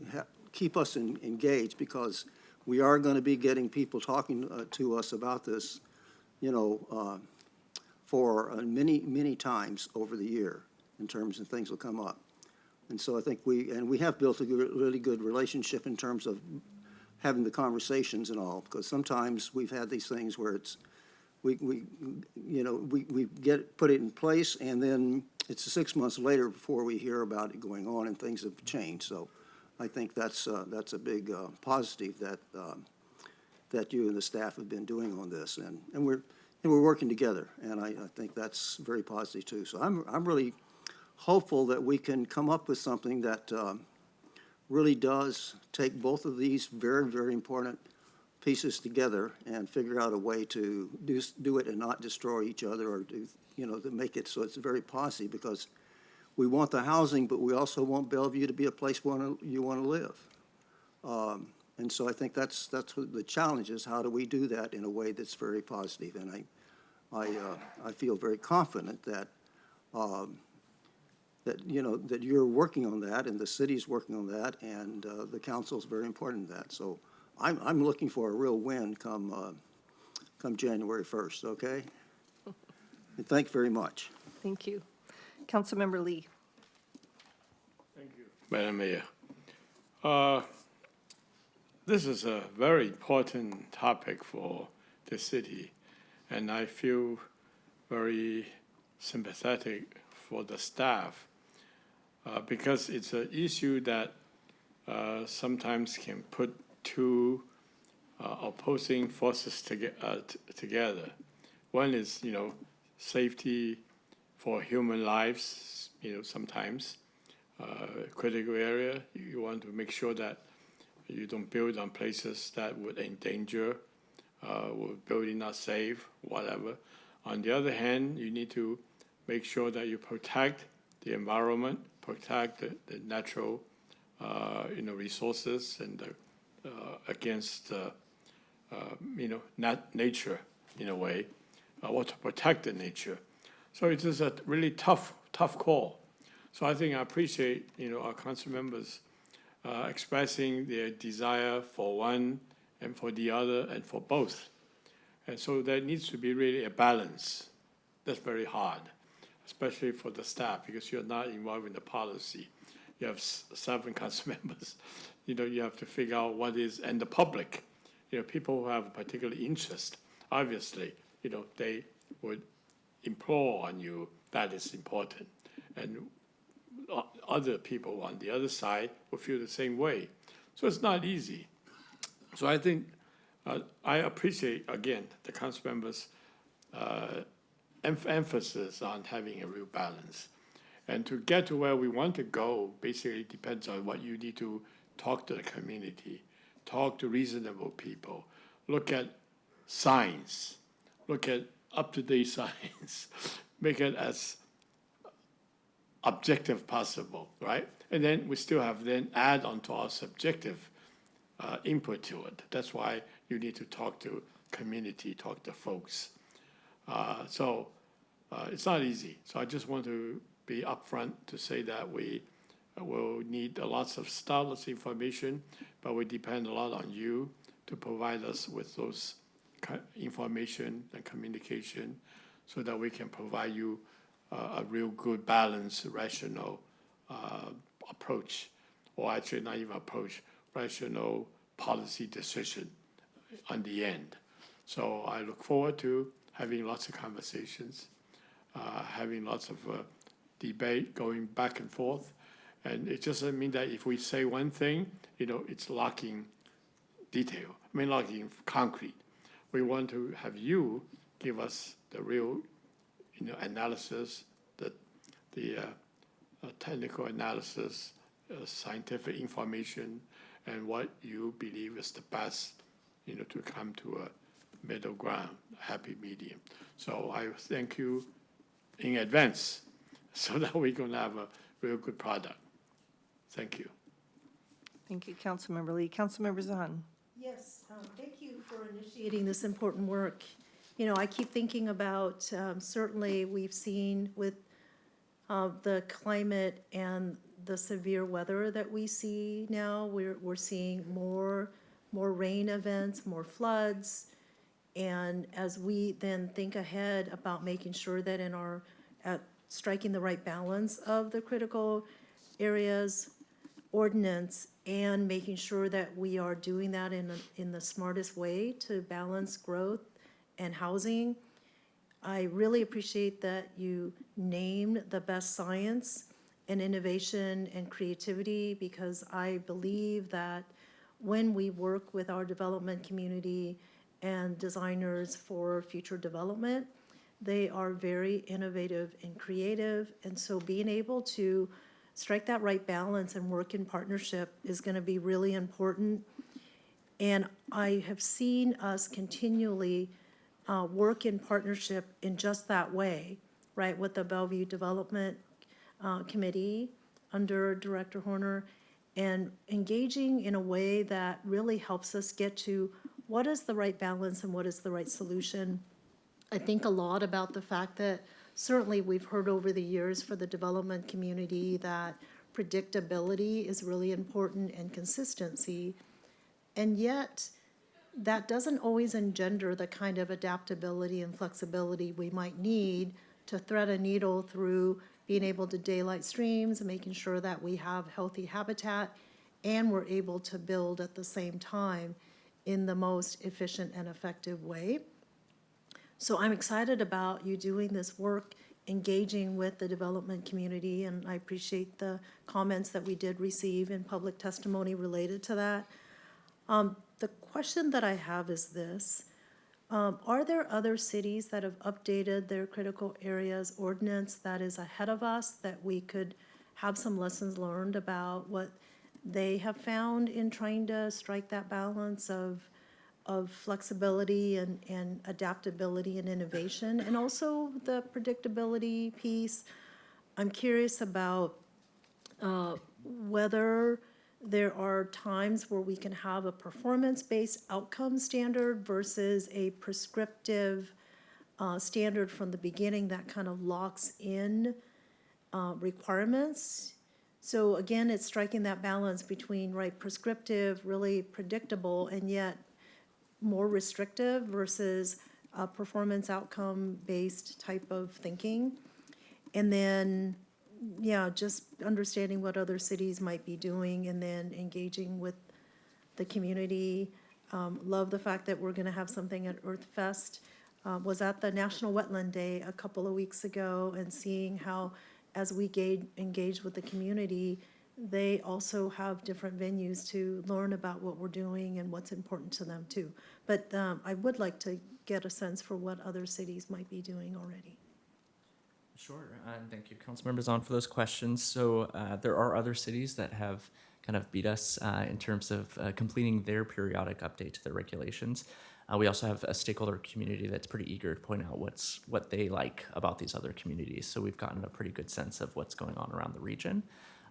D: keep us engaged, because we are going to be getting people talking to us about this, for many times over the year, in terms of things will come up. And so I think we have built a really good relationship in terms of having the conversations and all, because sometimes we've had these things where we put it in place, and then it's 6 months later before we hear about it going on, and things have changed. So I think that's a big positive that you and the staff have been doing on this, and we're working together, and I think that's very positive too. So I'm really hopeful that we can come up with something that really does take both of these very, very important pieces together and figure out a way to do it and not destroy each other, or to make it so it's very positive, because we want the housing, but we also want Bellevue to be a place you want to live. And so I think that's what the challenge is. How do we do that in a way that's very positive? And I feel very confident that that you're working on that, and the city's working on that, and the council's very important in that. So I'm looking for a real win come January 1st. Okay. And thank you very much.
A: Thank you. Councilmember Lee.
R: Thank you, Madam Mayor. This is a very important topic for the city, and I feel very sympathetic for the staff because it's an issue that sometimes can put two opposing forces together. One is, safety for human lives, sometimes critical area. You want to make sure that you don't build on places that would endanger, building not safe, whatever. On the other hand, you need to make sure that you protect the environment, protect the natural, resources, and against, nature in a way, or to protect the nature. So it is a really tough call. So I think I appreciate, our council members expressing their desire for one and for the other and for both. And so there needs to be really a balance. That's very hard, especially for the staff, because you're not involved in the policy. You have 7 council members. You have to figure out what is, and the public, people who have a particular interest, obviously, they would implore on you that is important. And other people on the other side will feel the same way. So it's not easy. So I think I appreciate, again, the council members' emphasis on having a real balance. And to get to where we want to go basically depends on what you need to talk to the community, talk to reasonable people, look at science, look at up-to-date science, make it as objective possible, right? And then we still have add on to our subjective input to it. That's why you need to talk to community, talk to folks. So it's not easy. So I just want to be upfront to say that we will need lots of information, but we depend a lot on you to provide us with those information and communication so that we can provide you a real good, balanced, rational approach, or actually not even approach, rational policy decision on the end. So I look forward to having lots of conversations, having lots of debate going back and forth. And it doesn't mean that if we say one thing, it's lacking detail, lacking concrete. We want to have you give us the real, analysis, the technical analysis, scientific information, and what you believe is the best, to come to a middle ground, a happy medium. So I thank you in advance so that we're going to have a real good product. Thank you.
A: Thank you, Councilmember Lee. Councilmember Zahn.
G: Yes, thank you for initiating this important work. I keep thinking about, certainly we've seen with the climate and the severe weather that we see now, we're seeing more rain events, more floods. And as we then think ahead about making sure that striking the right balance of the critical areas ordinance and making sure that we are doing that in the smartest way to balance growth and housing. I really appreciate that you named the best science and innovation and creativity, because I believe that when we work with our development community and designers for future development, they are very innovative and creative. And so being able to strike that right balance and work in partnership is going to be really important. And I have seen us continually work in partnership in just that way, right, with the Bellevue Development Committee under Director Horner, and engaging in a way that really helps us get to what is the right balance and what is the right solution. I think a lot about the fact that certainly we've heard over the years for the development community that predictability is really important and consistency. And yet, that doesn't always engender the kind of adaptability and flexibility we might need to thread a needle through being able to daylight streams and making sure that we have healthy habitat and we're able to build at the same time in the most efficient and effective way. So I'm excited about you doing this work, engaging with the development community, and I appreciate the comments that we did receive in public testimony related to that. The question that I have is this. Are there other cities that have updated their critical areas ordinance that is ahead of us, that we could have some lessons learned about what they have found in trying to strike that balance of flexibility and adaptability and innovation, and also the predictability piece? I'm curious about whether there are times where we can have a performance-based outcome standard versus a prescriptive standard from the beginning that kind of locks in requirements. So again, it's striking that balance between, right, prescriptive, really predictable, and yet more restrictive versus a performance outcome-based type of thinking. And then, yeah, just understanding what other cities might be doing and then engaging with the community. Love the fact that we're going to have something at Earth Fest. Was at the National Wetland Day a couple of weeks ago, and seeing how, as we engage with the community, they also have different venues to learn about what we're doing and what's important to them too. But I would like to get a sense for what other cities might be doing already.
H: Sure, and thank you, Councilmember Zahn, for those questions. So there are other cities that have kind of beat us in terms of completing their periodic update to their regulations. We also have a stakeholder community that's pretty eager to point out what they like about these other communities. So we've gotten a pretty good sense of what's going on around the region.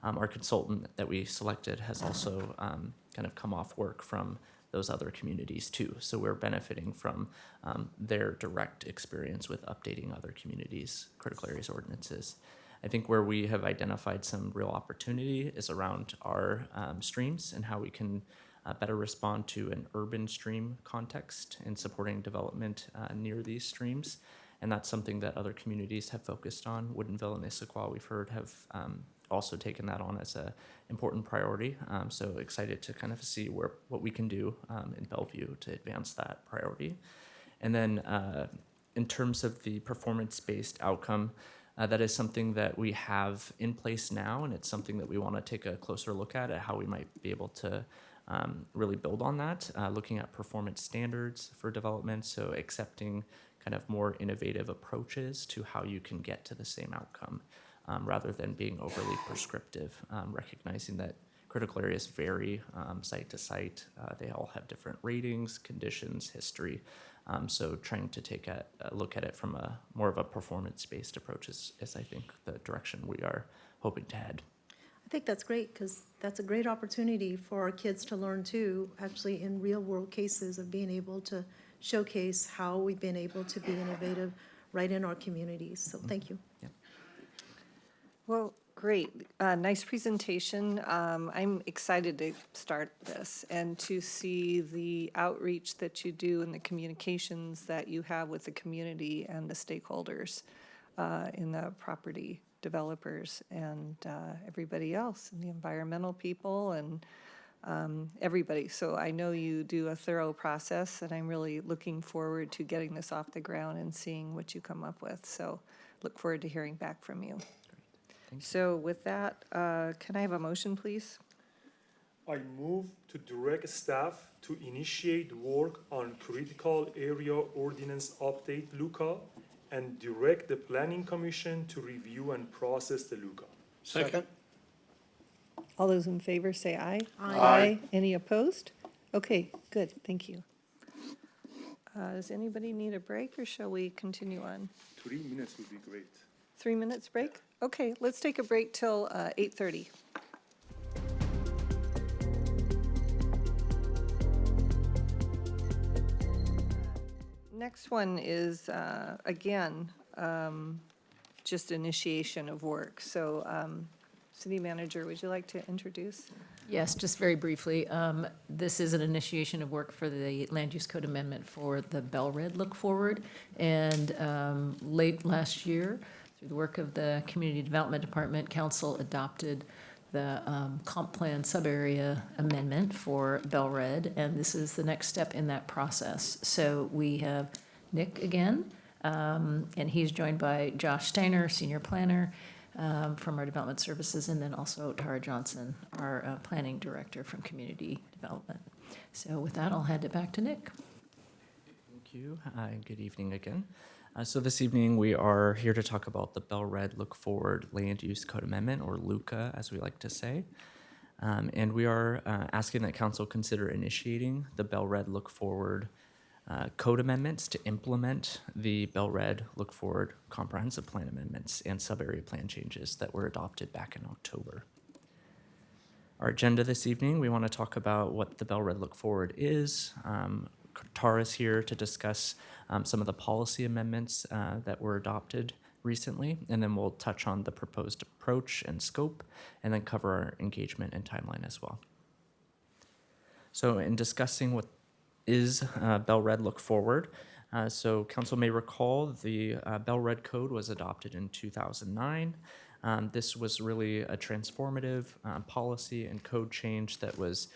H: Our consultant that we selected has also kind of come off work from those other communities too. So we're benefiting from their direct experience with updating other communities' critical areas ordinances. I think where we have identified some real opportunity is around our streams and how we can better respond to an urban stream context in supporting development near these streams. And that's something that other communities have focused on. Woodinville and Issaquah, we've heard, have also taken that on as an important priority. So excited to kind of see what we can do in Bellevue to advance that priority. And then in terms of the performance-based outcome, that is something that we have in place now, and it's something that we want to take a closer look at how we might be able to really build on that, looking at performance standards for development, so accepting kind of more innovative approaches to how you can get to the same outcome, rather than being overly prescriptive, recognizing that critical areas vary site to site. They all have different ratings, conditions, history. So trying to take a look at it from a more of a performance-based approach is I think the direction we are hoping to head.
G: I think that's great, because that's a great opportunity for our kids to learn too, actually in real-world cases of being able to showcase how we've been able to be innovative right in our communities. So thank you.
H: Yeah.
A: Well, great. Nice presentation. I'm excited to start this and to see the outreach that you do and the communications that you have with the community and the stakeholders in the property developers and everybody else, and the environmental people and everybody. So I know you do a thorough process, and I'm really looking forward to getting this off the ground and seeing what you come up with. So look forward to hearing back from you. So with that, can I have a motion, please?
C: I move to direct staff to initiate work on critical area ordinance update LUCA and direct the planning commission to review and process the LUCA.
D: Second.
A: All those in favor say aye.
D: Aye.
A: Any opposed? Okay, good, thank you. Does anybody need a break, or shall we continue on?
C: 3 minutes would be great.
A: 3 minutes break? Okay, let's take a break till 8:30. Next one is, again, just initiation of work. So, City Manager, would you like to introduce?
O: Yes, just very briefly. This is an initiation of work for the Land Use Code Amendment for the Bellred Look Forward. And late last year, through the work of the Community Development Department, Council adopted the comp plan sub-area amendment for Bellred, and this is the next step in that process. So we have Nick again, and he's joined by Josh Steiner, Senior Planner from our Development Services, and then also Tara Johnson, our Planning Director from Community Development. So with that, I'll hand it back to Nick.
H: Thank you. Good evening again. So this evening, we are here to talk about the Bellred Look Forward Land Use Code Amendment, or LUCA, as we like to say. And we are asking that Council consider initiating the Bellred Look Forward code amendments to implement the Bellred Look Forward Comprehensive Plan amendments and sub-area plan changes that were adopted back in October. Our agenda this evening, we want to talk about what the Bellred Look Forward is. Tara's here to discuss some of the policy amendments that were adopted recently, and then we'll touch on the proposed approach and scope, and then cover our engagement and timeline as well. So in discussing what is Bellred Look Forward, so Council may recall the Bellred Code was adopted in 2009. This was really a transformative policy and code change that was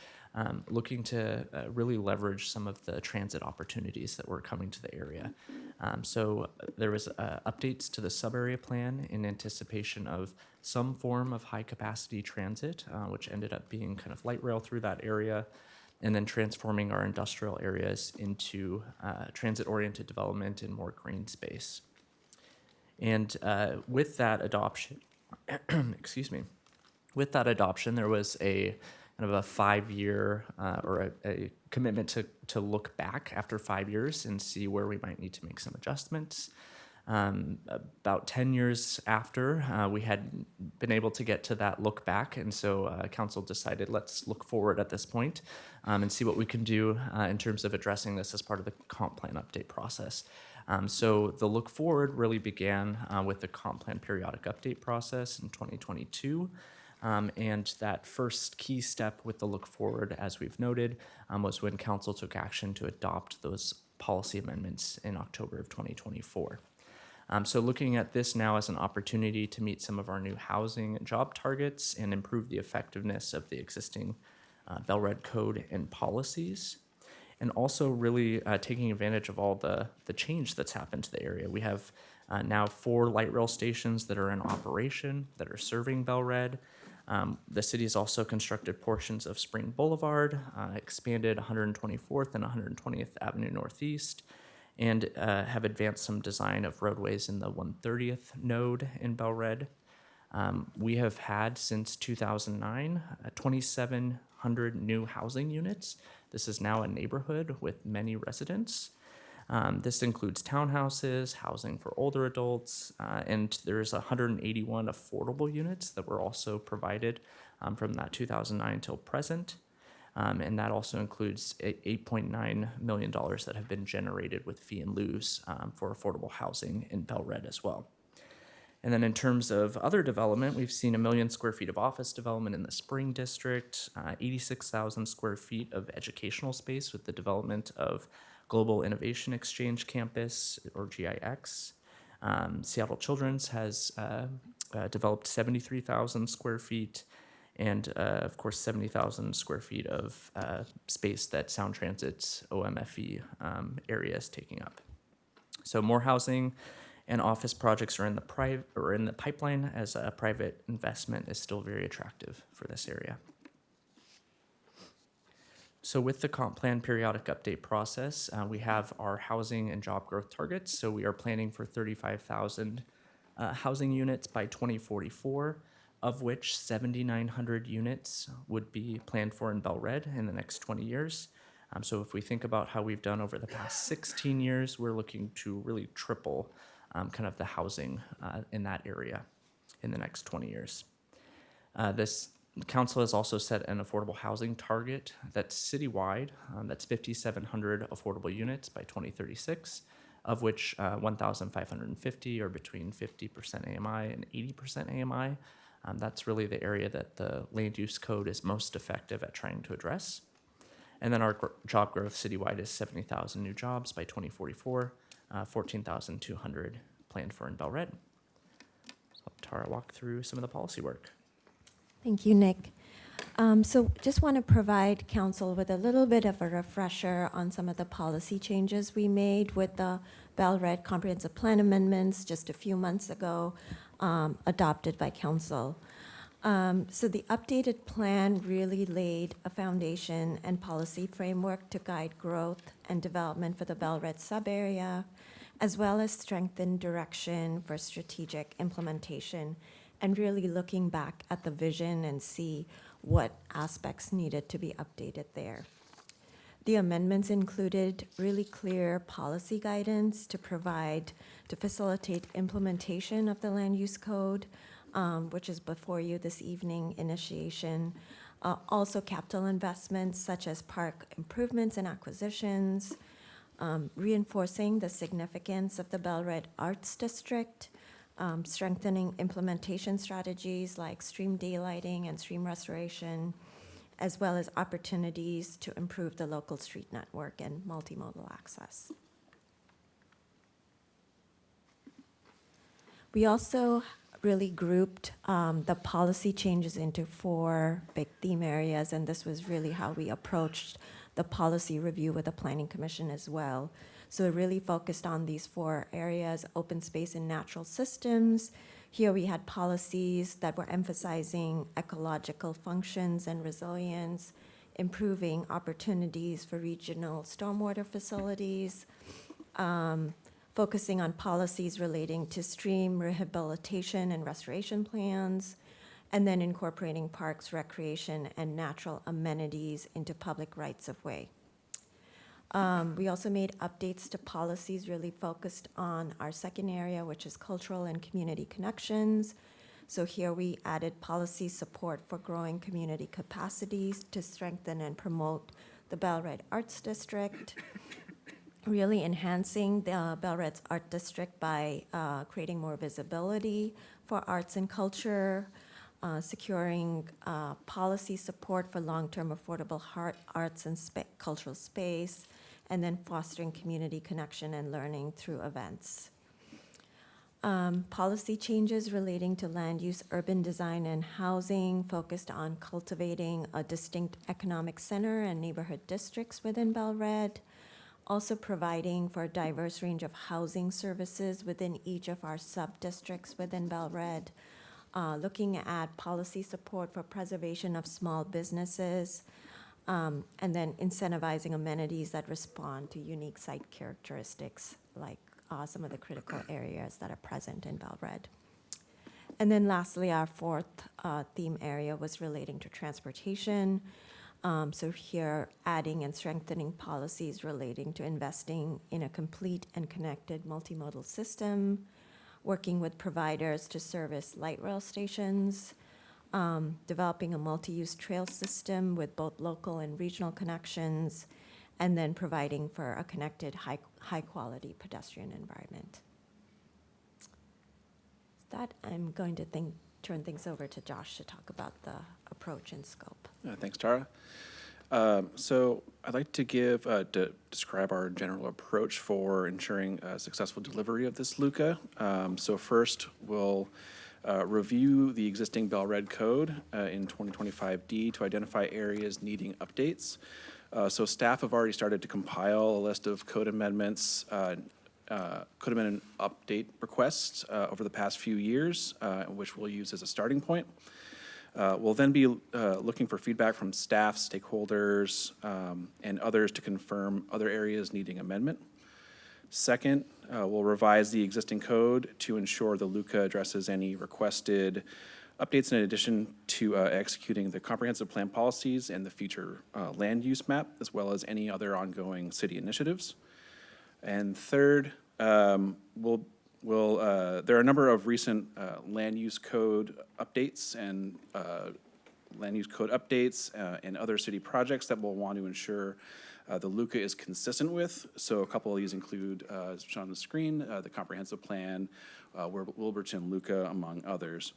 H: looking to really leverage some of the transit opportunities that were coming to the area. So there was updates to the sub-area plan in anticipation of some form of high-capacity transit, which ended up being kind of light rail through that area, and then transforming our industrial areas into transit-oriented development and more green space. And with that adoption, excuse me, with that adoption, there was a kind of a 5-year or a commitment to look back after 5 years and see where we might need to make some adjustments. About 10 years after, we had been able to get to that look back, and so Council decided let's look forward at this point and see what we can do in terms of addressing this as part of the comp plan update process. So the look forward really began with the comp plan periodic update process in 2022. And that first key step with the look forward, as we've noted, was when council took action to adopt those policy amendments in October of 2024. So looking at this now as an opportunity to meet some of our new housing and job targets and improve the effectiveness of the existing Bel-Red code and policies, and also really taking advantage of all the change that's happened to the area. We have now 4 light rail stations that are in operation that are serving Bel-Red. The city has also constructed portions of Spring Boulevard, expanded 124th and 120th Avenue Northeast, and have advanced some design of roadways in the 130th node in Bel-Red. We have had since 2009 2,700 new housing units. This is now a neighborhood with many residents. This includes townhouses, housing for older adults, and there's 181 affordable units that were also provided from that 2009 till present. And that also includes $8.9 million that have been generated with fee and lieu's for affordable housing in Bel-Red as well. And then in terms of other development, we've seen 1 million square feet of office development in the Spring District, 86,000 square feet of educational space with the development of Global Innovation Exchange Campus, or GIX. Seattle Children's has developed 73,000 square feet, and of course 70,000 square feet of space that Sound Transit's OMFE area is taking up. So more housing and office projects are in the pipeline, as a private investment is still very attractive for this area. So with the comp plan periodic update process, we have our housing and job growth targets. So we are planning for 35,000 housing units by 2044, of which 7,900 units would be planned for in Bel-Red in the next 20 years. So if we think about how we've done over the past 16 years, we're looking to really triple kind of the housing in that area in the next 20 years. This council has also set an affordable housing target that's citywide. That's 5,700 affordable units by 2036, of which 1,550 are between 50% AMI and 80% AMI. That's really the area that the land use code is most effective at trying to address. And then our job growth citywide is 70,000 new jobs by 2044, 14,200 planned for in Bel-Red. So I'll Tara walk through some of the policy work.
I: Thank you, Nick. So just want to provide council with a little bit of a refresher on some of the policy changes we made with the Bel-Red Comprehensive Plan amendments just a few months ago, adopted by council. So the updated plan really laid a foundation and policy framework to guide growth and development for the Bel-Red sub-area, as well as strengthen direction for strategic implementation, and really looking back at the vision and see what aspects needed to be updated there. The amendments included really clear policy guidance to facilitate implementation of the land use code, which is before you this evening, initiation. Also capital investments such as park improvements and acquisitions, reinforcing the significance of the Bel-Red Arts District, strengthening implementation strategies like stream daylighting and stream restoration, as well as opportunities to improve the local street network and multimodal access. We also really grouped the policy changes into 4 big theme areas, and this was really how we approached the policy review with the Planning Commission as well. So it really focused on these 4 areas: open space and natural systems. Here we had policies that were emphasizing ecological functions and resilience, improving opportunities for regional stormwater facilities, focusing on policies relating to stream rehabilitation and restoration plans, and then incorporating parks, recreation, and natural amenities into public rights of way. We also made updates to policies really focused on our second area, which is cultural and community connections. So here we added policy support for growing community capacities to strengthen and promote the Bel-Red Arts District, really enhancing the Bel-Red's Art District by creating more visibility for arts and culture, securing policy support for long-term affordable arts and cultural space, and then fostering community connection and learning through events. Policy changes relating to land use, urban design, and housing focused on cultivating a distinct economic center and neighborhood districts within Bellred, also providing for a diverse range of housing services within each of our sub-districts within Bellred, looking at policy support for preservation of small businesses, and then incentivizing amenities that respond to unique site characteristics, like some of the critical areas that are present in Bellred. And then lastly, our fourth theme area was relating to transportation. So here, adding and strengthening policies relating to investing in a complete and connected multimodal system, working with providers to service light rail stations, developing a multi-use trail system with both local and regional connections, and then providing for a connected, high-quality pedestrian environment. With that, I'm going to turn things over to Josh to talk about the approach and scope.
J: Thanks, Tara. So I'd like to describe our general approach for ensuring successful delivery of this LUCA. So first, we'll review the existing Bellred code in 2025D to identify areas needing updates. So staff have already started to compile a list of code amendments, code amendment update requests over the past few years, which we'll use as a starting point. We'll then be looking for feedback from staff, stakeholders, and others to confirm other areas needing amendment. Second, we'll revise the existing code to ensure the LUCA addresses any requested updates in addition to executing the comprehensive plan policies and the future land use map, as well as any other ongoing city initiatives. And third, there are a number of recent land use code updates and other city projects that we'll want to ensure the LUCA is consistent with. So a couple of these include, as shown on the screen, the comprehensive plan, Wilburton LUCA, among others.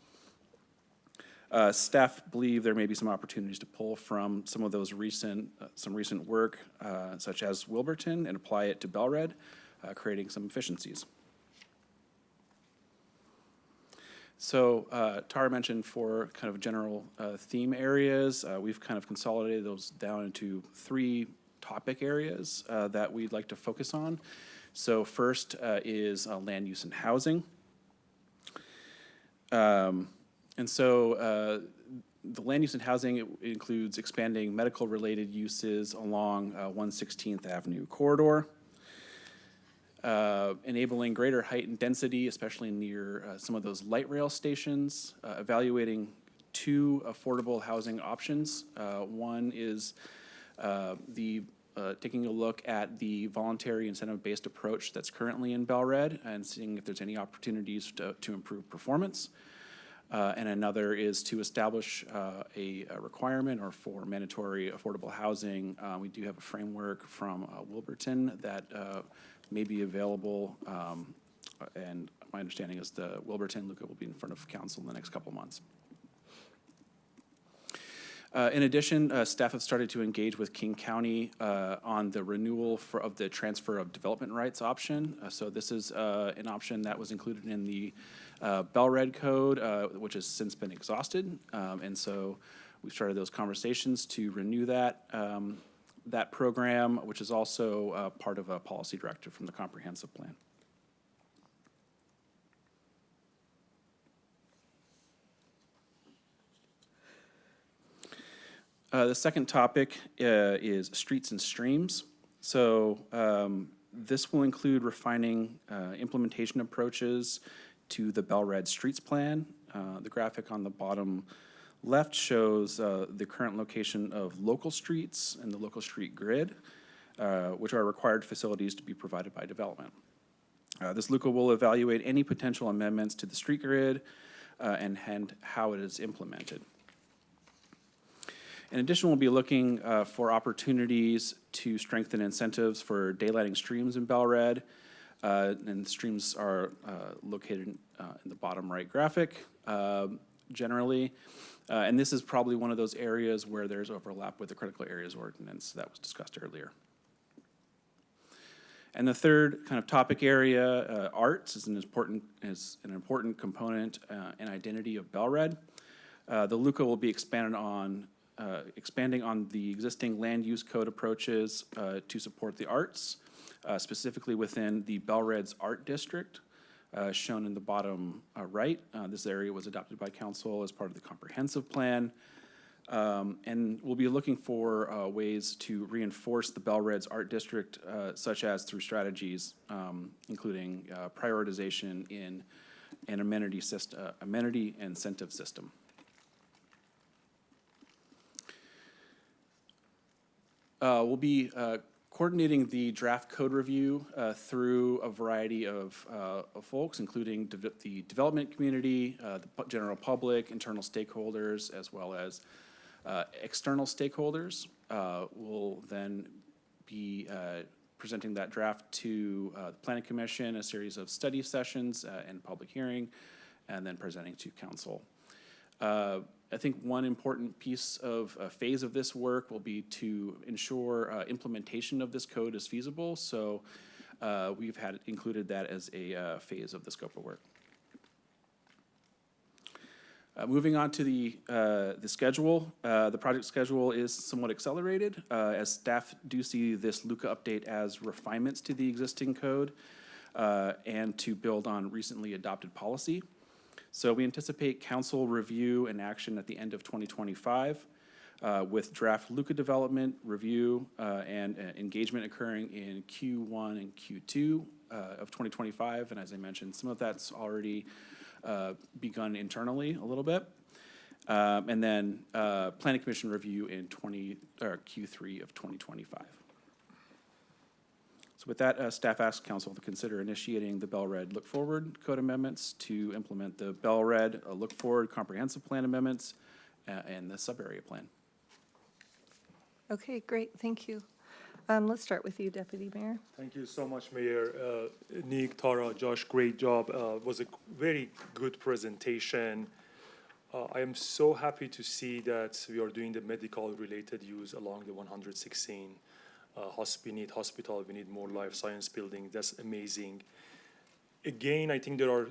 J: Staff believe there may be some opportunities to pull from some of those recent work, such as Wilburton, and apply it to Bellred, creating some efficiencies. So Tara mentioned four kind of general theme areas. We've kind of consolidated those down into three topic areas that we'd like to focus on. So first is land use and housing. And so the land use and housing includes expanding medical-related uses along 116th Avenue corridor, enabling greater height and density, especially near some of those light rail stations, evaluating two affordable housing options. One is taking a look at the voluntary incentive-based approach that's currently in Bellred and seeing if there's any opportunities to improve performance. And another is to establish a requirement or for mandatory affordable housing. We do have a framework from Wilburton that may be available, and my understanding is the Wilburton LUCA will be in front of council in the next couple months. In addition, staff have started to engage with King County on the renewal of the transfer of development rights option. So this is an option that was included in the Bellred code, which has since been exhausted. And so we've started those conversations to renew that program, which is also part of a policy directive from the comprehensive plan. The second topic is streets and streams. So this will include refining implementation approaches to the Bellred Streets Plan. The graphic on the bottom left shows the current location of local streets and the local street grid, which are required facilities to be provided by development. This LUCA will evaluate any potential amendments to the street grid and how it is implemented. In addition, we'll be looking for opportunities to strengthen incentives for daylighting streams in Bellred. And streams are located in the bottom right graphic. generally. And this is probably one of those areas where there's overlap with the critical areas ordinance that was discussed earlier. And the third kind of topic area, arts, is an important component and identity of Bellred. The LUCA will be expanding on the existing land use code approaches to support the arts, specifically within the Bellred's Art District, shown in the bottom right. This area was adopted by council as part of the comprehensive plan. And we'll be looking for ways to reinforce the Bellred's Art District, such as through strategies, including prioritization in an amenity incentive system. We'll be coordinating the draft code review through a variety of folks, including the development community, the general public, internal stakeholders, as well as external stakeholders. Will then be presenting that draft to the Planning Commission, a series of study sessions and public hearing, and then presenting to council. I think one important piece of a phase of this work will be to ensure implementation of this code is feasible. So we've had included that as a phase of the scope of work. Moving on to the schedule, the project schedule is somewhat accelerated as staff do see this LUCA update as refinements to the existing code and to build on recently adopted policy. So we anticipate council review and action at the end of 2025 with draft LUCA development, review, and engagement occurring in Q1 and Q2 of 2025. And as I mentioned, some of that's already begun internally a little bit. And then Planning Commission review in Q3 of 2025. So with that, staff asks council to consider initiating the Bellred Look Forward Code amendments to implement the Bellred Look Forward Comprehensive Plan amendments and the sub-area plan.
A: Okay, great, thank you. Let's start with you, Deputy Mayor.
C: Thank you so much, Mayor. Nick, Tara, Josh, great job. Was a very good presentation. I am so happy to see that we are doing the medical-related use along the 116. We need hospital, we need more life science building. That's amazing. Again, I think there are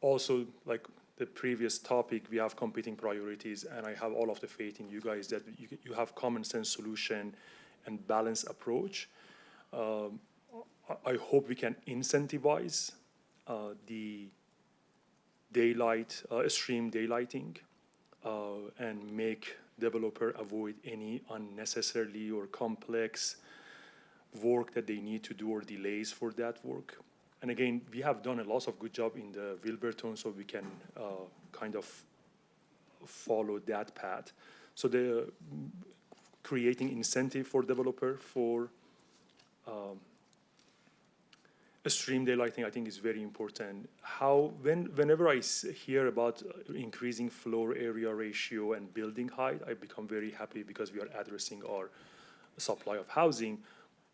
C: also, like the previous topic, we have competing priorities, and I have all of the faith in you guys that you have common sense solution and balanced approach. I hope we can incentivize the extreme daylighting and make developer avoid any unnecessarily or complex work that they need to do or delays for that work. And again, we have done a lot of good job in the Wilburton, so we can kind of follow that path. So the creating incentive for developer for extreme daylighting, I think, is very important. Whenever I hear about increasing floor area ratio and building height, I become very happy because we are addressing our supply of housing.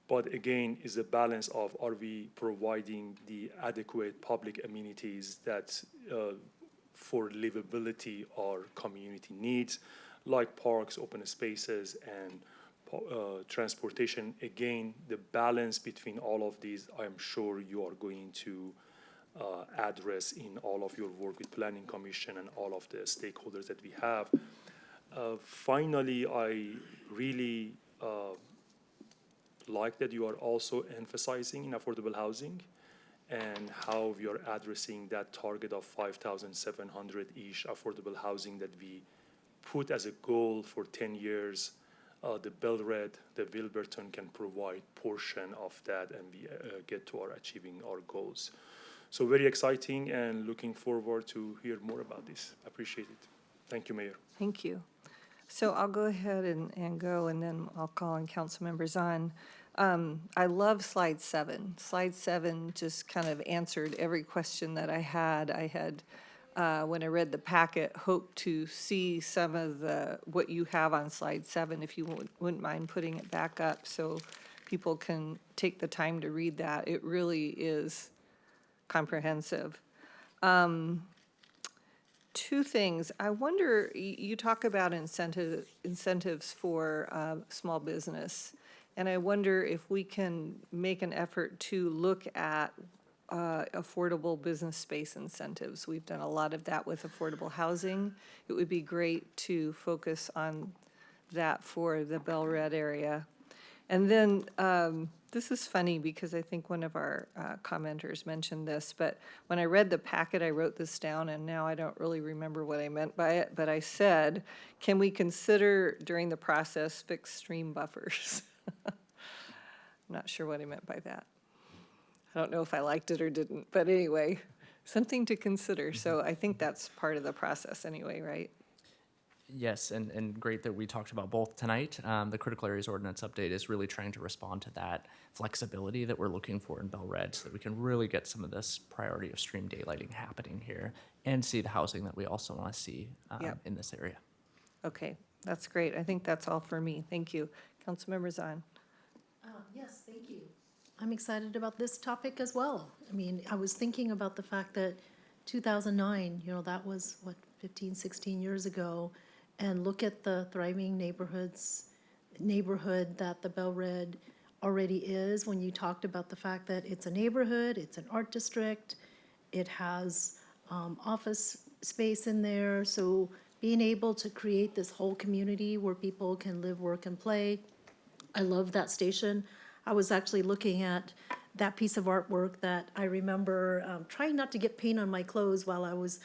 C: But again, is a balance of, are we providing the adequate public amenities that for livability our community needs, like parks, open spaces, and transportation. Again, the balance between all of these, I'm sure you are going to address in all of your work with Planning Commission and all of the stakeholders that we have. Finally, I really like that you are also emphasizing in affordable housing and how we are addressing that target of 5,700-ish affordable housing that we put as a goal for 10 years. The Bellred, the Wilburton can provide portion of that, and we get to our achieving our goals. So very exciting, and looking forward to hear more about this. Appreciate it. Thank you, Mayor.
A: Thank you. So I'll go ahead and go, and then I'll call on council members on. I love slide 7. Slide 7 just kind of answered every question that I had. When I read the packet, hoped to see some of what you have on slide 7, if you wouldn't mind putting it back up so people can take the time to read that. It really is comprehensive. Two things. I wonder, you talk about incentives for small business, and I wonder if we can make an effort to look at affordable business space incentives. We've done a lot of that with affordable housing. It would be great to focus on that for the Bell Red area. And then, this is funny because I think one of our commenters mentioned this, but when I read the packet, I wrote this down, and now I don't really remember what I meant by it, but I said, can we consider during the process fixed stream buffers? I'm not sure what I meant by that. I don't know if I liked it or didn't, but anyway, something to consider. So I think that's part of the process anyway, right?
H: Yes, and great that we talked about both tonight. The critical areas ordinance update is really trying to respond to that flexibility that we're looking for in Bell Red so that we can really get some of this priority of stream daylighting happening here and see the housing that we also want to see
A: Yep.
H: in this area.
A: Okay, that's great. I think that's all for me. Thank you. Councilmember Zahn.
G: Yes, thank you. I'm excited about this topic as well. I mean, I was thinking about the fact that 2009, that was, 15, 16 years ago, and look at the thriving neighborhood that the Bell Red already is, when you talked about the fact that it's a neighborhood, it's an art district, it has office space in there, so being able to create this whole community where people can live, work, and play. I love that station. I was actually looking at that piece of artwork that I remember trying not to get paint on my clothes while I was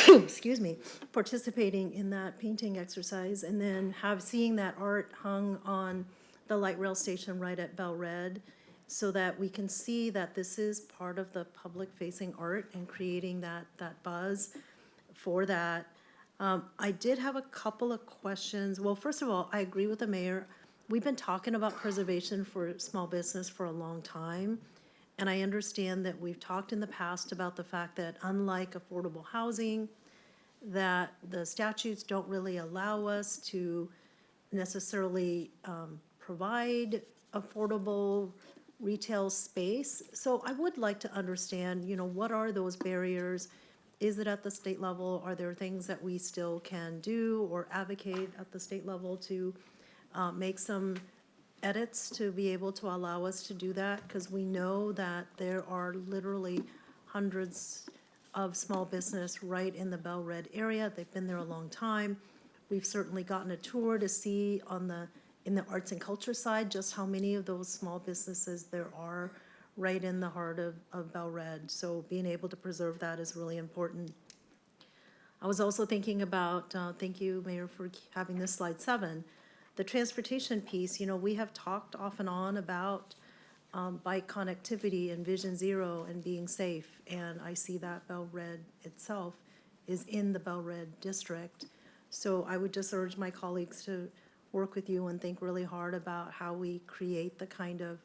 G: excuse me, participating in that painting exercise, and then seeing that art hung on the light rail station right at Bell Red, so that we can see that this is part of the public-facing art and creating that buzz for that. I did have a couple of questions. Well, first of all, I agree with the mayor. We've been talking about preservation for small business for a long time. And I understand that we've talked in the past about the fact that unlike affordable housing, that the statutes don't really allow us to necessarily provide affordable retail space. So I would like to understand, what are those barriers? Is it at the state level? Are there things that we still can do or advocate at the state level to make some edits to be able to allow us to do that? Because we know that there are literally hundreds of small business right in the Bell Red area. They've been there a long time. We've certainly gotten a tour to see in the arts and culture side just how many of those small businesses there are right in the heart of Bell Red. So being able to preserve that is really important. I was also thinking about, thank you, Mayor, for having this slide 7. The transportation piece, we have talked off and on about bike connectivity and Vision Zero and being safe. And I see that Bell Red itself is in the Bell Red district. So I would just urge my colleagues to work with you and think really hard about how we create the kind of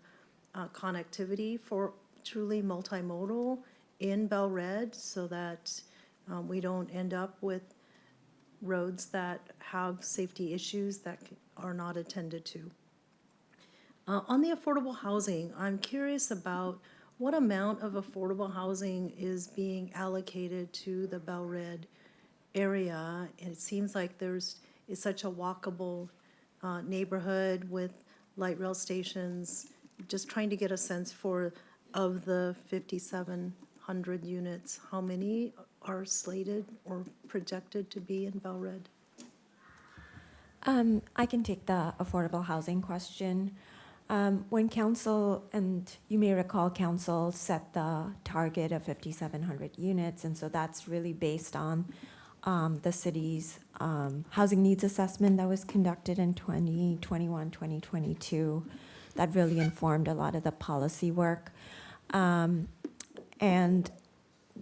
G: connectivity for truly multimodal in Bell Red, so that we don't end up with roads that have safety issues that are not attended to. On the affordable housing, I'm curious about what amount of affordable housing is being allocated to the Bell Red area. And it seems like it's such a walkable neighborhood with light rail stations. Just trying to get a sense of the 5,700 units, how many are slated or projected to be in Bell Red?
I: I can take the affordable housing question. When council, and you may recall, council set the target of 5,700 units, and so that's really based on the city's housing needs assessment that was conducted in 2021, 2022. That really informed a lot of the policy work. And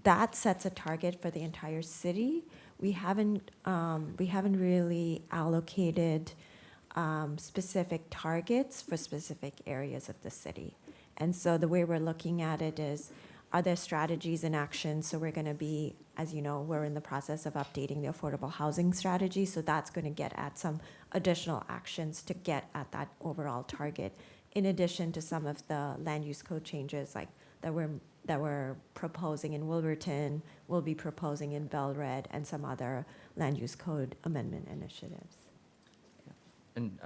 I: that sets a target for the entire city. We haven't really allocated specific targets for specific areas of the city. And so the way we're looking at it is, are there strategies and actions? So we're going to be, as you know, we're in the process of updating the affordable housing strategy. So that's going to get at some additional actions to get at that overall target, in addition to some of the land use code changes like that we're that we're proposing in Wilburton, we'll be proposing in Bellred, and some other land use code amendment initiatives.
H: And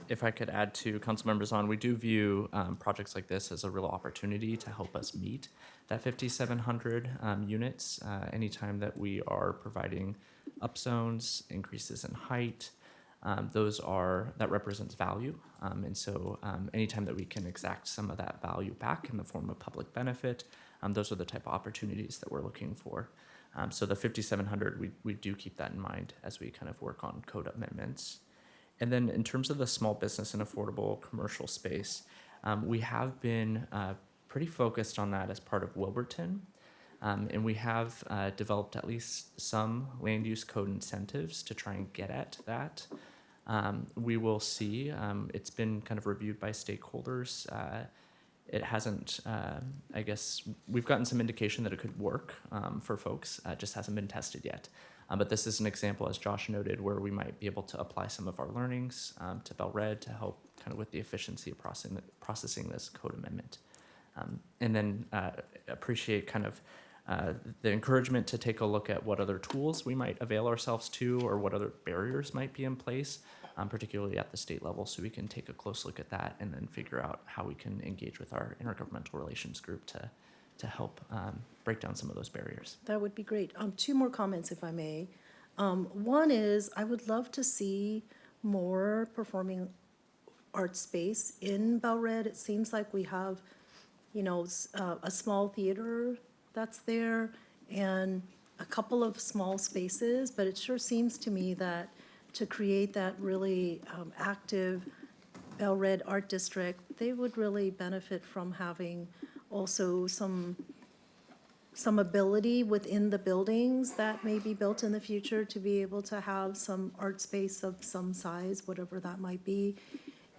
H: if I could add to council members on, we do view projects like this as a real opportunity to help us meet that 5,700 units. Anytime that we are providing upzones, increases in height, that represents value. And so anytime that we can exact some of that value back in the form of public benefit, those are the type of opportunities that we're looking for. So the 5,700, we do keep that in mind as we kind of work on code amendments. And then in terms of the small business and affordable commercial space, we have been pretty focused on that as part of Wilburton. And we have developed at least some land use code incentives to try and get at that. We will see. It's been kind of reviewed by stakeholders. It hasn't, I guess, we've gotten some indication that it could work for folks. It just hasn't been tested yet. But this is an example, as Josh noted, where we might be able to apply some of our learnings to Bellred to help kind of with the efficiency of processing this code amendment. And then appreciate kind of the encouragement to take a look at what other tools we might avail ourselves to or what other barriers might be in place, particularly at the state level, so we can take a close look at that and then figure out how we can engage with our intergovernmental relations group to help break down some of those barriers.
G: That would be great. Two more comments, if I may. One is, I would love to see more performing art space in Bellred. It seems like we have, a small theater that's there and a couple of small spaces, but it sure seems to me that to create that really active Bellred Art District, they would really benefit from having also some ability within the buildings that may be built in the future to be able to have some art space of some size, whatever that might be.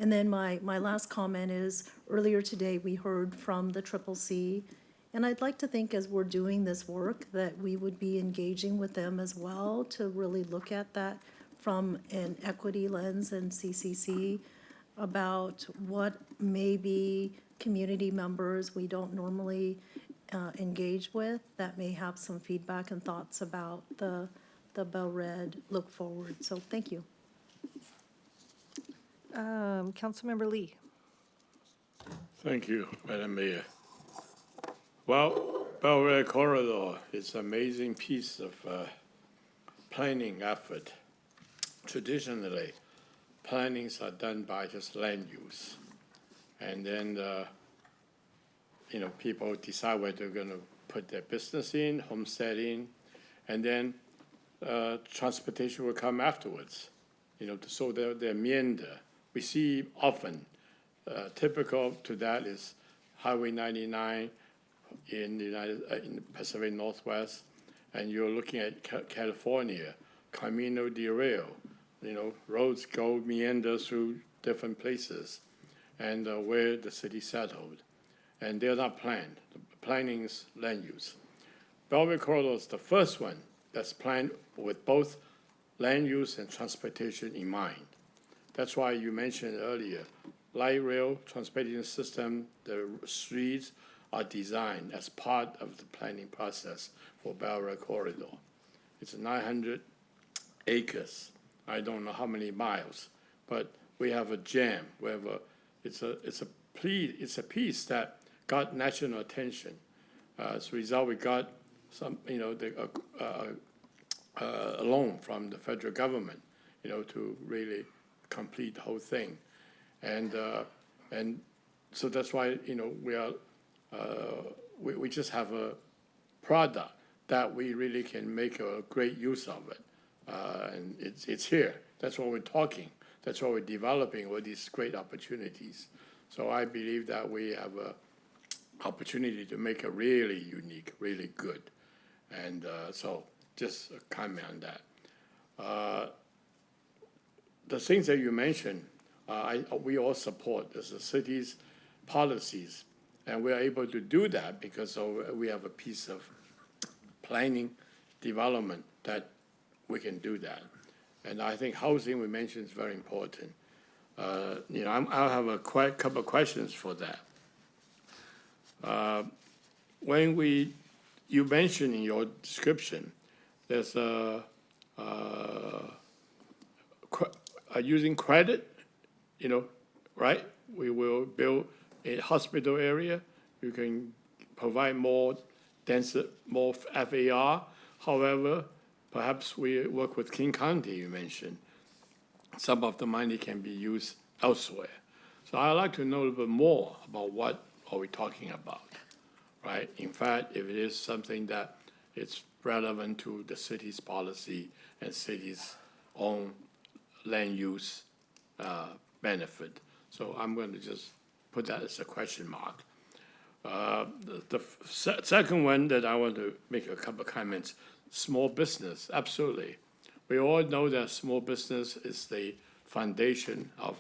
G: And then my last comment is, earlier today, we heard from the CCC, and I'd like to think as we're doing this work that we would be engaging with them as well to really look at that from an equity lens and CCC about what maybe community members we don't normally engage with that may have some feedback and thoughts about the Bellred look forward. So thank you.
A: Councilmember Lee.
R: Thank you, Madam Mayor. Well, Bellevue Corridor is an amazing piece of planning effort. Traditionally, plannings are done by just land use. And then, people decide where they're going to put their business in, homesteading, and then transportation will come afterwards, so they're meander. We see often, typical to that is Highway 99 in the Pacific Northwest, and you're looking at California, Camino de Rio, roads go meander through different places and where the city settled. And they're not planned. The planning is land use. Bellevue Corridor is the first one that's planned with both land use and transportation in mind. That's why you mentioned earlier, light rail transportation system, the streets are designed as part of the planning process for Bellevue Corridor. It's 900 acres. I don't know how many miles, but we have a jam. We have it's a piece that got national attention. As a result, we got some, a loan from the federal government, to really complete the whole thing, and so that's why we just have a product that we really can make a great use of it, and it's here. That's why we're talking. That's why we're developing all these great opportunities. So I believe that we have a opportunity to make it really unique, really good, and so just a comment on that. The things that you mentioned, we all support as the city's policies, and we're able to do that because we have a piece of planning development that we can do that. And I think housing we mentioned is very important. I'll have a couple of questions for that. when you mentioned in your description, there's using credit, right? We will build a hospital area. You can provide more denser, more FAR. However, perhaps we work with King County, you mentioned. Some of the money can be used elsewhere. So I'd like to know a little bit more about what are we talking about, right? In fact, if it is something that it's relevant to the city's policy and city's own land use benefit. So I'm going to just put that as a question mark. The second one that I want to make a couple of comments, small business, absolutely. We all know that small business is the foundation of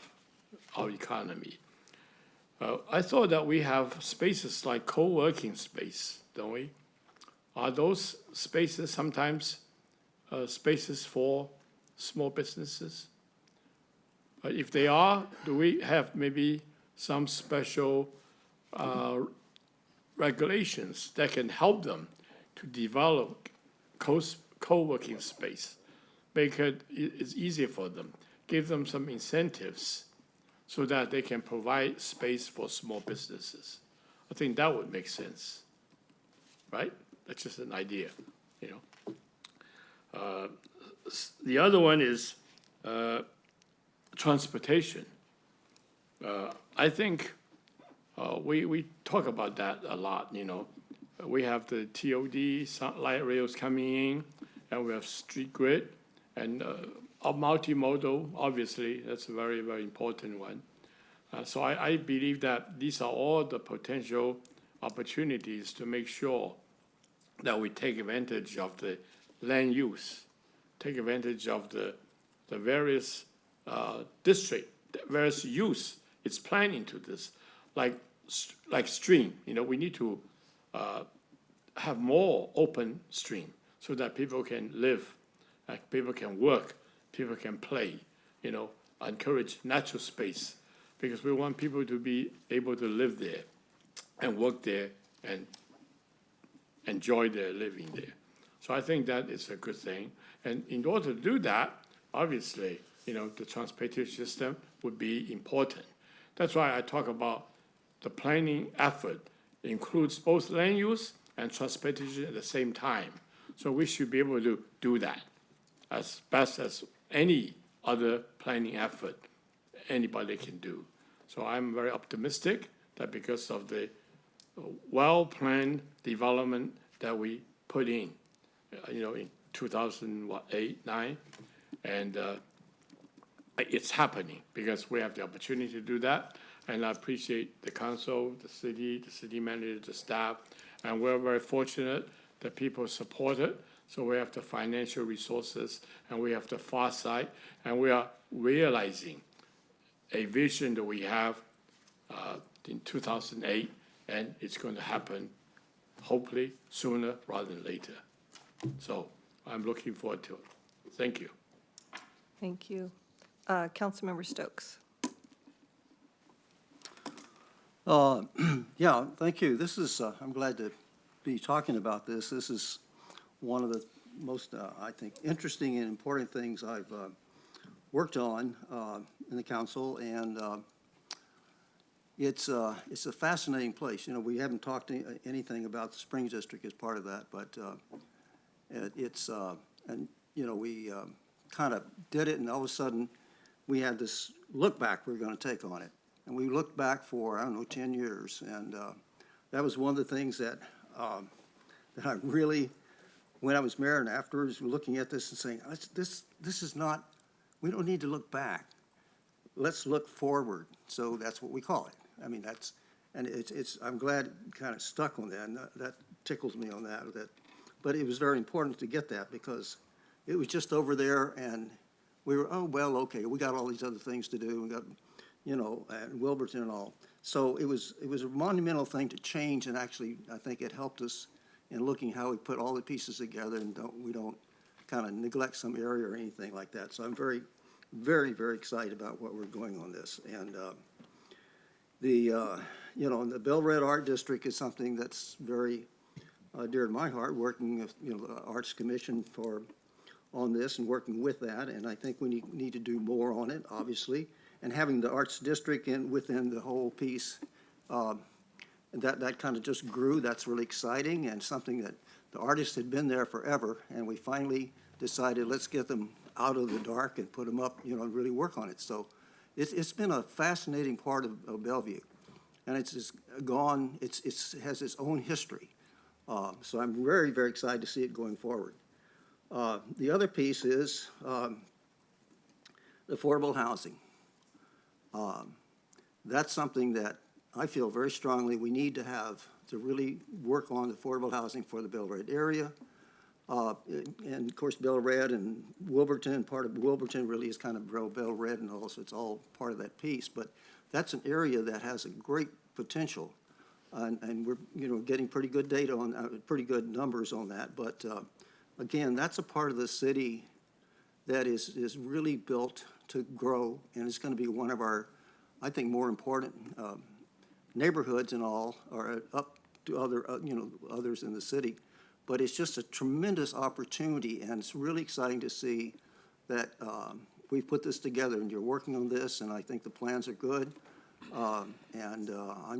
R: our economy. I thought that we have spaces like co-working space, don't we? Are those spaces sometimes spaces for small businesses? If they are, do we have maybe some special regulations that can help them to develop co-working space? Make it's easier for them, give them some incentives so that they can provide space for small businesses. I think that would make sense, right? That's just an idea, The other one is transportation. I think we talk about that a lot, We have the TOD, light rails coming in, and we have street grid, and multimodal, obviously, that's a very, very important one. So I believe that these are all the potential opportunities to make sure that we take advantage of the land use, take advantage of the various various use it's planning to this, like stream. We need to have more open stream so that people can live, people can work, people can play, encourage natural space, because we want people to be able to live there and work there and enjoy their living there. So I think that is a good thing. And in order to do that, obviously, the transportation system would be important. That's why I talk about the planning effort includes both land use and transportation at the same time. So we should be able to do that as best as any other planning effort anybody can do. So I'm very optimistic that because of the well-planned development that we put in 2008, 9, and it's happening because we have the opportunity to do that. And I appreciate the council, the city manager, the staff, and we're very fortunate that people support it. So we have the financial resources and we have the foresight, and we are realizing a vision that we have in 2008, and it's going to happen hopefully sooner rather than later. So I'm looking forward to it. Thank you.
A: Thank you. Councilmember Stokes.
D: Yeah, thank you. This is, I'm glad to be talking about this. This is one of the most, I think, interesting and important things I've worked on in the council, and it's a fascinating place. We haven't talked anything about the Springs District as part of that, but we kind of did it, and all of a sudden we had this look back we were going to take on it. And we looked back for, 10 years. And that was one of the things that I really, when I was mayor and afterwards, looking at this and saying, this is not, we don't need to look back. Let's look forward. So that's what we call it. I mean, I'm glad it kind of stuck on that. And that tickles me on that. But it was very important to get that because it was just over there and we were, okay, we got all these other things to do. We got, and Wilburton and all. So it was a monumental thing to change, and actually I think it helped us in looking how we put all the pieces together and we don't kind of neglect some area or anything like that. So I'm very, very, very excited about what we're doing on this. And the Bellevue Art District is something that's very dear to my heart, working with, the Arts Commission on this and working with that, and I think we need to do more on it, obviously. And having the Arts District within the whole piece, that kind of just grew. That's really exciting and something that the artists had been there forever, and we finally decided, let's get them out of the dark and put them up, and really work on it. So it's been a fascinating part of Bellevue, and it's just gone, it has its own history. So I'm very, very excited to see it going forward. The other piece is affordable housing. That's something that I feel very strongly we need to really work on affordable housing for the Belle Red area. And of course, Belle Red and Wilburton, part of Wilburton really is kind of Belle Red and also it's all part of that piece. But that's an area that has a great potential. And we're, getting pretty good data on, pretty good numbers on that. But again, that's a part of the city that is really built to grow, and it's going to be one of our, I think, more important neighborhoods and all, or up to others in the city. But it's just a tremendous opportunity, and it's really exciting to see that we've put this together, and you're working on this, and I think the plans are good. I'm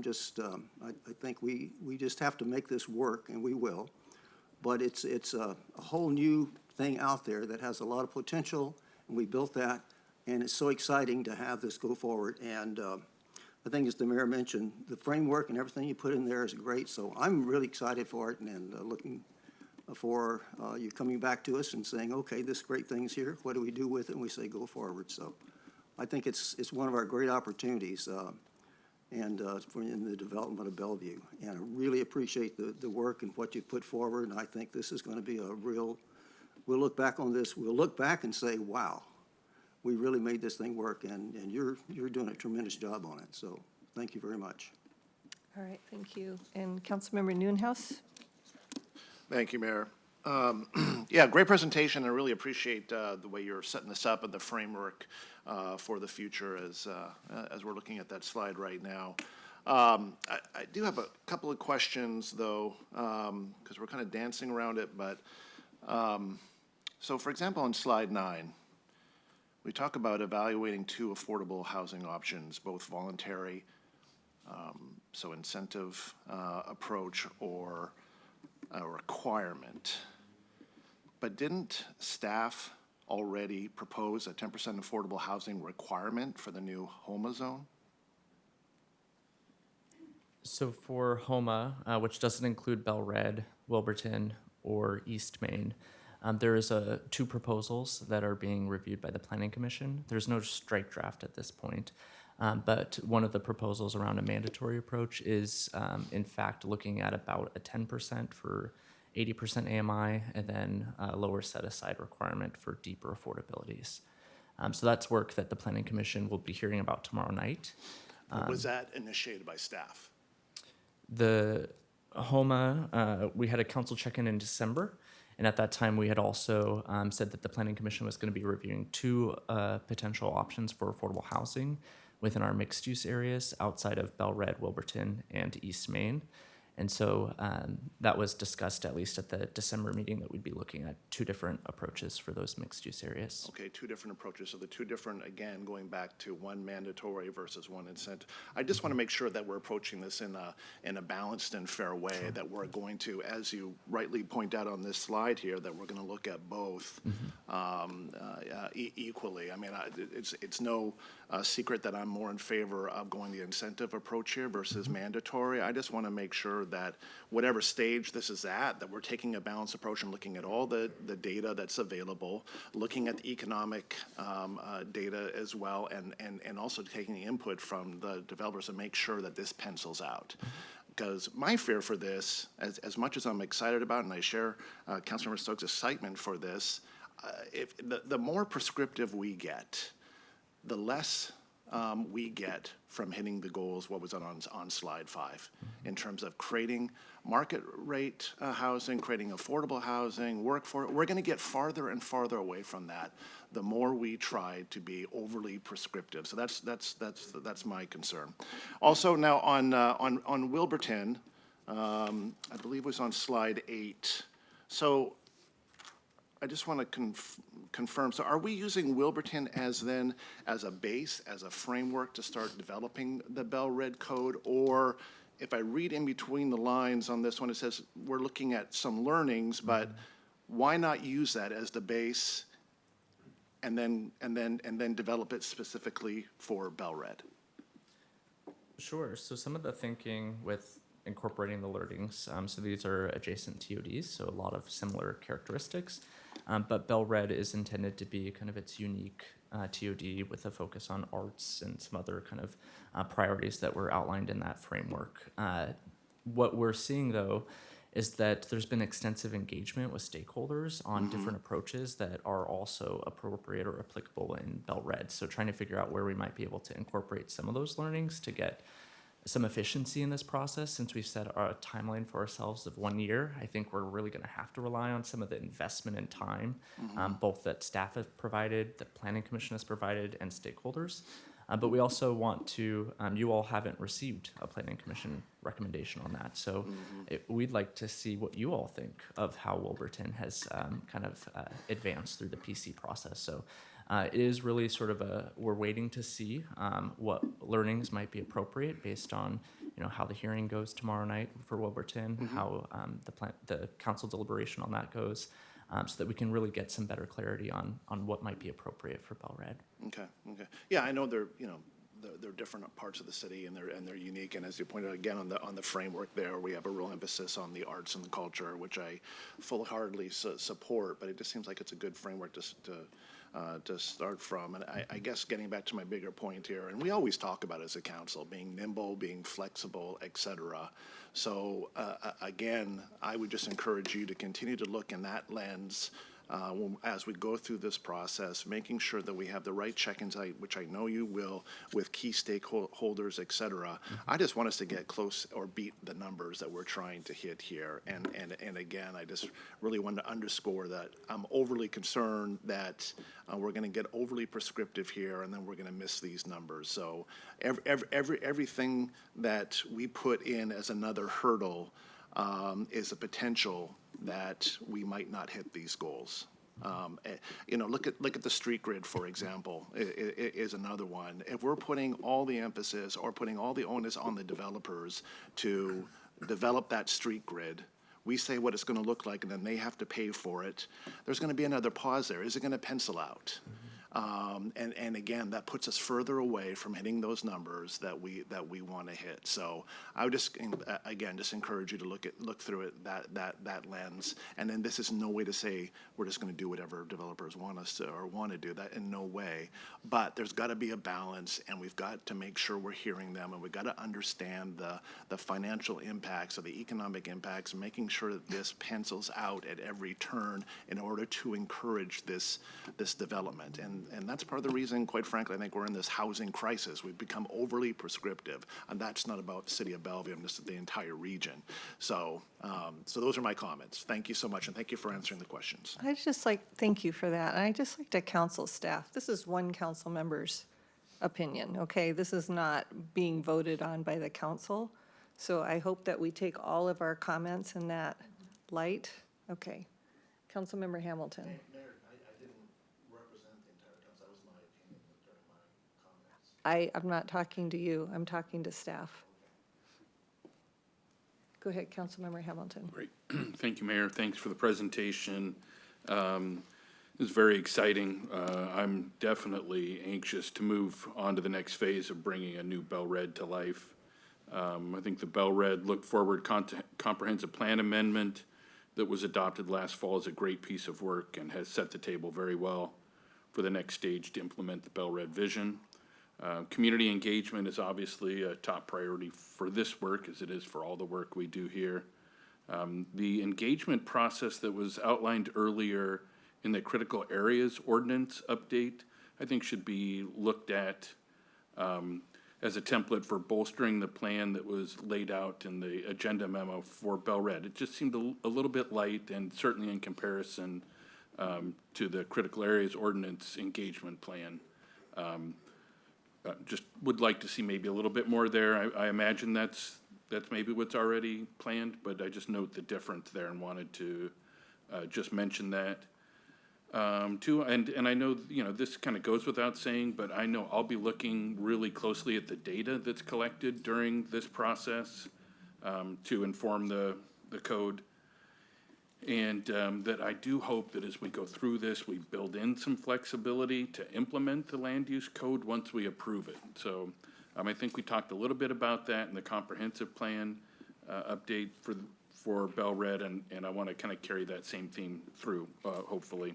D: just, I think we just have to make this work, and we will. But it's a whole new thing out there that has a lot of potential, and we built that, and it's so exciting to have this go forward. And I think, as the mayor mentioned, the framework and everything you put in there is great, so I'm really excited for it and looking for you coming back to us and saying, okay, this great thing's here, what do we do with it? And we say, go forward. So I think it's one of our great opportunities in the development of Bellevue. And I really appreciate the work and what you put forward, and I think this is going to be a real, we'll look back on this, we'll look back and say, wow, we really made this thing work, and you're doing a tremendous job on it. So thank you very much.
A: All right, thank you. And Councilmember Noonhouse?
P: Thank you, Mayor. Yeah, great presentation. I really appreciate the way you're setting this up and the framework for the future as we're looking at that slide right now. I do have a couple of questions, though, because we're kind of dancing around it. But so, for example, on slide 9, we talk about evaluating 2 affordable housing options, both voluntary, so incentive approach, or a requirement. But didn't staff already propose a 10% affordable housing requirement for the new HOMA zone?
H: So for HOMA, which doesn't include Belle Red, Wilburton, or East Main, there is 2 proposals that are being reviewed by the Planning Commission. There's no strike draft at this point, but one of the proposals around a mandatory approach is, in fact, looking at about a 10% for 80% AMI, and then a lower set-aside requirement for deeper affordabilities. So that's work that the Planning Commission will be hearing about tomorrow night.
P: Was that initiated by staff?
H: The HOMA, we had a council check-in in December, and at that time we had also said that the Planning Commission was going to be reviewing 2 potential options for affordable housing within our mixed-use areas outside of Belle Red, Wilburton, and East Main. And so that was discussed, at least at the December meeting, that we'd be looking at 2 different approaches for those mixed-use areas.
P: Okay, 2 different approaches. So the 2 different, again, going back to 1 mandatory versus 1 incentive. I just want to make sure that we're approaching this in a balanced and fair way, that we're going to, as you rightly point out on this slide here, that we're going to look at both equally. I mean, it's no secret that I'm more in favor of going the incentive approach here versus mandatory. I just want to make sure that whatever stage this is at, that we're taking a balanced approach and looking at all the data that's available, looking at the economic data as well, and also taking the input from the developers to make sure that this pencils out. Because my fear for this, as much as I'm excited about it, and I share Councilmember Stokes' excitement for this, if the more prescriptive we get, the less we get from hitting the goals, what was on slide 5, in terms of creating market rate housing, creating affordable housing, work for it. We're going to get farther and farther away from that the more we try to be overly prescriptive. So that's my concern. Also, now on Wilburton, I believe it was on slide 8. So I just want to confirm, so are we using Wilburton as a base, as a framework to start developing the Bell Red Code? Or if I read in between the lines on this one, it says we're looking at some learnings, but why not use that as the base and then develop it specifically for Bell Red?
H: Sure. So some of the thinking with incorporating the learnings, so these are adjacent TODs, so a lot of similar characteristics, but Bell Red is intended to be kind of its unique TOD with a focus on arts and some other kind of priorities that were outlined in that framework. What we're seeing, though, is that there's been extensive engagement with stakeholders on different approaches that are also appropriate or applicable in Bell Red. So trying to figure out where we might be able to incorporate some of those learnings to get some efficiency in this process. Since we've set a timeline for ourselves of 1 year, I think we're really going to have to rely on some of the investment and time, both that staff have provided, that Planning Commission has provided, and stakeholders. But we also want to, you all haven't received a Planning Commission recommendation on that. So we'd like to see what you all think of how Wilburton has kind of advanced through the PC process. So it is really sort of we're waiting to see what learnings might be appropriate based on, how the hearing goes tomorrow night for Wilburton, how the council deliberation on that goes, so that we can really get some better clarity on what might be appropriate for Bell Red.
P: Okay. Yeah, I know they're different parts of the city and they're unique. And as you pointed out again on the framework there, we have a real emphasis on the arts and the culture, which I full-heartedly support. But it just seems like it's a good framework to start from. And I guess getting back to my bigger point here, and we always talk about it as a council, being nimble, being flexible, et cetera. So again, I would just encourage you to continue to look in that lens as we go through this process, making sure that we have the right check-ins, which I know you will, with key stakeholders, et cetera. I just want us to get close or beat the numbers that we're trying to hit here. And again, I just really want to underscore that I'm overly concerned that we're going to get overly prescriptive here, and then we're going to miss these numbers. So everything that we put in as another hurdle is a potential that we might not hit these goals. Look at the street grid, for example, is another one. If we're putting all the emphasis or putting all the onus on the developers to develop that street grid, we say what it's going to look like, and then they have to pay for it. There's going to be another pause there. Is it going to pencil out? And again, that puts us further away from hitting those numbers that we want to hit. So I would just encourage you to look through it that lens. And then this is no way to say we're just going to do whatever developers want us to or want to do. That in no way. But there's got to be a balance, and we've got to make sure we're hearing them, and we've got to understand the financial impacts or the economic impacts, making sure that this pencils out at every turn in order to encourage this development. And that's part of the reason, quite frankly, I think we're in this housing crisis. We've become overly prescriptive, and that's not about the city of Bellevue, just the entire region. So those are my comments. Thank you so much, and thank you for answering the questions.
A: Thank you for that. And I'd just like to counsel staff, this is one council member's opinion, okay? This is not being voted on by the council. So I hope that we take all of our comments in that light. Okay. Councilmember Hamilton. I'm not talking to you. I'm talking to staff. Go ahead, Councilmember Hamilton.
Q: Great. Thank you, Mayor. Thanks for the presentation. It was very exciting. I'm definitely anxious to move on to the next phase of bringing a new Bell Red to life. I think the Bell Red Look Forward Comprehensive Plan Amendment that was adopted last fall is a great piece of work and has set the table very well for the next stage to implement the Bell Red vision. Community engagement is obviously a top priority for this work, as it is for all the work we do here. The engagement process that was outlined earlier in the critical areas ordinance update, I think should be looked at as a template for bolstering the plan that was laid out in the agenda memo for Bell Red. It just seemed a little bit light, and certainly in comparison to the critical areas ordinance engagement plan. Just would like to see maybe a little bit more there. I imagine that's that's maybe what's already planned, but I just note the difference there and wanted to just mention that. Too, and I know, you know, this kind of goes without saying, but I know I'll be looking really closely at the data that's collected during this process to inform the code. And that I do hope that as we go through this, we build in some flexibility to implement the land use code once we approve it. So I think we talked a little bit about that in the comprehensive plan update for Bell Red, and I want to kind of carry that same theme through, hopefully.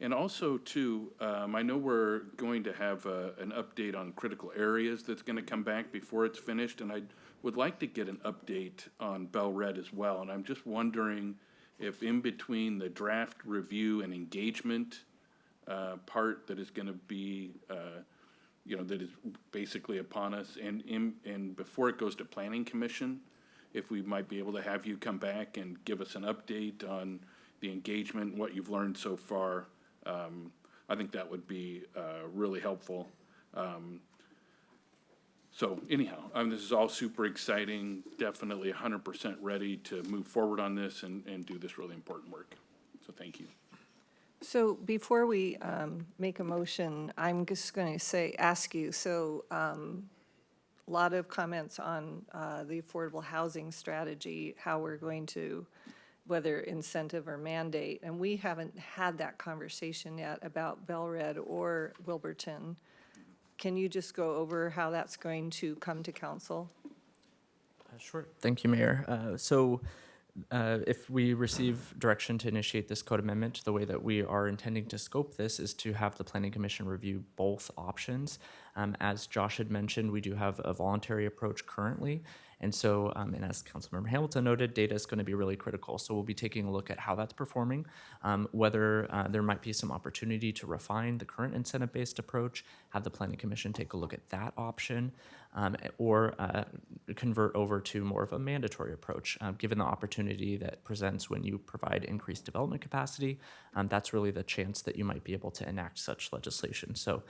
Q: And also, too, I know we're going to have an update on critical areas that's going to come back before it's finished, and I would like to get an update on Bell Red as well. And I'm just wondering if in between the draft review and engagement part that is going to be, you know, that is basically upon us, and before it goes to Planning Commission, if we might be able to have you come back and give us an update on the engagement, what you've learned so far. I think that would be really helpful. So anyhow, this is all super exciting, definitely 100% ready to move forward on this and do this really important work. So thank you.
A: So before we make a motion, I'm just going to ask you, so a lot of comments on the affordable housing strategy, how we're going to, whether incentive or mandate, and we haven't had that conversation yet about Bellred or Wilburton. Can you just go over how that's going to come to council?
H: Sure. Thank you, Mayor. So if we receive direction to initiate this code amendment, the way that we are intending to scope this is to have the Planning Commission review both options. As Josh had mentioned, we do have a voluntary approach currently. And so, and as Councilmember Hamilton noted, data is going to be really critical. So we'll be taking a look at how that's performing, whether there might be some opportunity to refine the current incentive-based approach, have the Planning Commission take a look at that option, or convert over to more of a mandatory approach, given the opportunity that presents when you provide increased development capacity. That's really the chance that you might be able to enact such legislation. So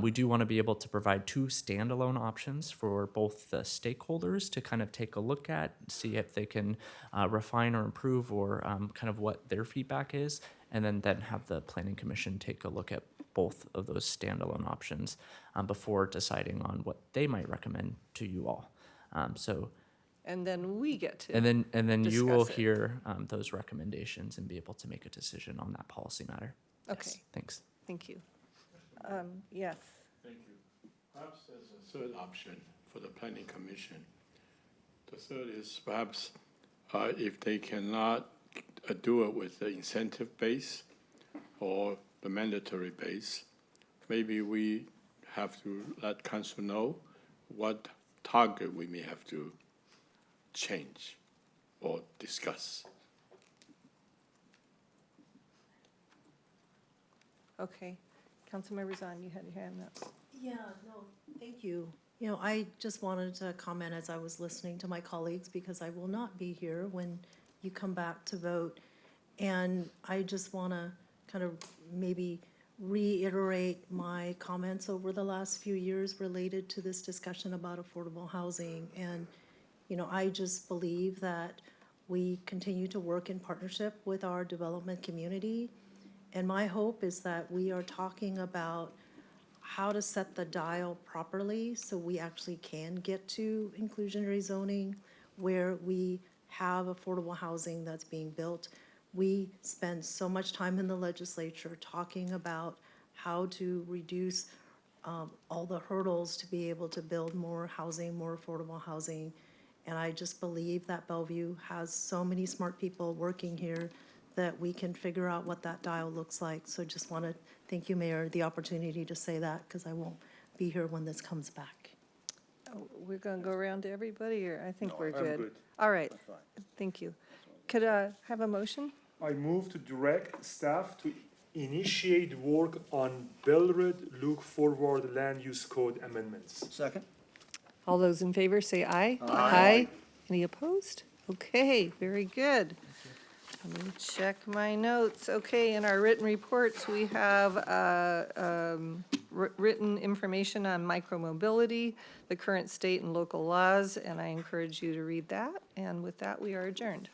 H: we do want to be able to provide two standalone options for both the stakeholders to kind of take a look at, see if they can refine or improve, or kind of what their feedback is, and then have the Planning Commission take a look at both of those standalone options before deciding on what they might recommend to you all.
A: And then we get to
H: And then you will
A: discuss it.
H: hear those recommendations and be able to make a decision on that policy matter.
A: Okay.
H: Yes, thanks.
A: Thank you. Yes.
R: Thank you. Perhaps there's a third option for the Planning Commission. The third is perhaps if they cannot do it with the incentive base or the mandatory base, maybe we have to let council know what target we may have to change or discuss.
A: Okay. Councilmember Zahn, you had your hand up.
G: Yeah, no, thank you. You know, I just wanted to comment as I was listening to my colleagues, because I will not be here when you come back to vote. And I just want to kind of maybe reiterate my comments over the last few years related to this discussion about affordable housing. And, you know, I just believe that we continue to work in partnership with our development community. And my hope is that we are talking about how to set the dial properly so we actually can get to inclusionary zoning where we have affordable housing that's being built. We spend so much time in the legislature talking about how to reduce all the hurdles to be able to build more housing, more affordable housing. And I just believe that Bellevue has so many smart people working here that we can figure out what that dial looks like. So just want to thank you, Mayor, the opportunity to say that, because I won't be here when this comes back.
A: Oh, we're going to go around to everybody, or I think we're good. All right. Thank you. Could I have a motion?
C: I move to direct staff to initiate work on Bellred Look Forward Land Use Code amendments.
D: Second?
A: All those in favor say aye.
D: Aye.
A: Any opposed? Okay, very good. Let me check my notes. Okay, in our written reports, we have written information on micromobility, the current state and local laws, and I encourage you to read that. And with that, we are adjourned.